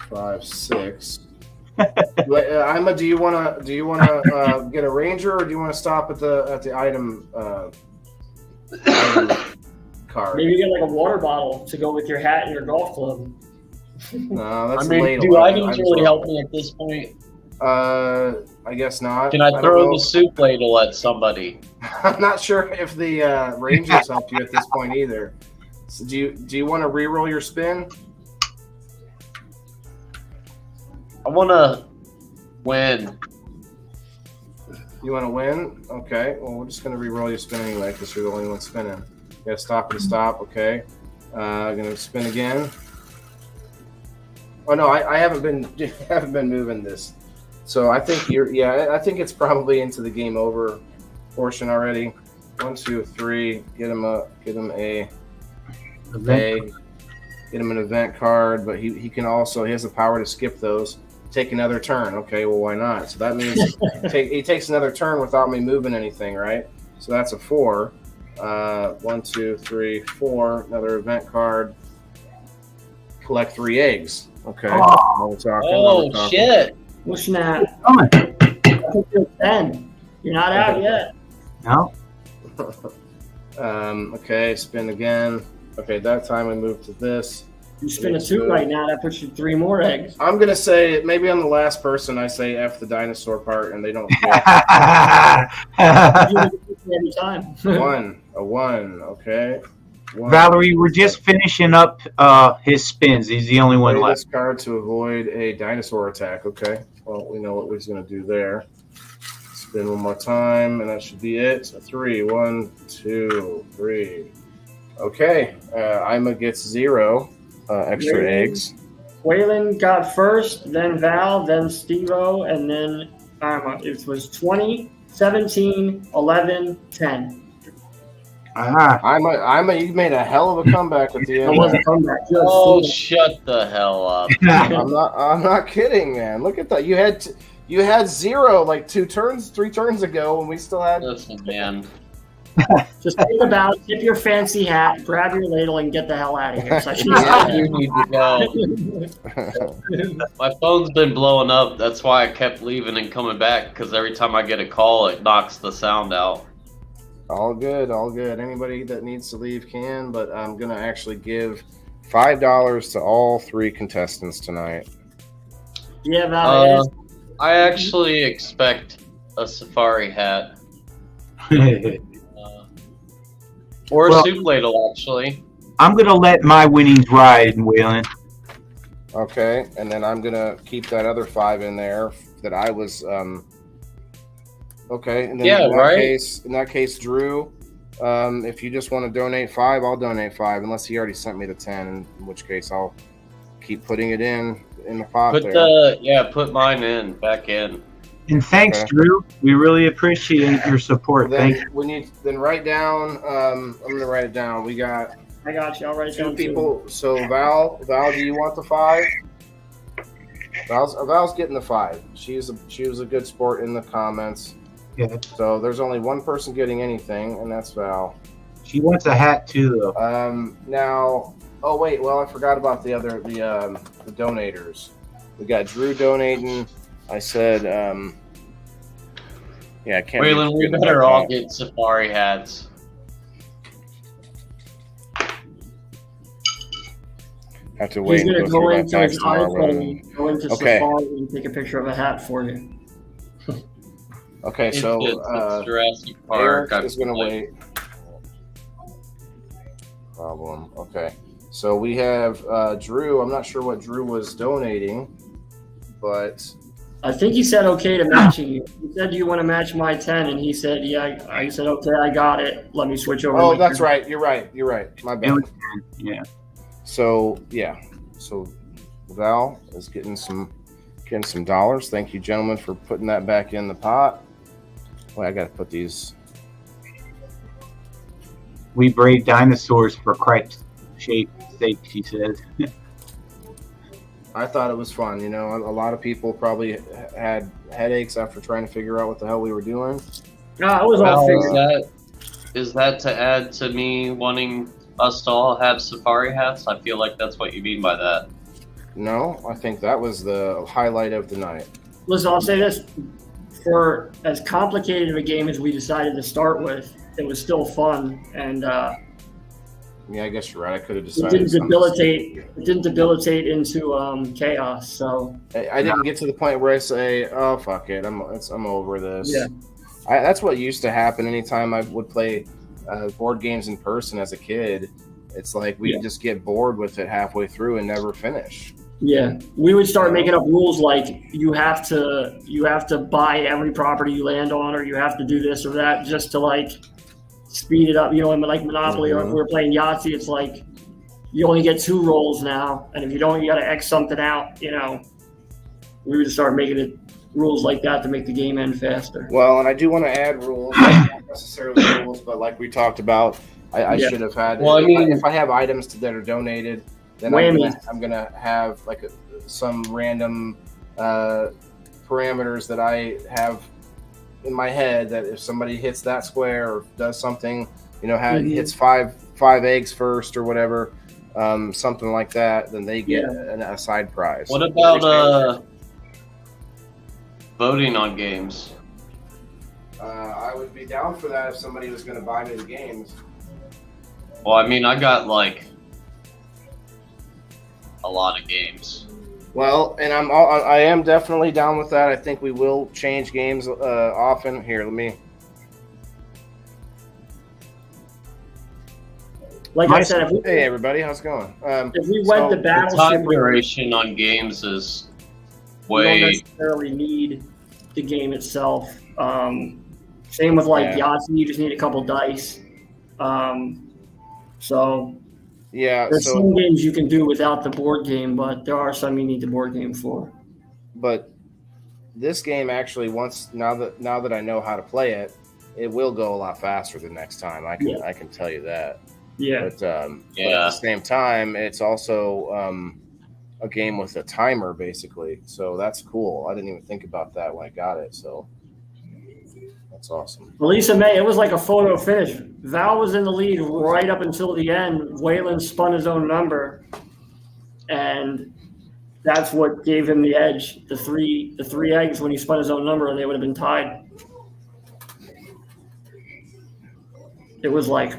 5, 6. Ima, do you want to get a ranger, or do you want to stop at the item card? Maybe get like a water bottle to go with your hat and your golf club. No, that's I mean, ladle. do items really help me at this point? I guess not. Can I don't throw know. the soup ladle at somebody? I'm not sure if the rangers help you at this point either. So do you want to re-roll your spin? I want to win. You want to win? Okay. Well, we're just going to re-roll your spin anyway because you're the only one spinning. You got to stop and stop. Okay. I'm going to spin again. Oh no, I haven't been moving this. So I think I think it's probably into the game over portion already. 1, 2, 3. Get him a egg. Get him an event card, but he has the power to skip those. Take another turn. Okay, well, why not? So that means he takes another turn without me moving anything, right? So that's a 4. 1, 2, 3, 4. Another event card. Collect 3 eggs. Okay. Oh, shit. Well, snap. Come on. I think you're 10. You're not out yet. No. Okay, spin again. Okay, that time we move to this. You spin a 2 right now. That puts you 3 more eggs. I'm gonna say maybe I'm the last person. I say F the dinosaur part, and they don't. You do it every time. A 1. Okay. 1. Valerie, we're just finishing up his spins. He's the only one Play left. this card to avoid a dinosaur attack. Okay. Well, we know what he's gonna do there. Spin one more time, and that should be it. So 3. 1, 2, 3. Okay. Ima gets 0 extra eggs. Waylon got first, then Val, then Steve-O, and then Ima. It was 20, 17, 11, 10. You made a hell of a comeback at the That end. was a there. comeback. You had Oh, four. shut the hell up. I'm not kidding, man. Look at that. You had 0 like 3 turns ago, and we still had. Listen, man. Just think about it, tip your fancy hat, grab your ladle, and get the hell out of here. So I do need to go. My phone's been blowing up. That's why I kept leaving and coming back, because every time I get a call, it knocks the sound out. All good, all good. Anybody that needs to leave can, but I'm gonna actually give $5 to all 3 contestants tonight. Yeah, Val, I actually expect a safari hat. Or a soup ladle, actually. I'm going to let my winnings ride, Waylon. Okay, and then I'm gonna keep that other 5 in there that I was. Okay, and then in that case, Drew, if you just want to donate 5, I'll donate 5, unless he already sent me the 10, in which case I'll keep putting it in the pot Put mine back in. And thanks, Okay. Drew. We really appreciate your support. Then Thank you. we need write down. I'm gonna write it down. We got I got you. I'll write it 2 down people. So Val, do you want the 5? Val's getting the 5. She was a good sport in the comments. Yeah. So there's only one person getting anything, and that's Val. She wants a hat too, though. Now, oh wait, well I forgot about the donators. We got Drew donating. I said, I can't. Waylon, we better all get safari hats. Have to wait He's and gonna go go through my into tags his tomorrow. iPhone, go into Okay. Safari, and take a picture of a hat for you. Okay, so It's Jurassic Park. Eric is gonna wait. Problem. Okay, so we have Drew. I'm not sure what Drew was donating, but I think he said okay to matching you. He said, "Do you want to match my 10?" And he said, "Yeah." I said, "Okay, I got it. Let me switch over." oh, my that's 10." right. You're right. My It bad. was- yeah. So Val is getting some dollars. Thank you, gentlemen, for putting that back in the pot. Well, I gotta put these. We brave dinosaurs for Christ's sake, she says. I thought it was fun. You know, a lot of people probably had headaches after trying to figure out what the hell we were doing. No, it was all Well, figured. is that to add to me wanting us to all have safari hats? I feel like that's what you mean by that. No, I think that was the highlight of the night. Listen, I'll say this: for as complicated of a game as we decided to start with, it was still fun, and Yeah, I guess you're right. I could have it decided. didn't something. debilitate. It didn't debilitate into chaos. So I didn't get to the point where I say, "Oh fuck it, I'm over this." Yeah. That's what used to happen anytime I would play board games in person as a kid. It's like we just get bored with it halfway through and never finish. yeah, we would start making up rules like you have to buy every property you land on, or you have to do this or that just to like speed it up. You know, and like Monopoly, or if we were playing Yahtzee, it's like you only get 2 rolls now, and if you don't, you got to X something out. You know, we would start making it rules like that to make the game end faster. Well, and I do want to add rules, not necessarily rules, but like we talked about, I should have had. Well, I mean- if I have items that are donated, then Whammies. I'm gonna have like some random parameters that I have in my head that if somebody hits that square or does something, you know, hits five eggs first or whatever, something like that, then they get a side prize. What about voting on games? I would be down for that if somebody was going to buy me the games. Well, I mean, I got like a lot of games. Well, and I am definitely down with that. I think we will change games often. Here, let me. Like I said, Hey everybody, how's it going? if we went to The Battleship, time duration on games is we don't way. necessarily need the game itself. Same with like Yahtzee, you just need a couple dice. So Yeah, there's so some games you can do without the board game, but there are some you need the board game for. but this game actually now that I know how to play it, it will go a lot faster the next time. I can tell you that. Yeah. But at the same time, it's also a game with a timer, basically. So that's cool. I didn't even think about that when I got it. So that's awesome. Lisa May, it was like a photo finish. Val was in the lead right up until the end. Waylon spun his own number, and that's what gave him the edge. The three eggs when he spun his own number, and they would have been tied. It was like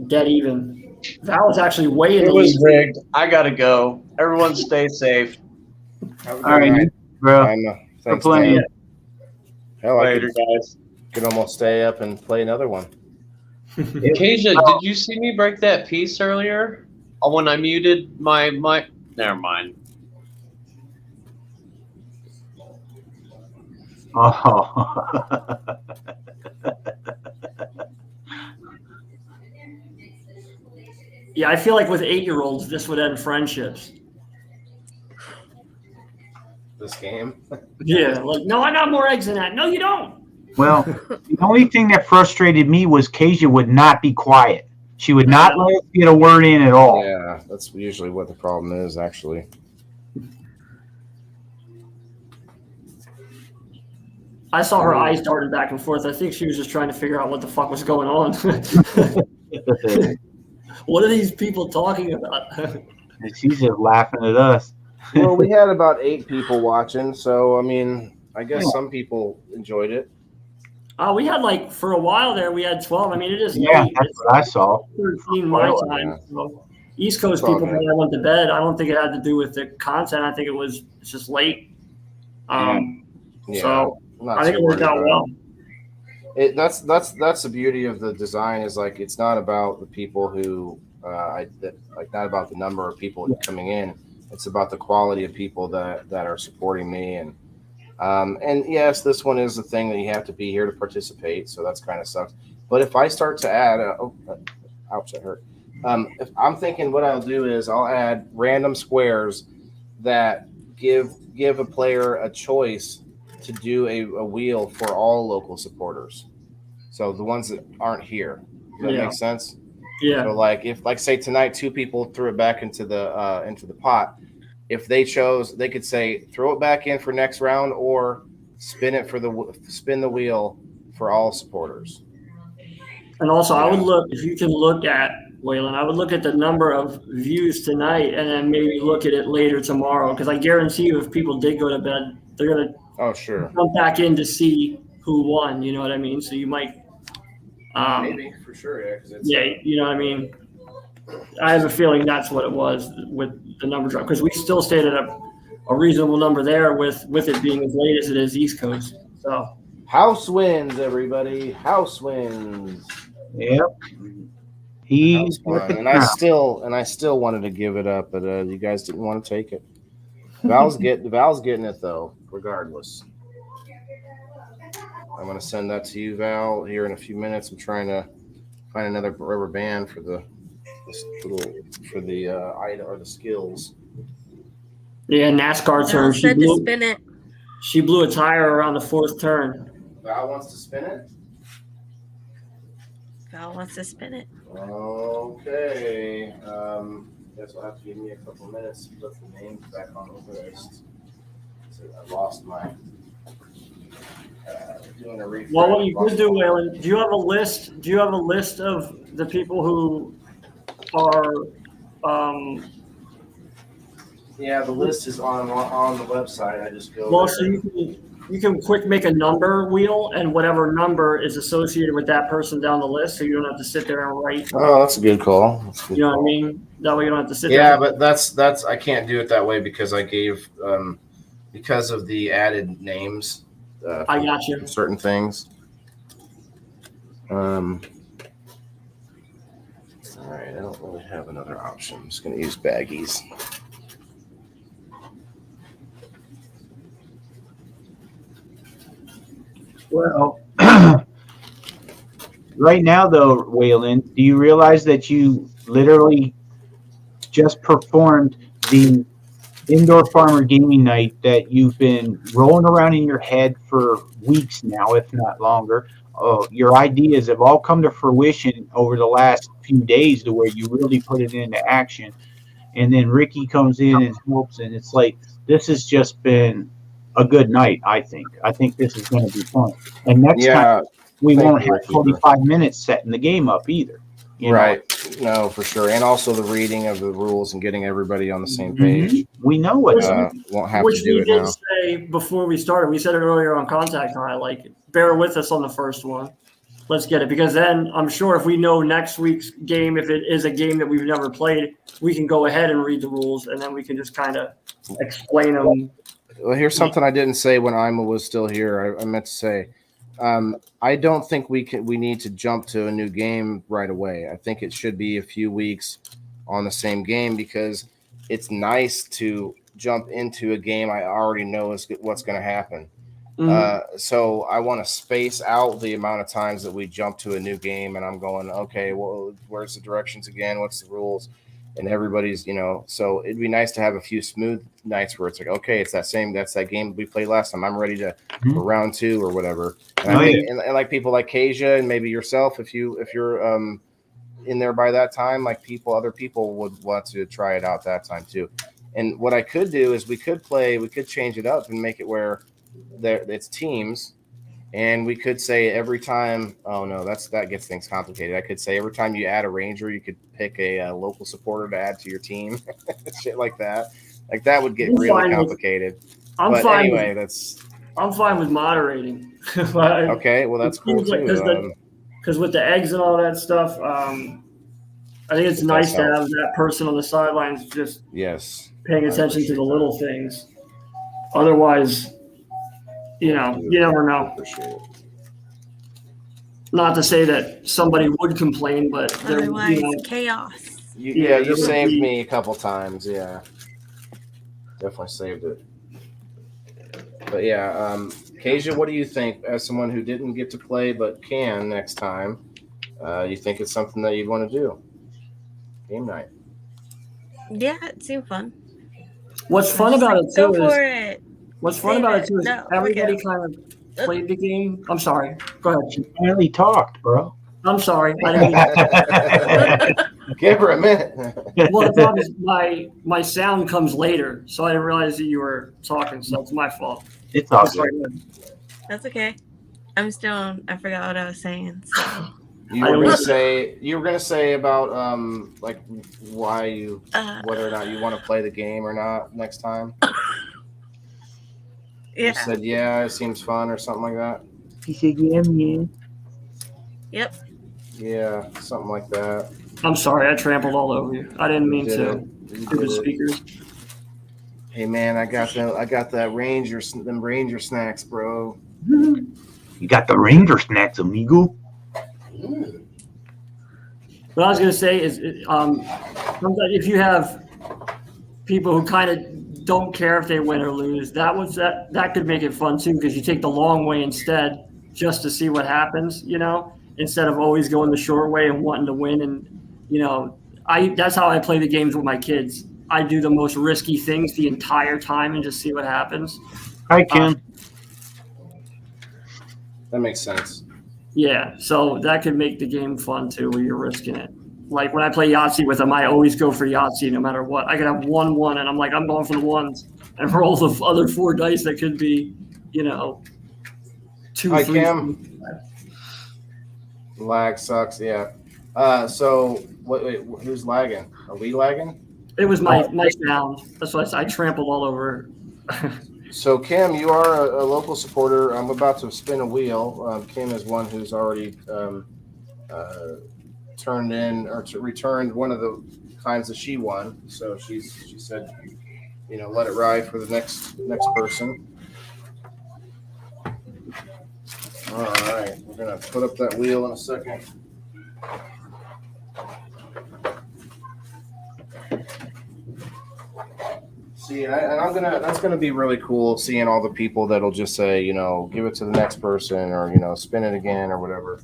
dead even. Val was actually way in the lead. It was rigged. I gotta go. Everyone stay safe. Have a good All right, night. bro. Thanks, playing. Dan. Hell, I Later, guys. could almost stay up and play another one. Kasia, did you see me break that piece earlier? When I muted my never mind. Oh. Yeah, I feel like with 8-year-olds, this would end friendships. This game? Yeah, like, no, I got more eggs than that. No, you don't. Well, the only thing that frustrated me was Kasia would not be quiet. She would not let us get a word in at all. Yeah, that's usually what the problem is, actually. I saw her eyes darting back and forth. I think she was just trying to figure out what the fuck was going on. What are these people talking about? And she's just laughing at us. Well, we had about 8 people watching, so I mean, I guess some people enjoyed it. We had like for a while there, we had 12. I mean, it is Yeah, late. that's what I saw. 13 my Oh, time. yeah. So East Coast It's all people good. when I went to bed. I don't think it had to do with the content. I think it's just late. So I'm not I think too it worked worried out about well. it. That's the beauty of the design is like it's not about the people who not about the number of people coming in. It's about the quality of people that are supporting me and yes, this one is the thing that you have to be here to participate. So that's kind of sucks. But if I start to add, ouch, that hurt. If I'm thinking what I'll do is I'll add random squares that give a player a choice to do a wheel for all local supporters. So the ones that aren't here. Does that make sense? Yeah. So like if say tonight 2 people threw it back into the pot. If they chose, they could say throw it back in for next round or spin the wheel for all supporters. And also, I would look, if you can look at, Waylon, I would look at the number of views tonight and then maybe look at it later tomorrow. Because I guarantee you, if people did go to bed, they're going to come back in to see who won. You know what I mean? So you might. Maybe, for sure, yeah. You know what I mean? I have a feeling that's what it was with the number drop. Because we still stayed at a reasonable number there with it being as late as it is East Coast. So house wins, everybody. House wins. Yep. And I still wanted to give it up, but you guys didn't want to take it. Val's getting it though, regardless. I'm gonna send that to you, Val, here in a few minutes. I'm trying to find another rubber band for the item or the skills. Yeah, NASCAR turn. She blew a tire around the 4th turn. Val wants to spin it? Val wants to spin it. Okay. Guess I'll have to give me a couple minutes to put the names back on the list. So I lost my doing a refresh. Well, what you could do, Waylon, do you have a list? Do you have a list of the people who are Yeah, the list is on the website. I just go. Well, so you can quick make a number wheel, and whatever number is associated with that person down the list, so you don't have to sit there and write. Oh, that's a good call. You know what I mean? That way you don't have to sit there. Yeah, but that's I can't do it that way because I gave because of the added names. I got you. Certain things. All right, I don't really have another option. I'm just going to use baggies. Well, right now, though, Waylon, do you realize that you literally just performed the indoor farmer gaming night that you've been rolling around in your head for weeks now, if not longer? your ideas have all come to fruition over the last few days to where you really put it into action. And then Ricky comes in and helps, and it's like this has just been a good night. I think this is going to be fun. And next time Yeah, we thank won't you, have Ricky, 45 minutes setting the game up either. You know? right. No, for sure. And also the reading of the rules and getting everybody on the same page. We know what's Won't have Which to do we it did now. say before we started. We said it earlier on Contact High, like, bear with us on the first one. Let's get it. Because then I'm sure if we know next week's game, if it is a game that we've never played, we can go ahead and read the rules, and then we can just kind of explain them. Well, here's something I didn't say when Ima was still here. I meant to say, I don't think we need to jump to a new game right away. I think it should be a few weeks on the same game because it's nice to jump into a game I already know is what's going to happen. So I want to space out the amount of times that we jump to a new game and I'm going, okay, well, where's the directions again? What's the rules? And everybody's, so it'd be nice to have a few smooth nights where it's like, okay, that's that game we played last time. I'm ready for round 2 or whatever. And I think, and like people like Kasia and maybe yourself, if you're in there by that time, like other people would want to try it out that time too. And what I could do is we could change it up and make it where it's teams. And we could say every time, oh no, that gets things complicated. I could say every time you add a ranger, you could pick a local supporter to add to your team, shit like that. Like that would get really complicated. I'm fine with moderating. Okay, well that's cool too. Because with the eggs and all that stuff, I think it's nice to have that person on the sidelines just paying attention to the little things. Otherwise, you never know. Not to say that somebody would complain, but otherwise, chaos. You saved me a couple times. Yeah, definitely saved it. But yeah, Kasia, what do you think as someone who didn't get to play but can next time? You think it's something that you'd want to do? Game night. Yeah, it seemed fun. What's fun about it too is everybody it. kind of played the game. I'm sorry. Go ahead. She finally talked, bro. I'm sorry. I didn't Give her a minute. Well, the problem is my sound comes later, so I didn't realize that you were talking, so it's my fault. It's all good. That's okay. I forgot what I was saying. So. You were gonna say about like why whether or not you want to play the game or not next time. Yeah. You said it seems fun or something like that. He said man. Yep. Yeah, something like that. I'm sorry, I trampled all over you. I didn't mean to. Stupid speakers. Hey man, I got that them Ranger snacks, bro. You got the Ranger snacks, amigo. What I was going to say is, sometimes if you have people who kind of don't care if they win or lose, that could make it fun too, because you take the long way instead, just to see what happens, instead of always going the short way and wanting to win. And that's how I play the games with my kids. I do the most risky things the entire time and just see what happens. I can. That makes sense. Yeah, so that could make the game fun too, where you're risking it. Like when I play Yahtzee with them, I always go for Yahtzee no matter what. I could have 1-1, and I'm like, I'm going for the ones, and roll the other 4 dice that could be, 2, Hi, 3. Cam. Lag sucks. Yeah. So wait, who's lagging? Are we lagging? It was my sound. That's why I trampled all over. So, Kim, you are a local supporter. I'm about to spin a wheel. Kim is one who's already turned in or returned one of the times that she won. So she said, let it ride for the next person. All right, we're gonna put up that wheel in a second. See, and that's gonna be really cool seeing all the people that'll just say, give it to the next person or, spin it again or whatever.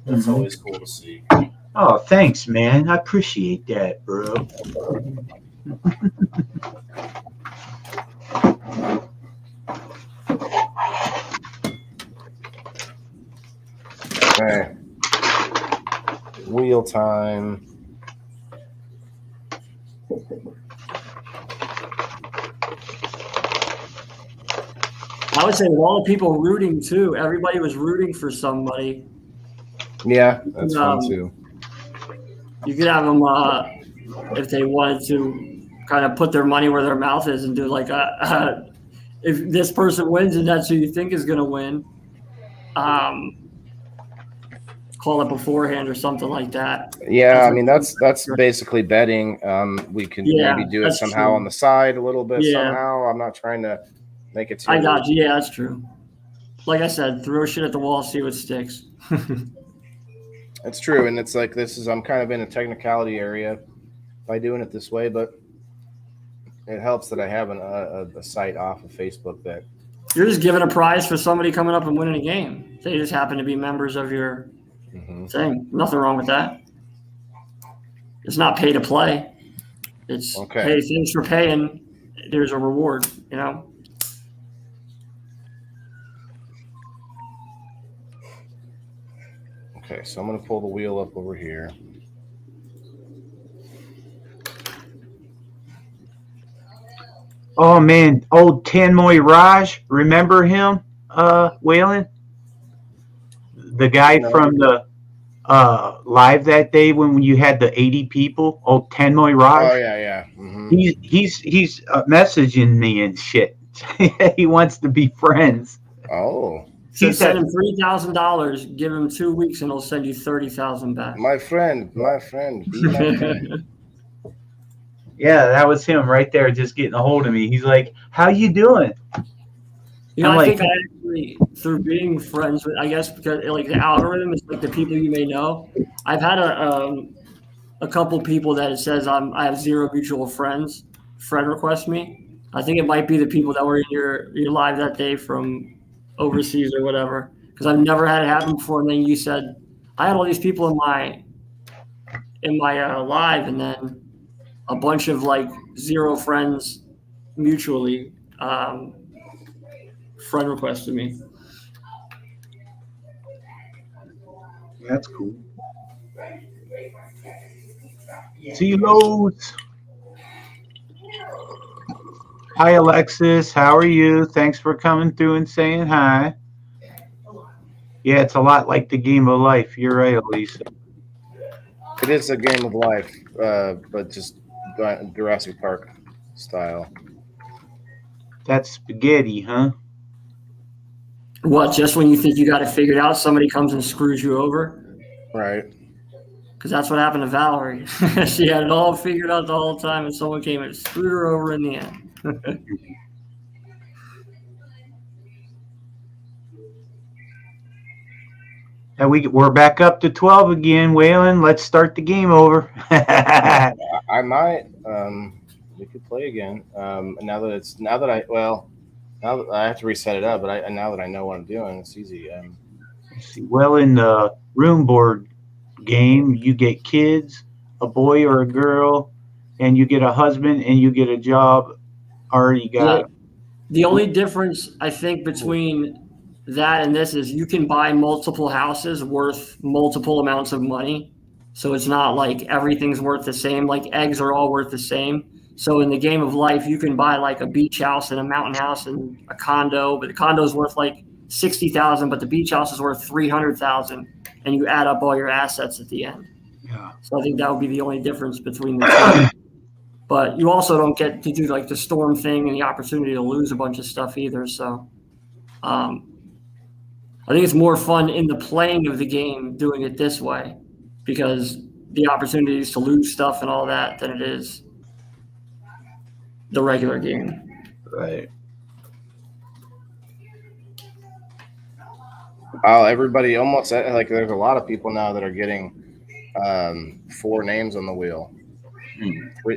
That's always cool to see. Oh, thanks, man. I appreciate that, bro. Okay. Wheel time. I would say with all the people rooting too, everybody was rooting for somebody. Yeah, that's fun too. You could have them if they wanted to kind of put their money where their mouth is and do like if this person wins and that's who you think is going to win, call it beforehand or something like that. Yeah, I mean that's basically betting. We can maybe do it somehow true. On the side a little bit. Yeah. Somehow. I'm not trying to make it too. I got you. Yeah, that's true. Like I said, throw shit at the wall, see what sticks. It's true, and it's like I'm kind of in a technicality area by doing it this way, but it helps that I have a site off of Facebook that you're just giving a prize for somebody coming up and winning a game. They just happen to be members of your thing. Nothing wrong with that. It's not pay to play. It's hey, thanks for paying. There's a reward, you know. Okay, so I'm going to pull the wheel up over here. Oh man, old Tanmoy Raj, remember him, Waylon? The guy from the live that day when you had the 80 people. Old Tanmoy Raj. Oh yeah. Mm-hmm. He's messaging me and shit. He wants to be friends. Oh. So send him $3,000. Give him 2 weeks, and he'll send you $30,000 back. My friend, be my friend. Yeah, that was him right there, just getting a hold of me. He's like, "How you doing?" You know, I think I actually, through being friends with, I guess because like the algorithm is like the people you may know. I've had a couple people that it says I have 0 mutual friends. Friend request me. I think it might be the people that were in your live that day from overseas or whatever, because I've never had it happen before. And then you said I had all these people in my live, and then a bunch of like 0 friends mutually friend requested me. That's cool. See you, Loads. Hi, Alexis. How are you? Thanks for coming through and saying hi. Yeah, it's a lot like the game of life. You're right, Elisa. It is a game of life, but just Jurassic Park style. That's spaghetti, huh? What, just when you think you got it figured out, somebody comes and screws you over? Right. Because that's what happened to Valerie. She had it all figured out the whole time, and someone came and screwed her over in the end. And we're back up to 12 again, Waylon. Let's start the game over. I might. We could play again. Now that I have to reset it up, but now that I know what I'm doing, it's easy. Well, in the room board game, you get kids, a boy or a girl, and you get a husband and you get a job. Already got. Yeah. The only difference I think between that and this is you can buy multiple houses worth multiple amounts of money. So it's not like everything's worth the same. Like eggs are all worth the same. So in the game of life, you can buy like a beach house and a mountain house and a condo, but the condo is worth like $60,000, but the beach house is worth $300,000, and you add up all your assets at the end. Yeah. So I think that would be the only difference between the two. But you also don't get to do like the storm thing and the opportunity to lose a bunch of stuff either. So I think it's more fun in the playing of the game doing it this way, because the opportunities to lose stuff and all that than it is the regular game. Right. Oh, everybody almost like there's a lot of people now that are getting 4 names on the wheel.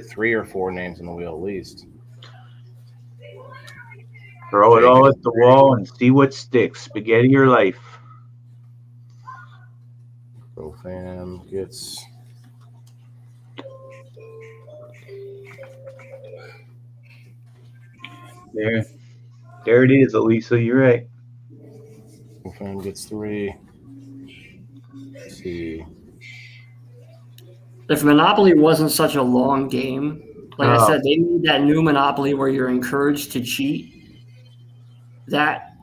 3 or 4 names on the wheel at least. Throw it all at the wall and see what sticks. Spaghetti or life. Profam gets. There it is, Elisa. You're right. Profam gets 3. see. If Monopoly wasn't such a long game, like I said, they need that new Monopoly where you're encouraged to cheat. That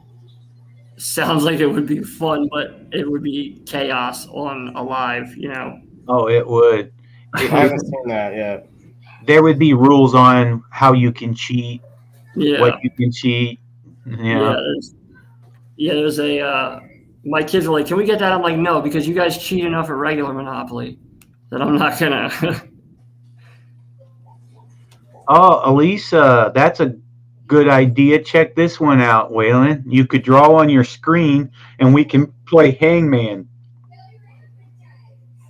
sounds like it would be fun, but it would be chaos on a live, you know. Oh, it would. I haven't seen that yet. There would be rules on how you can cheat, Yeah. what you can cheat. Yeah. There's a. My kids are like, "Can we get that?" I'm like, "No, because you guys cheat enough at regular Monopoly that I'm not gonna." Oh, Elisa, that's a good idea. Check this one out, Waylon. You could draw on your screen, and we can play Hangman.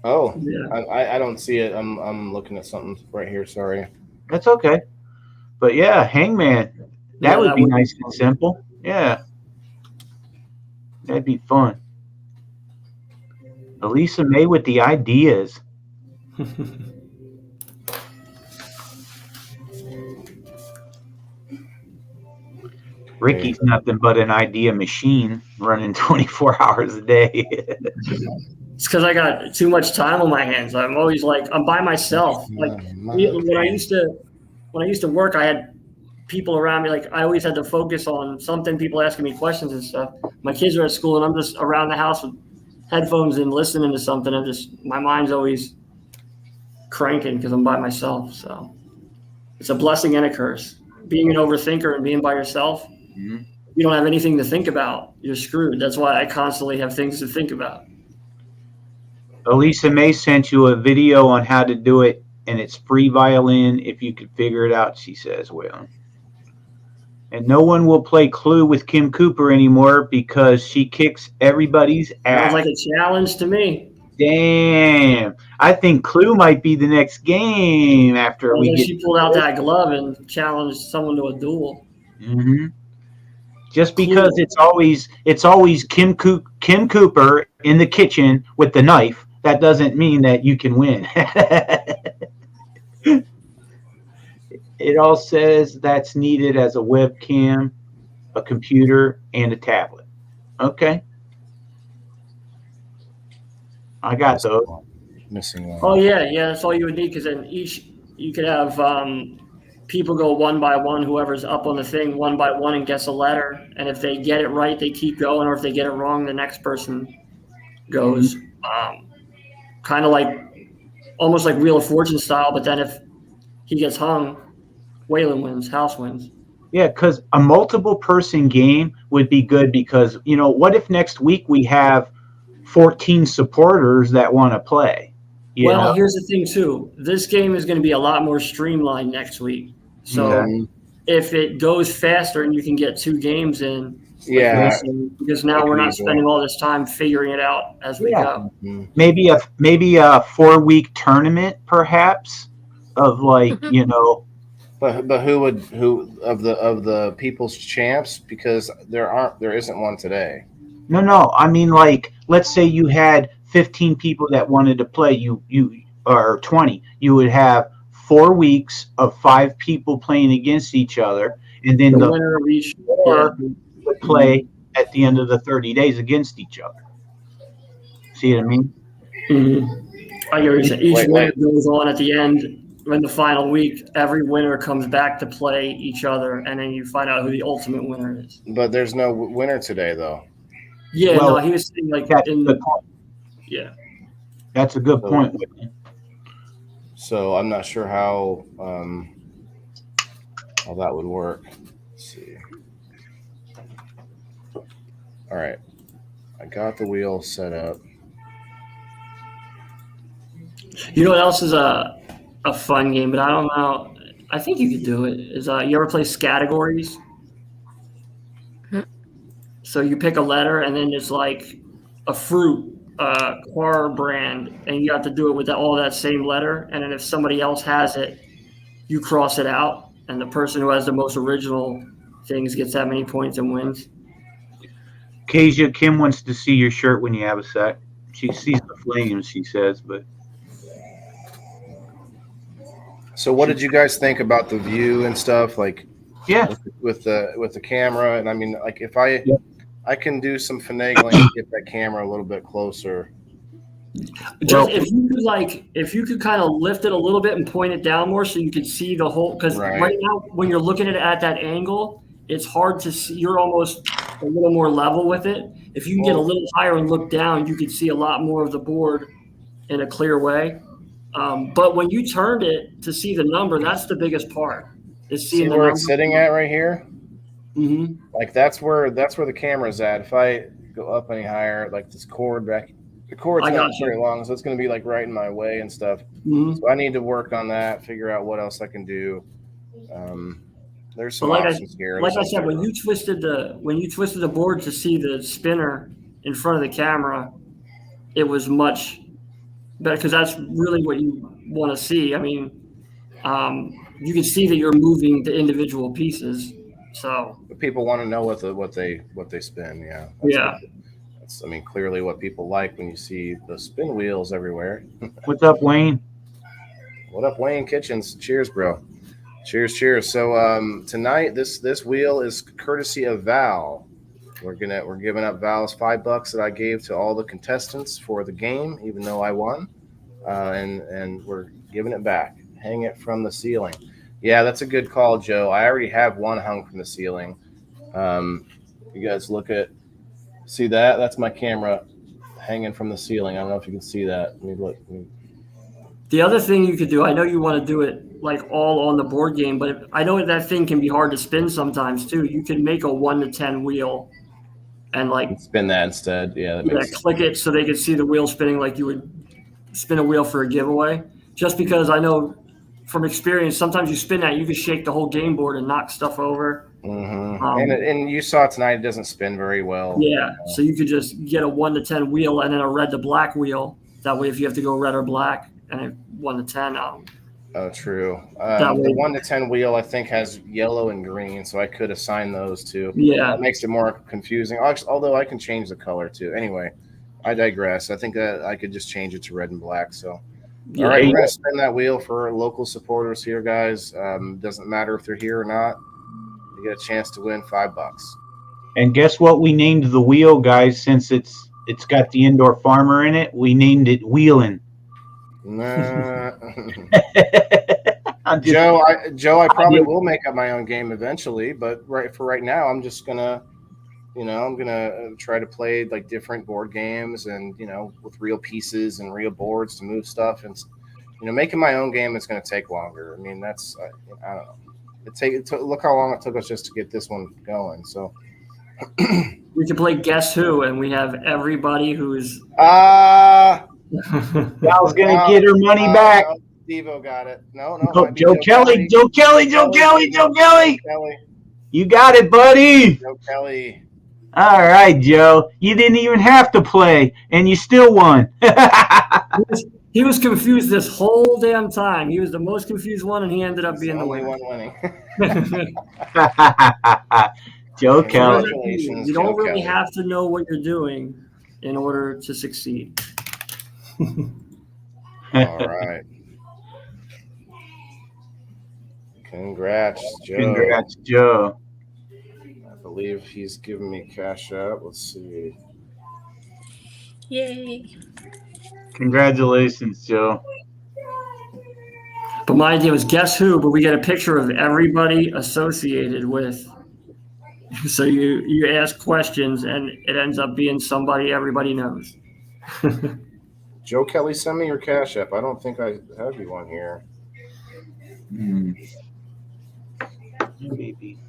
Oh, Yeah. I don't see it. I'm looking at something right here. Sorry. That's okay. But yeah, Hangman. That would be nice and simple. Yeah. That'd be fun. Elisa May with the ideas. Ricky's nothing but an idea machine running 24 hours a day. It's because I got too much time on my hands. I'm always like, I'm by myself. Like when I used to work, I had people around me. Like I always had to focus on something. People asking me questions and stuff. My kids are at school, and I'm just around the house with headphones and listening to something. And just my mind's always cranking because I'm by myself. So it's a blessing and a curse. Being an overthinker and being by yourself, you don't have anything to think about. You're screwed. That's why I constantly have things to think about. Elisa May sent you a video on how to do it, and it's free violin if you could figure it out, she says. Well, and no one will play Clue with Kim Cooper anymore because she kicks everybody's ass. Sounds like a challenge to me. Damn. I think Clue might be the next game after she pulled out that glove and challenged someone to a duel. Mm-hmm. Just because it's always Kim Cooper in the kitchen with the knife, that doesn't mean that you can win. It all says that's needed as a webcam, a computer, and a tablet. Okay. I got those. Missing one. Oh yeah, that's all you would need because then you could have people go one by one. Whoever's up on the thing one by one and gets a letter, and if they get it right, they keep going, or if they get it wrong, the next person goes. Kind of like almost like Wheel of Fortune style, but then if he gets hung, Waylon wins, house wins. Yeah, because a multiple person game would be good because, what if next week we have 14 supporters that want to play? Here's the thing, too. This game is going to be a lot more streamlined next week. So if it goes faster and you can get 2 games in, because now we're not spending all this time figuring it out as we go. Maybe a 4-week tournament, perhaps, of But who of the people's champs? Because there isn't one today. No. I mean, let's say you had 15 people that wanted to play. You or 20. You would have 4 weeks of 5 people playing against each other, and then the winner of each would play at the end of the 30 days against each other. See what I mean? Mm-hmm. I get what you're saying. Each winner goes on at the end. In the final week, every winner comes back to play each other, and then you find out who the ultimate winner is. But there's no winner today, though. Yeah, no, he was saying that's a good point. So I'm not sure how that would work. Let's see. All right, I got the wheel set up. You know what else is a fun game, but I don't know. I think you could do it. Is you ever play Scattergories? So you pick a letter, and then it's like a fruit, car brand, and you have to do it with all that same letter. And then if somebody else has it, you cross it out, and the person who has the most original things gets that many points and wins. Kezia, Kim wants to see your shirt when you have a sec. She sees the flames, she says, but. So what did you guys think about the view and stuff? With the camera, and I mean, if I can do some finagling to get that camera a little bit closer. Just if you could kind of lift it a little bit and point it down more so you could see the whole, because right now when you're looking at it at that angle, it's hard to see. You're almost a little more level with it. If you can get a little higher and look down, you could see a lot more of the board in a clear way. But when you turned it to see the number, that's the biggest part. Is seeing see where it's sitting at right here. Mm-hmm. Like that's where the camera's at. If I go up any higher, like this cord back, the cord's not very long, so it's going to be like right in my way and stuff. Mm-hmm. So I need to work on that, figure out what else I can do. There's some options here. Like I said, when you twisted the board to see the spinner in front of the camera, it was much better because that's really what you want to see. I mean, you can see that you're moving the individual pieces. So people want to know what they spin. Yeah. That's, I mean, clearly what people like when you see the spin wheels everywhere. What's up, Wayne? What up, Wayne Kitchens? Cheers, bro. Cheers. So tonight this wheel is courtesy of Val. We're giving up Val's $5 that I gave to all the contestants for the game, even though I won, and we're giving it back. Hang it from the ceiling. Yeah, that's a good call, Joe. I already have one hung from the ceiling. You guys see that? That's my camera hanging from the ceiling. I don't know if you can see that. Let me look. The other thing you could do, I know you want to do it like all on the board game, but I know that thing can be hard to spin sometimes too. You can make a 1 to 10 wheel and like spin that instead. Yeah, click it so they can see the wheel spinning like you would spin a wheel for a giveaway. Just because I know from experience, sometimes you spin that, you can shake the whole game board and knock stuff over. Mm-hmm. And you saw tonight, it doesn't spin very well. Yeah, so you could just get a 1 to 10 wheel and then a red to black wheel. That way, if you have to go red or black, and a 1 to 10. Oh, true. The 1 to 10 wheel, I think, has yellow and green, so I could assign those to. Yeah, that makes it more confusing. Although I can change the color too. Anyway, I digress. I think that I could just change it to red and black. So. Yeah. All right, we're going to spin that wheel for local supporters here, guys. Doesn't matter if they're here or not. You get a chance to win $5. And guess what we named the wheel, guys, since it's got the indoor farmer in it? We named it Wheelin'. Nah. Joe, I probably will make up my own game eventually, but right now, I'm just going to I'm going to try to play like different board games and, with real pieces and real boards to move stuff. And, making my own game is going to take longer. I mean, that's, I don't know. Look how long it took us just to get this one going. So we can play Guess Who, and we have everybody who's. Val's going to get her money back. Devo got it. No. Joe Kelly. You got it, buddy. Joe Kelly. All right, Joe. You didn't even have to play, and you still won. He was confused this whole damn time. He was the most confused one, and he ended up being the only one winning. Joe Kelly. You don't really have to know what you're doing in order to succeed. All right. Congrats, Joe. I believe he's giving me cash out. Let's see. Yay. Congratulations, Joe. But my idea was Guess Who, but we get a picture of everybody associated with. So you ask questions, and it ends up being somebody everybody knows. Joe Kelly, send me your cash app. I don't think I have you on here. Maybe.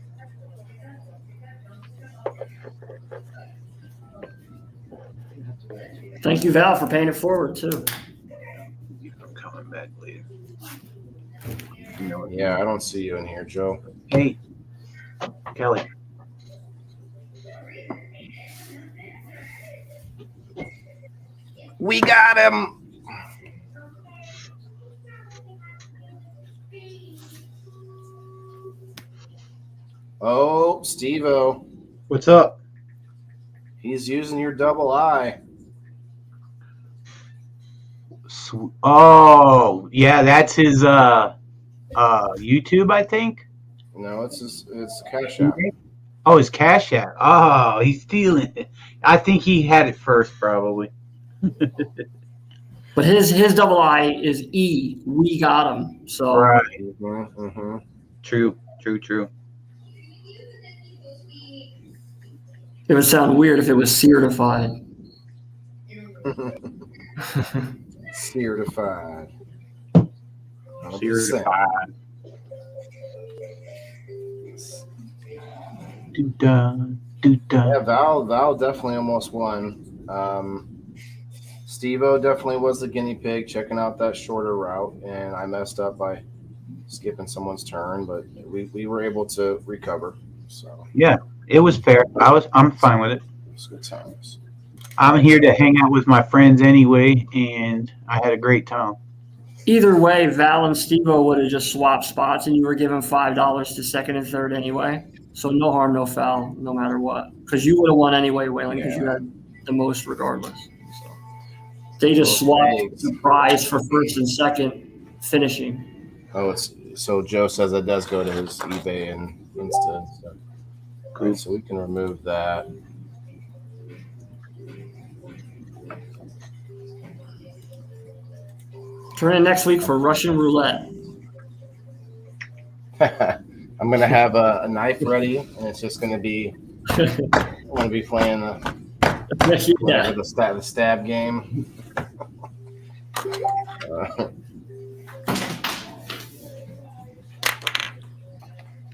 Thank you, Val, for paying it forward too. I'm coming back later. Yeah, I don't see you in here, Joe. Hey, Kelly. We got him. Oh, Steve-O. What's up? He's using your double I. Oh, yeah, that's his YouTube, I think. No, it's Cash App. Oh, his Cash App. Oh, he's stealing it. I think he had it first, probably. But his double I is E. We got him. So Right. Mm-hmm. True. it would sound weird if it was certified. Certified. 100%. Certified. Do-da. Yeah, Val definitely almost won. Steve-O definitely was the guinea pig checking out that shorter route, and I messed up by skipping someone's turn, but we were able to recover. So Yeah, it was fair. I'm fine with it. it was good times. I'm here to hang out with my friends anyway, and I had a great time. Either way, Val and Steve-O would have just swapped spots, and you were given $5 to second and third anyway. So no harm, no foul, no matter what. Because you would have won anyway, Waylon, because you had the most regardless. So they just swapped the prize for first and second finishing. Oh, so Joe says it does go to his eBay and instead. So. Cool. So we can remove that. Turn in next week for Russian roulette. I'm going to have a knife ready, and it's just going to be I'm going to be playing the stab game.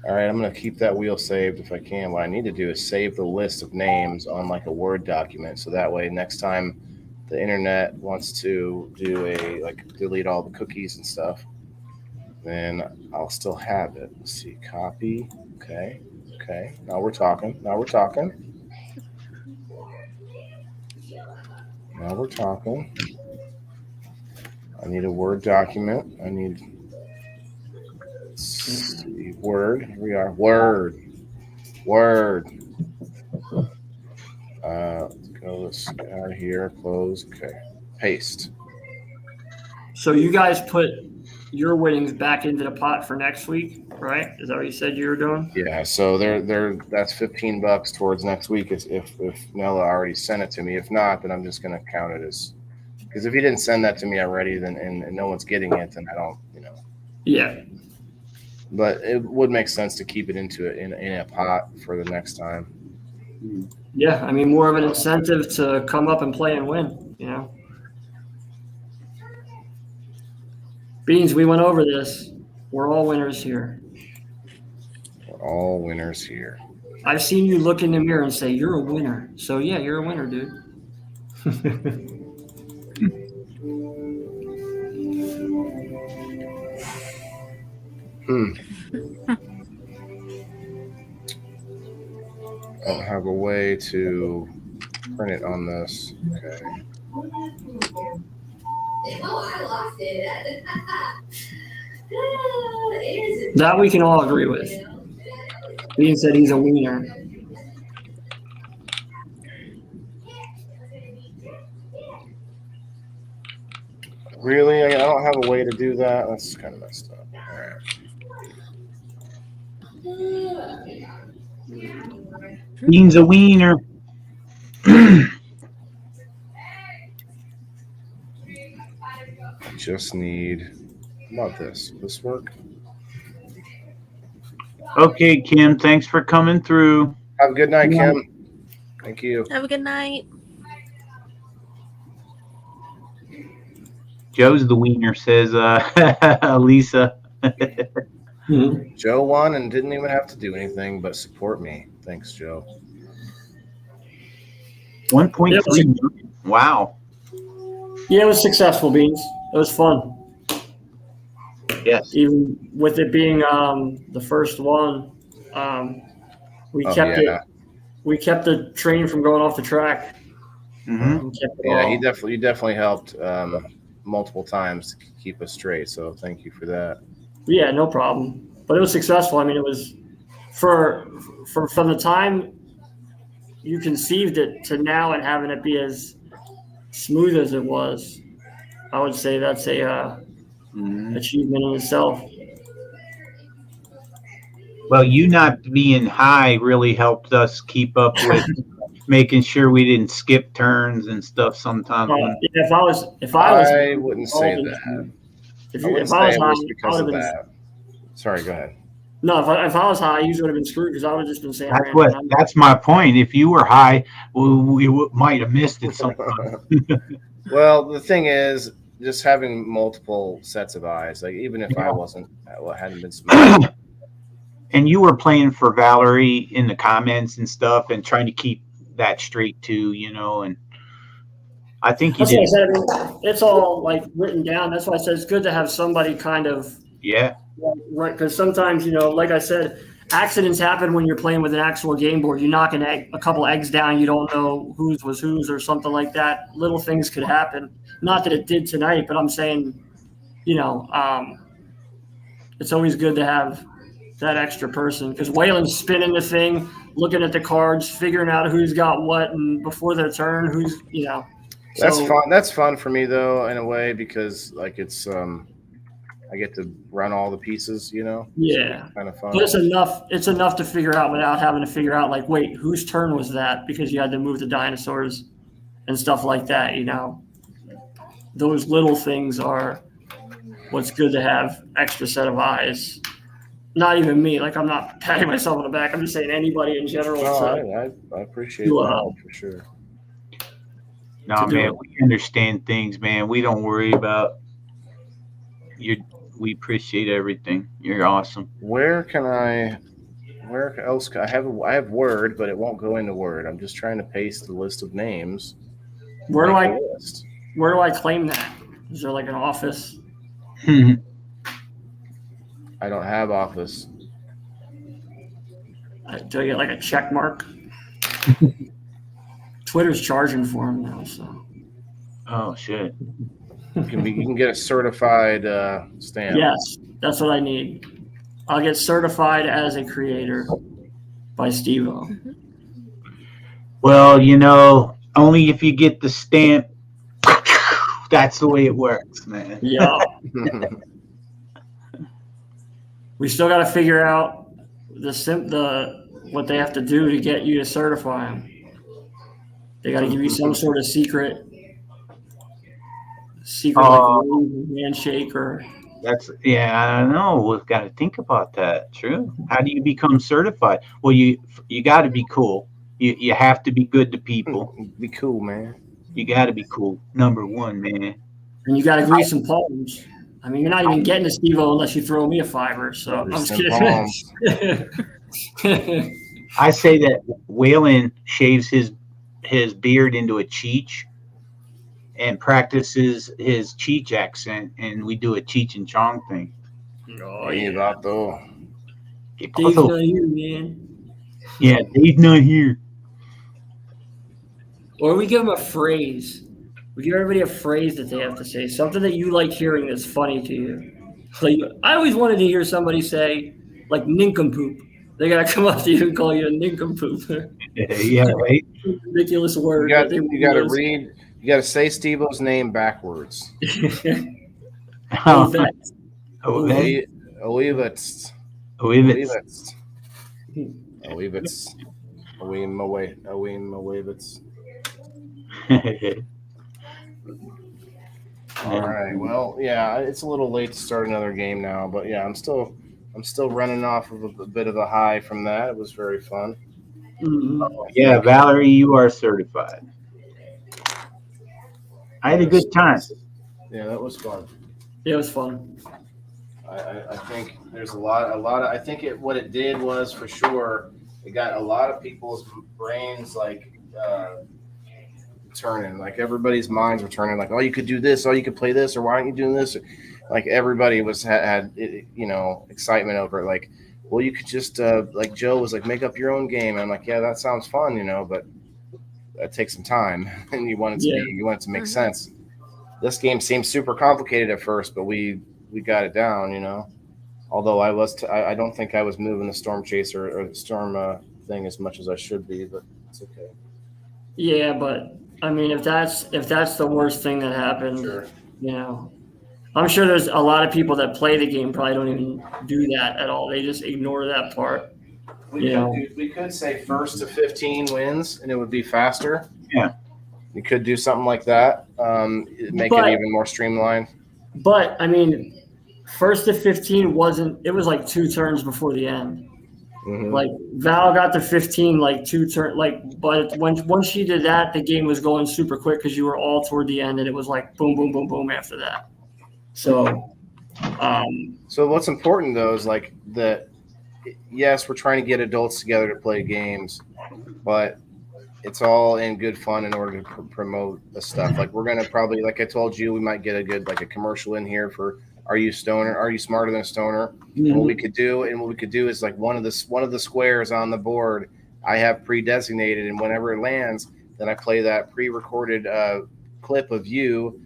All right, I'm going to keep that wheel saved if I can. What I need to do is save the list of names on like a Word document, so that way next time the internet wants to do delete all the cookies and stuff, then I'll still have it. Let's see, copy. Okay. Now we're talking. I need a Word document. I need Word. Here we are. Word. Let's get out of here. Close. Okay. Paste. So you guys put your winnings back into the pot for next week, right? Is that what you said you were doing? Yeah. So that's $15 towards next week. If Nella already sent it to me. If not, then I'm just going to count it as, because if he didn't send that to me already, then and no one's getting it, then I don't, Yeah. But it would make sense to keep it in a pot for the next time. Yeah, I mean, more of an incentive to come up and play and win, Beans, we went over this. We're all winners here. I've seen you look in the mirror and say, you're a winner. So, yeah, you're a winner, dude. I don't have a way to print it on this. Okay. I lost it. That we can all agree with. Beans said he's a wiener. Really? I don't have a way to do that? That's kind of messed up. All right. Beans a wiener. Just need. How about this? Will this work? Okay, Kim. Thanks for coming through. Have a good night, Kim. Thank you. Have a good night. Joe's the wiener, says Lisa. Joe won and didn't even have to do anything but support me. Thanks, Joe. 1.3 million. Wow. Yeah, it was successful, Beans. It was fun. Yes. Even with it being the first one, we kept it. We kept the train from going off the track. Mm-hmm. Yeah, he definitely helped multiple times to keep us straight. So thank you for that. Yeah, no problem. But it was successful. I mean, it was from the time you conceived it to now and having it be as smooth as it was. I would say that's a achievement in itself. Well, you not being high really helped us keep up with making sure we didn't skip turns and stuff sometimes. If I was, I wouldn't say involved in that. shooting, I if wouldn't I was say it high, was I because would of have been. that. Sorry, go ahead. No, if I was high, I usually would have been screwed because I would have just been saying That's random what. numbers. That's my point. If you were high, we might have missed it sometimes. Well, the thing is, just having multiple sets of eyes, like even if I hadn't been smart. And you were playing for Valerie in the comments and stuff, and trying to keep that straight too, and I think you That's did. what I said. I mean, it's all like written down. That's why I said it's good to have somebody kind of Yeah. right, because sometimes like I said, accidents happen when you're playing with an actual game board. You knock a couple eggs down, you don't know whose was whose or something like that. Little things could happen. Not that it did tonight, but I'm saying, it's always good to have that extra person because Waylon's spinning the thing, looking at the cards, figuring out who's got what, and before their turn, who's. That's So, fun. That's fun for me though, in a way, because like it's I get to run all the pieces, Yeah. So kind of fun. But it's enough to figure out without having to figure out like, wait, whose turn was that? Because you had to move the dinosaurs and stuff like that, Those little things are what's good to have extra set of eyes. Not even me. Like, I'm not patting myself on the back. I'm just saying anybody in general. No, I appreciate that for sure. No, man, we understand things, man. We don't worry about we appreciate everything. You're awesome. Where else? I have Word, but it won't go into Word. I'm just trying to paste the list of names. Where do I claim that? Is there like an office? I don't have Office. Do I get like a check mark? Twitter's charging for them now, so. Oh shit! You can get a certified stamp. Yes, that's what I need. I'll get certified as a creator by Steve-O. Well, only if you get the stamp. That's the way it works, man. Yeah. We still got to figure out what they have to do to get you to certify them. They got to give you some sort of secret handshake or. I don't know. We've got to think about that. True. How do you become certified? Well, you got to be cool. You have to be good to people. Be cool, man. You got to be cool. Number one, man. And you got to grease some palms. I mean, you're not even getting to Steve-O unless you throw me a $5. So I'm just kidding. I say that Waylon shaves his beard into a Cheech and practices his Cheech accent, and we do a Cheech and Chong thing. Oh, yeah. Dave's not here, man. Yeah, Dave's not here. Or we give them a phrase. We give everybody a phrase that they have to say, something that you like hearing that's funny to you. Like, I always wanted to hear somebody say, like, nincompoop. They got to come up to you and call you a nincompoop. Yeah, right? Ridiculous word. You got to read. You got to say Steve-O's name backwards. Ovets. Ovets. All right. Well, yeah, it's a little late to start another game now, but yeah, I'm still running off of a bit of a high from that. It was very fun. Mm-hmm. Yeah, Valerie, you are certified. I had a good time. Yeah, that was fun. It was fun. I think there's a lot of. I think what it did was for sure it got a lot of people's brains like turning. Like everybody's minds were turning. Like, oh, you could do this. Oh, you could play this. Or why aren't you doing this? Like everybody had excitement over it. Like, well, you could just like Joe was like make up your own game. And I'm like, yeah, that sounds fun, but that takes some time, and you want it to make sense. This game seemed super complicated at first, but we got it down, Although I don't think I was moving the storm chaser or the storm thing as much as I should be, but it's okay. Yeah, but I mean, if that's the worst thing that happened, sure. I'm sure there's a lot of people that play the game probably don't even do that at all. They just ignore that part. We could say first to 15 wins, and it would be faster. Yeah. You could do something like that. Make it even more streamlined. But I mean, first to 15 wasn't. It was like 2 turns before the end. Mhm. Like Val got to 15 like 2 turns. Like, but once she did that, the game was going super quick because you were all toward the end, and it was like boom, boom, boom, boom after that. So. So what's important though is like that. Yes, we're trying to get adults together to play games, but it's all in good fun in order to promote the stuff. Like we're gonna probably, like I told you, we might get a commercial in here for "Are you stoner? Are you smarter than a stoner?" Mm-hmm. And what we could do is like one of the squares on the board I have pre-designated, and whenever it lands, then I play that pre-recorded clip of you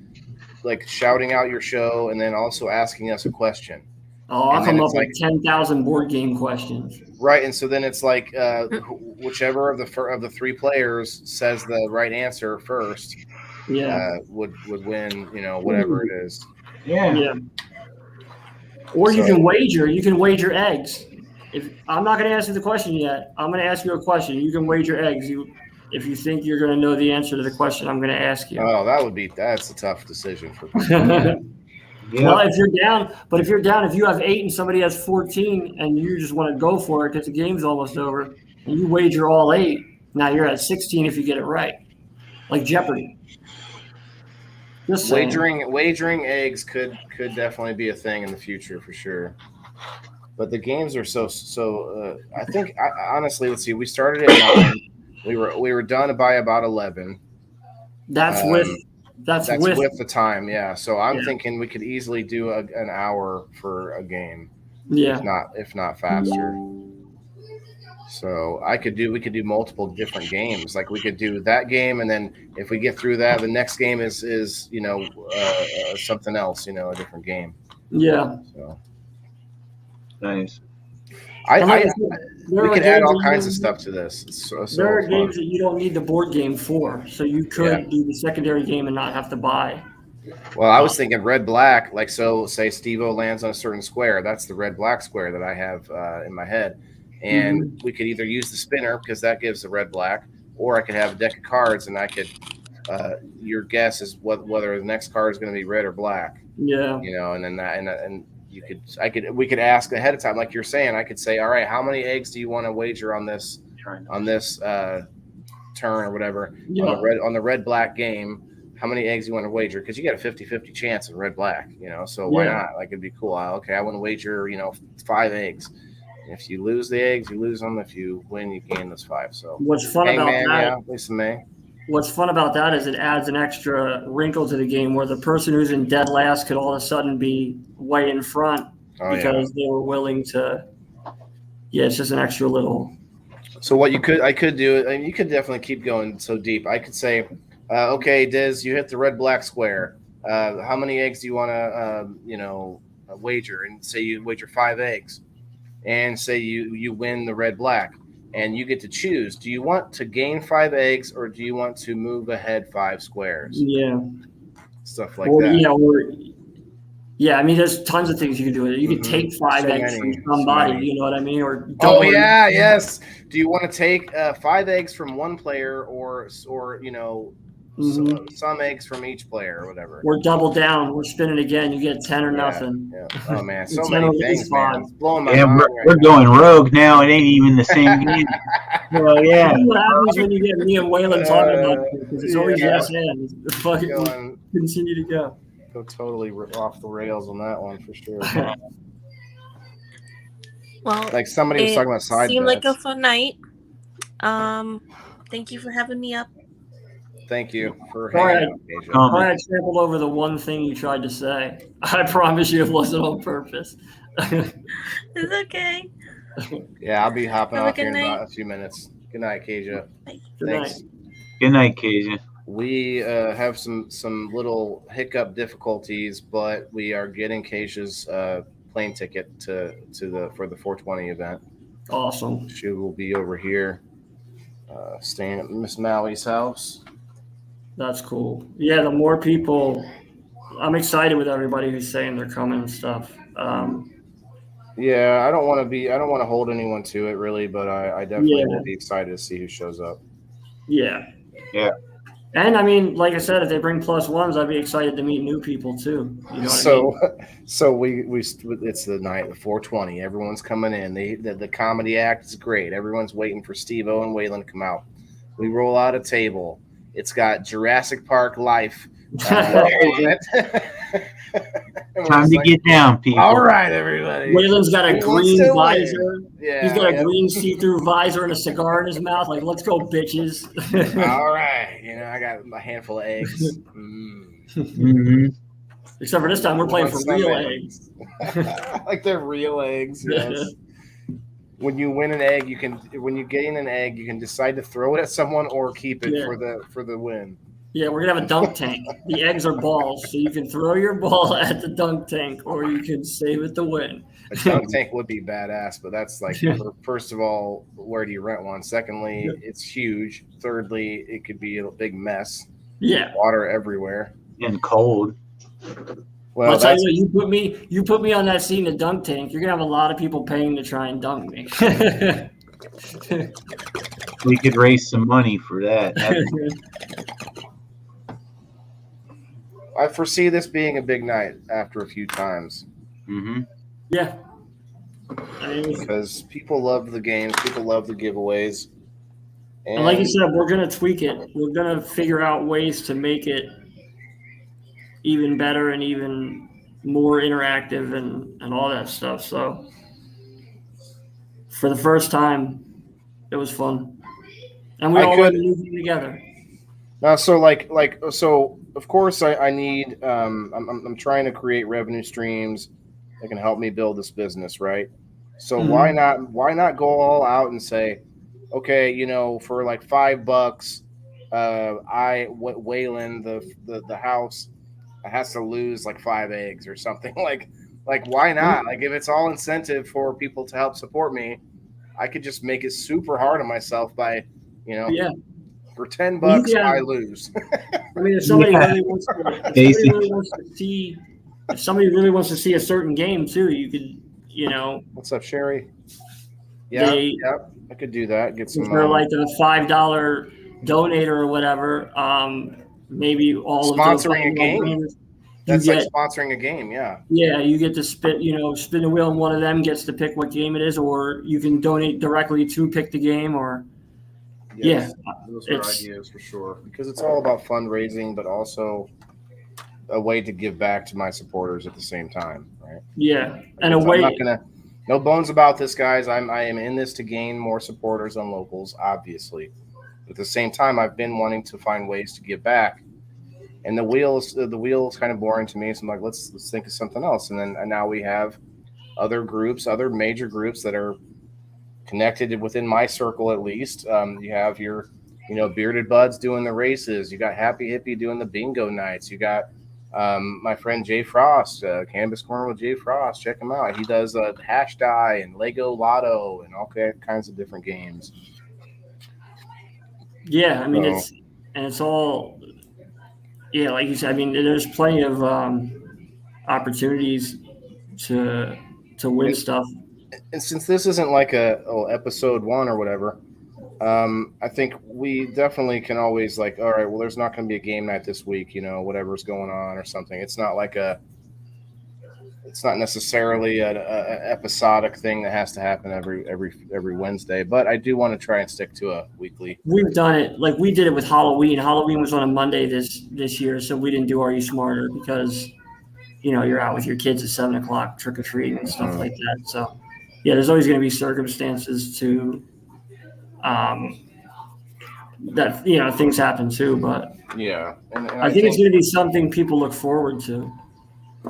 like shouting out your show and then also asking us a question. Oh, I'll come up with 10,000 board game questions. Right, and so then it's like whichever of the 3 players says the right answer first, would win. Whatever it is. Yeah. Or you can wager. You can wager eggs. If I'm not going to ask you the question yet, I'm going to ask you a question. You can wager eggs. If you think you're going to know the answer to the question I'm going to ask you. Oh, that's a tough decision for people. Well, if you're down, if you have 8 and somebody has 14 and you just want to go for it because the game's almost over and you wager all 8, now you're at 16 if you get it right. Like Jeopardy. Just Wagering eggs could definitely be a thing in the future for sure. But the games are so I think honestly, let's see, we started at 9. We were done by about 11. That's with the time, yeah. So I'm thinking we could easily do an hour for a game, if not faster. So we could do multiple different games. Like we could do that game, and then if we get through that, the next game is something else, a different game. Yeah. So nice. We could add all kinds of stuff to this. There are games that you don't need the board game for, so you could do the secondary game and not have to buy. Well, I was thinking red-black, like so. Say Steve-O lands on a certain square. That's the red-black square that I have in my head, and we could either use the spinner because that gives the red-black, or I could have a deck of cards and I could. Your guess is whether the next card is going to be red or black. Yeah. And then we could ask ahead of time, like you're saying. I could say, all right, how many eggs do you want to wager on this turn or whatever on the red black game? How many eggs do you want to wager? Because you got a 50-50 chance in red black, so why not? Like it'd be cool. Okay, I want to wager 5 eggs. If you lose the eggs, you lose them. If you win, you gain those 5. So what's fun about that? Lisa May. What's fun about that is it adds an extra wrinkle to the game where the person who's in dead last could all of a sudden be way in front because they were willing to. Yeah, it's just an extra little. So what I could do, and you could definitely keep going so deep. I could say, okay, Diz, you hit the red-black square. How many eggs do you want to, wager? And say you wager 5 eggs, and say you win the red-black. And you get to choose. Do you want to gain 5 eggs or do you want to move ahead 5 squares? Yeah. Stuff like that. Yeah, I mean, there's tons of things you can do with it. You can take 5 eggs from somebody, you know what I mean? Or yes. Do you want to take 5 eggs from one player or some eggs from each player or whatever? Or double down. We're spinning again. You get 10 or nothing. Yeah. Oh, man. So many things, man. It's blowing my mind we're going rogue now. It ain't even the same game. Well, yeah. What happens when you get me and Waylon talking about it? Because it's always yes and. Fucking continue to go. Go totally off the rails on that one for sure. Well, like somebody was talking about side seemed bets. like a fun night. Thank you for having me up. Thank you for hanging out, Asia. I trampled over the one thing you tried to say. I promise you it wasn't on purpose. It's okay. Yeah, I'll be hopping off here in about a few minutes. Good night, Kasia. Thanks. Good night, Kasia. We have some little hiccup difficulties, but we are getting Kasia's plane ticket for the 420 event. Awesome. She will be over here staying at Miss Maui's house. That's cool. Yeah, the more people, I'm excited with everybody who's saying they're coming and stuff. Yeah, I don't want to hold anyone to it really, but I definitely will be excited to see who shows up. Yeah. Yeah. And I mean, like I said, if they bring +1s, I'd be excited to meet new people too. You know what I mean? So we it's the night, the 420. Everyone's coming in. The comedy act is great. Everyone's waiting for Steve-O and Waylon to come out. We roll out a table. It's got Jurassic Park Life. Time to get down, people. All right, everybody. Waylon's got a green visor. Yeah, he's got a green see-through visor and a cigar in his mouth. Like, let's go, bitches. All right. I got a handful of eggs. Mm-hmm. Except for this time, we're playing for real eggs. Like they're real eggs, yes. When you win an egg, when you gain an egg, you can decide to throw it at someone or keep it for the win. Yeah, we're gonna have a dunk tank. The eggs are balls, so you can throw your ball at the dunk tank, or you can save it to win. A dunk tank would be badass, but that's like, first of all, where do you rent one? Secondly, it's huge. Thirdly, it could be a big mess. Yeah, water everywhere and cold. Well, I'll tell you what, you put me on that seat in the dunk tank. You're gonna have a lot of people paying to try and dunk me. We could raise some money for that. I foresee this being a big night after a few times. Mm-hmm. Yeah. Because people love the games, people love the giveaways. And like you said, we're going to tweak it. We're going to figure out ways to make it even better and even more interactive and all that stuff. So for the first time, it was fun. And we all went moving together. Now, so so of course I need I'm trying to create revenue streams that can help me build this business, right? So why not go all out and say, okay, for like $5, Waylon, the house has to lose like 5 eggs or something. like why not? Like, if it's all incentive for people to help support me, I could just make it super hard on myself by, for $10 I lose. I mean, if somebody really wants to see a certain game too, you could, What's up, Sherry? Yeah, I could do that. Get some. For like a $5 donator or whatever. Maybe all sponsoring a game. That's like sponsoring a game. Yeah. Yeah, you get to spin the wheel, and one of them gets to pick what game it is, or you can donate directly to pick the game, or. Yes, those are ideas for sure, because it's all about fundraising, but also a way to give back to my supporters at the same time, right? Yeah, and no bones about this, guys. I am in this to gain more supporters on locals, obviously. But at the same time, I've been wanting to find ways to give back, and the wheel is kind of boring to me. So I'm like, let's think of something else, and now we have other major groups that are connected within my circle, at least. You have your, Bearded Buds doing the races. You got Happy Hippie doing the bingo nights. You got my friend Jay Frost, Canvas Corner with Jay Frost. Check him out. He does Hash Die and Lego Lotto and all kinds of different games. Yeah, I mean, it's all, like you said, I mean, there's plenty of opportunities to win stuff. And since this isn't like episode 1 or whatever, I think we definitely can always all right, well, there's not going to be a game night this week, whatever's going on or something. It's not it's not necessarily an episodic thing that has to happen every Wednesday, but I do want to try and stick to a weekly. We've done it, like we did it with Halloween. Halloween was on a Monday this year, so we didn't do Are You Smarter because, you're out with your kids at 7:00 trick-or-treating and stuff like that. So, yeah, there's always going to be circumstances to that, things happen too, but yeah, and I think it's going to be something people look forward to,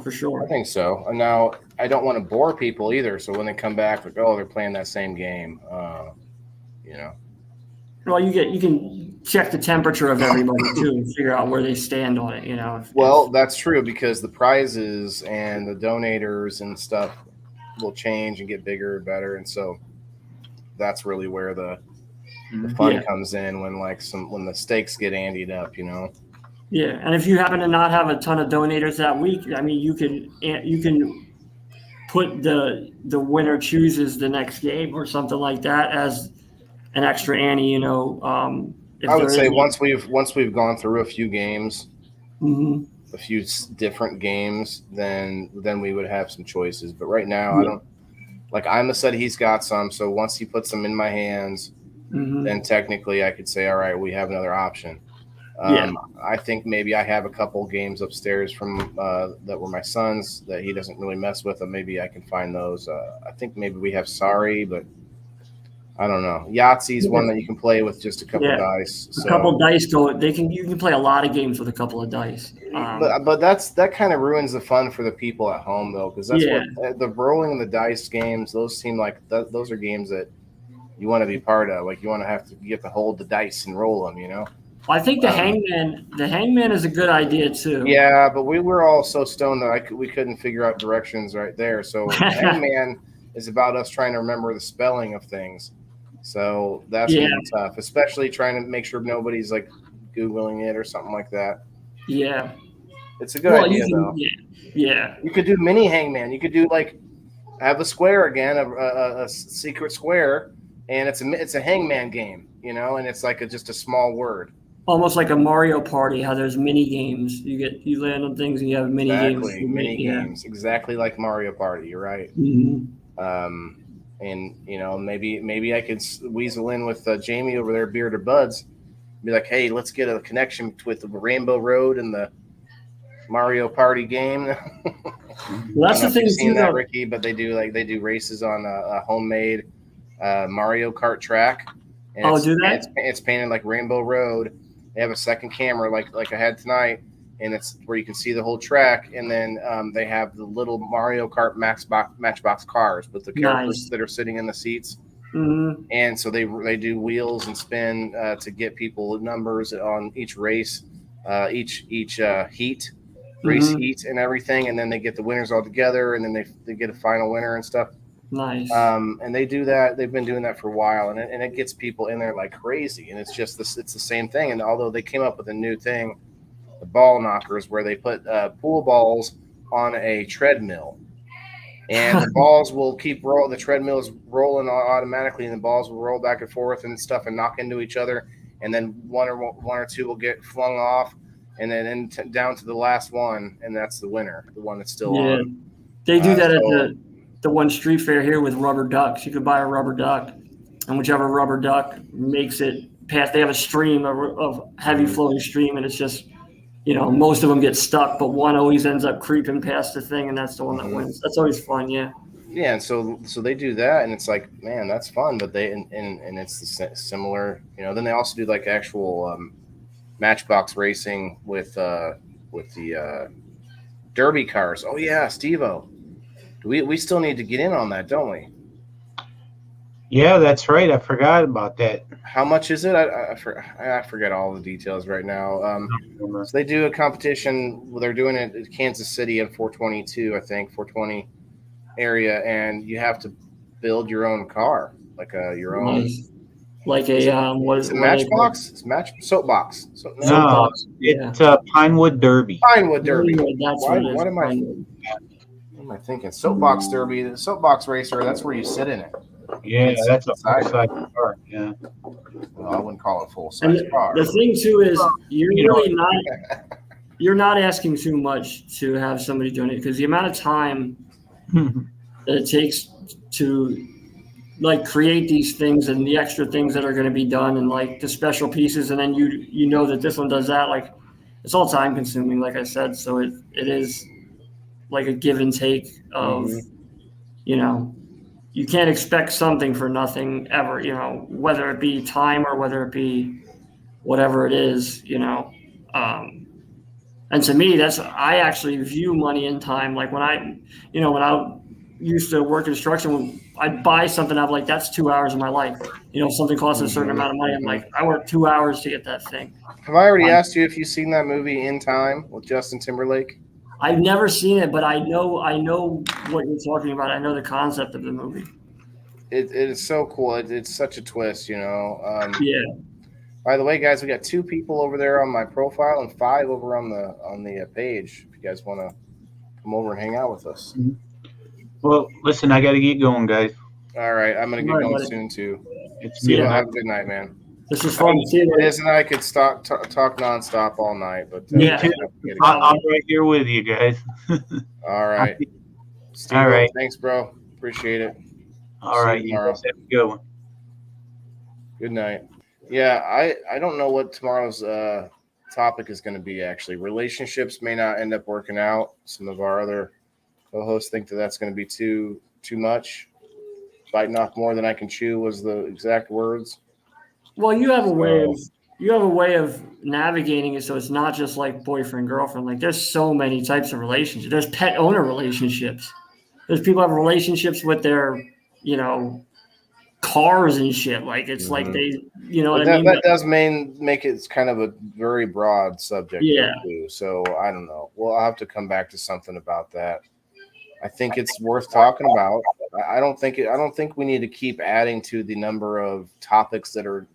for sure. I think so. And now I don't want to bore people either, so when they come back, they're playing that same game, Well, you can check the temperature of everybody too and figure out where they stand on it, Well, that's true, because the prizes and the donators and stuff will change and get bigger and better, and so that's really where the fun comes in, when when the stakes get andied up, Yeah, and if you happen to not have a ton of donators that week, I mean, you can put the winner chooses the next game or something like that as an extra ante. If I would there say is once we've gone through a few games, Mhm. a few different games, then we would have some choices. But right now, I Yeah. don't like. Ima said he's got some, so once he puts them in my hands, Mhm. then technically I could say, all right, we have another option. Yeah. I think maybe I have a couple games upstairs from that were my son's that he doesn't really mess with, and maybe I can find those. I think maybe we have Sorry, but I don't know. Yahtzee's one that you can play with just a couple Yeah. dice. A So, couple dice you can play a lot of games with a couple of dice. but that kind of ruins the fun for the people at home though, because that's Yeah. what the rolling the dice games. Those seem like those are games that you want to be part of. Like you get to hold the dice and roll them. I think the hangman is a good idea too. Yeah, but we were all so stoned that we couldn't figure out directions right there. So Hangman is about us trying to remember the spelling of things. So that's Yeah. gonna be tough, especially trying to make sure nobody's like Googling it or something like that. Yeah. It's a good idea though. Yeah. You could do mini Hangman. You could do like have a square again, a secret square, and it's a Hangman game, and it's like just a small word. Almost like a Mario Party, how there's mini games. You land on things and you have mini Exactly, games. mini games, exactly like Mario Party. You're right. Mm-hmm. And maybe I could weasel in with Jamie over there, Bearded Buds, be like, hey, let's get a connection with the Rainbow Road and the Mario Party game. Well, that's the thing you've seen too, that, though. Ricky, but they do races on a homemade Mario Kart track. And Do that? It's painted like Rainbow Road. They have a second camera like I had tonight, and it's where you can see the whole track. And then they have the little Mario Kart Matchbox cars with the characters that are sitting in the seats. Mm-hmm. And so they do wheels and spin to get people numbers on each race, each heat, race heat, and everything. And then they get the winners all together, and then they get a final winner and stuff. Nice. And they do that. They've been doing that for a while, and it gets people in there like crazy. And it's just it's the same thing. And although they came up with a new thing, the ball knockers, where they put pool balls on a treadmill, and the balls will keep rolling. The treadmill is rolling automatically, and the balls will roll back and forth and stuff and knock into each other. And then one or two will get flung off, and then down to the last one, and that's the winner, the one that's still on. They do that at the one street fair here with rubber ducks. You could buy a rubber duck, and whichever rubber duck makes it past, they have a stream of heavy flowing stream, and it's just, most of them get stuck, but one always ends up creeping past the thing, and that's the one that wins. That's always fun, yeah. Yeah, and so they do that, and it's like, man, that's fun. But and it's similar, Then they also do like actual matchbox racing with the derby cars. Oh yeah, Steve-O. We still need to get in on that, don't we? Yeah, that's right. I forgot about that. How much is it? I forget all the details right now. So they do a competition. They're doing it in Kansas City at 422, I think, 420 area, and you have to build your own car, like your own. Like a what is it? Matchbox? It's soapbox. Soapbox. It's Pinewood Derby. Pinewood Derby. That's what am I thinking? Soapbox Derby, the soapbox racer. That's where you sit in it. Yeah, that's a full-size car. Yeah. Well, I wouldn't call it full-size car. The thing too is you're not asking too much to have somebody doing it, because the amount of time that it takes to like create these things and the extra things that are going to be done and like the special pieces, and then you know that this one does that, like it's all time consuming, like I said. So it is like a give and take of you can't expect something for nothing ever, whether it be time or whether it be whatever it is, and to me, I actually view money and time. Like when I used to work construction, I'd buy something, I'm like, that's 2 hours of my life. If something costs a certain amount of money, I'm like, I worked 2 hours to get that thing. Have I already asked you if you've seen that movie In Time with Justin Timberlake? I've never seen it, but I know what you're talking about. I know the concept of the movie. It is so cool. It's such a twist, Yeah. By the way, guys, we got 2 people over there on my profile and 5 over on the page. If you guys want to come over and hang out with us. Well, listen, I got to get going, guys. All right, I'm gonna get All right, going buddy. soon too. It's See you. midnight. Have a good night, man. This is fun. See you later. Liz and I could talk nonstop all night, but Me Yeah. too. we have to get it I'm going. right here with you guys. All right, Steve. All right. Thanks, bro. Appreciate it. All See you right, you tomorrow. guys have a good one. Good night. Yeah, I don't know what tomorrow's topic is going to be. Actually, relationships may not end up working out. Some of our other co-hosts think that that's going to be too much. Biting off more than I can chew was the exact words. Well, you have a way of navigating it, so it's not just like boyfriend girlfriend. Like there's so many types of relationships. There's pet owner relationships. There's people have relationships with their, cars and shit. Like it's like they, what I mean. That does make it kind of a very broad subject. Yeah. Too, so I don't know. Well, I'll have to come back to something about that. I think it's worth talking about. I don't think we need to keep adding to the number of topics that are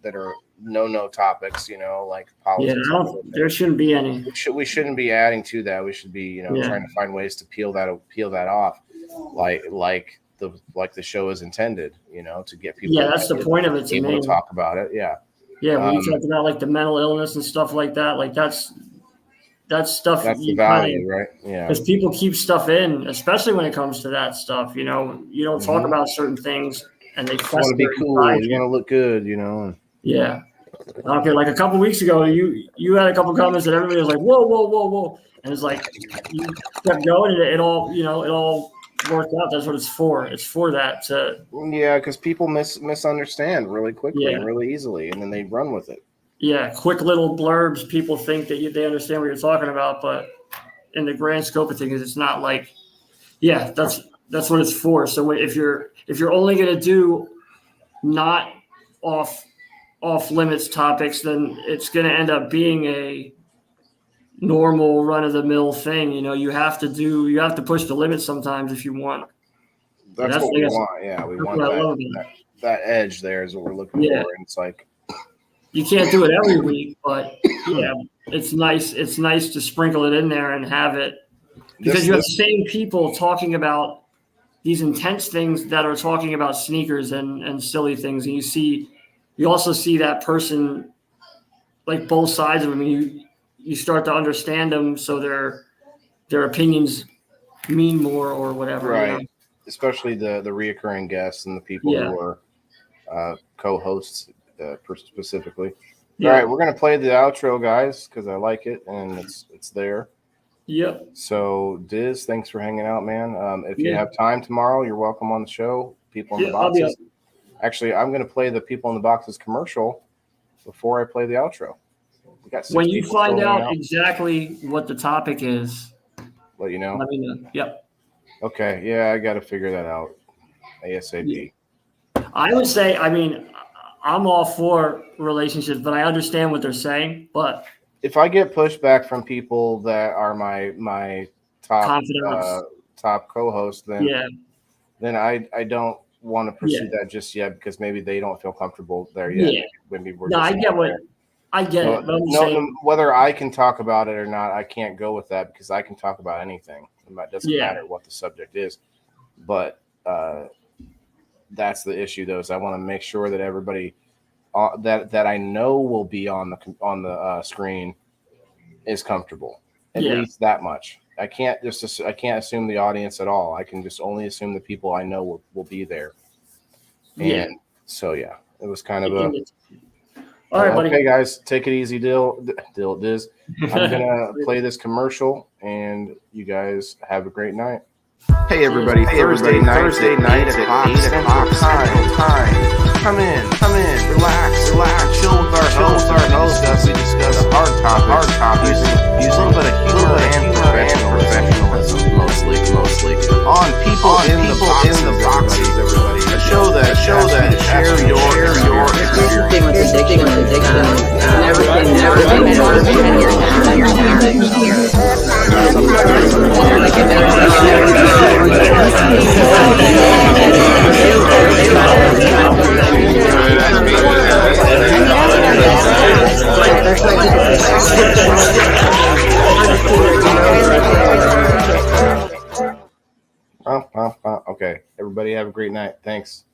no topics. Like politics. Yeah, there shouldn't be any. We shouldn't be adding to that. We should be trying to find ways to peel that off, like the show is intended. To get people. Yeah, that's the point of it. To able to talk about it. Yeah. Yeah, when you talk about like the mental illness and stuff like that, like that's stuff. That's the value, right? Yeah. Because people keep stuff in, especially when it comes to that stuff. You don't talk about certain things, and they want to be cool. You want to look good. Yeah. Okay, like a couple weeks ago, you had a couple comments that everybody was like, whoa, and it's like you kept going, and it all worked out. That's what it's for. It's for that. Yeah, because people misunderstand really quickly and really easily, and then they run with it. Yeah, quick little blurbs. People think that they understand what you're talking about, but in the grand scope of things, it's not like. Yeah, that's what it's for. So if you're only going to do not off limits topics, then it's going to end up being a normal run of the mill thing. You have to push the limits sometimes if you want. That's what we want. Yeah, we want that edge there is what we're looking for. And it's like you can't do it every week, but yeah, it's nice. It's nice to sprinkle it in there and have it because you have the same people talking about these intense things that are talking about sneakers and silly things, and you also see that person, like both sides of them. You start to understand them, so their opinions mean more or whatever. Right. Especially the reoccurring guests and the people who are co-hosts specifically. Yeah. All right, we're gonna play the outro, guys, because I like it and it's there. Yep. So Diz, thanks for hanging out, man. If you have time tomorrow, you're welcome on the show. People in the boxes. Actually, I'm gonna play the People in the Boxes commercial before I play the outro. We got when you find out exactly what the topic is, let you know. Let me know. Yep. Okay. Yeah, I got to figure that out ASAP. I would say, I'm all for relationships, but I understand what they're saying. But if I get pushback from people that are my top co-host, then I don't want to pursue that just yet because maybe they don't feel comfortable there yet. Yeah. Maybe we're I get it. No, whether I can talk about it or not, I can't go with that because I can talk about anything. It doesn't matter what the subject is. But that's the issue, though. Is I want to make sure that everybody that I know will be on the screen is comfortable. At least that much. I can't assume the audience at all. I can just only assume the people I know will be there. And so it was kind of a. All right, buddy. Okay, guys, take it easy, Diz. I'm gonna play this commercial, and you guys have a great night. Hey, everybody! Thursday night at 8 o'clock Central Time. Come in, relax, chill with our host. We discuss hard topics using a little bit of humor and professionalism, mostly. On People in the Boxes, everybody. A show that share your experience. Everything. Thanks.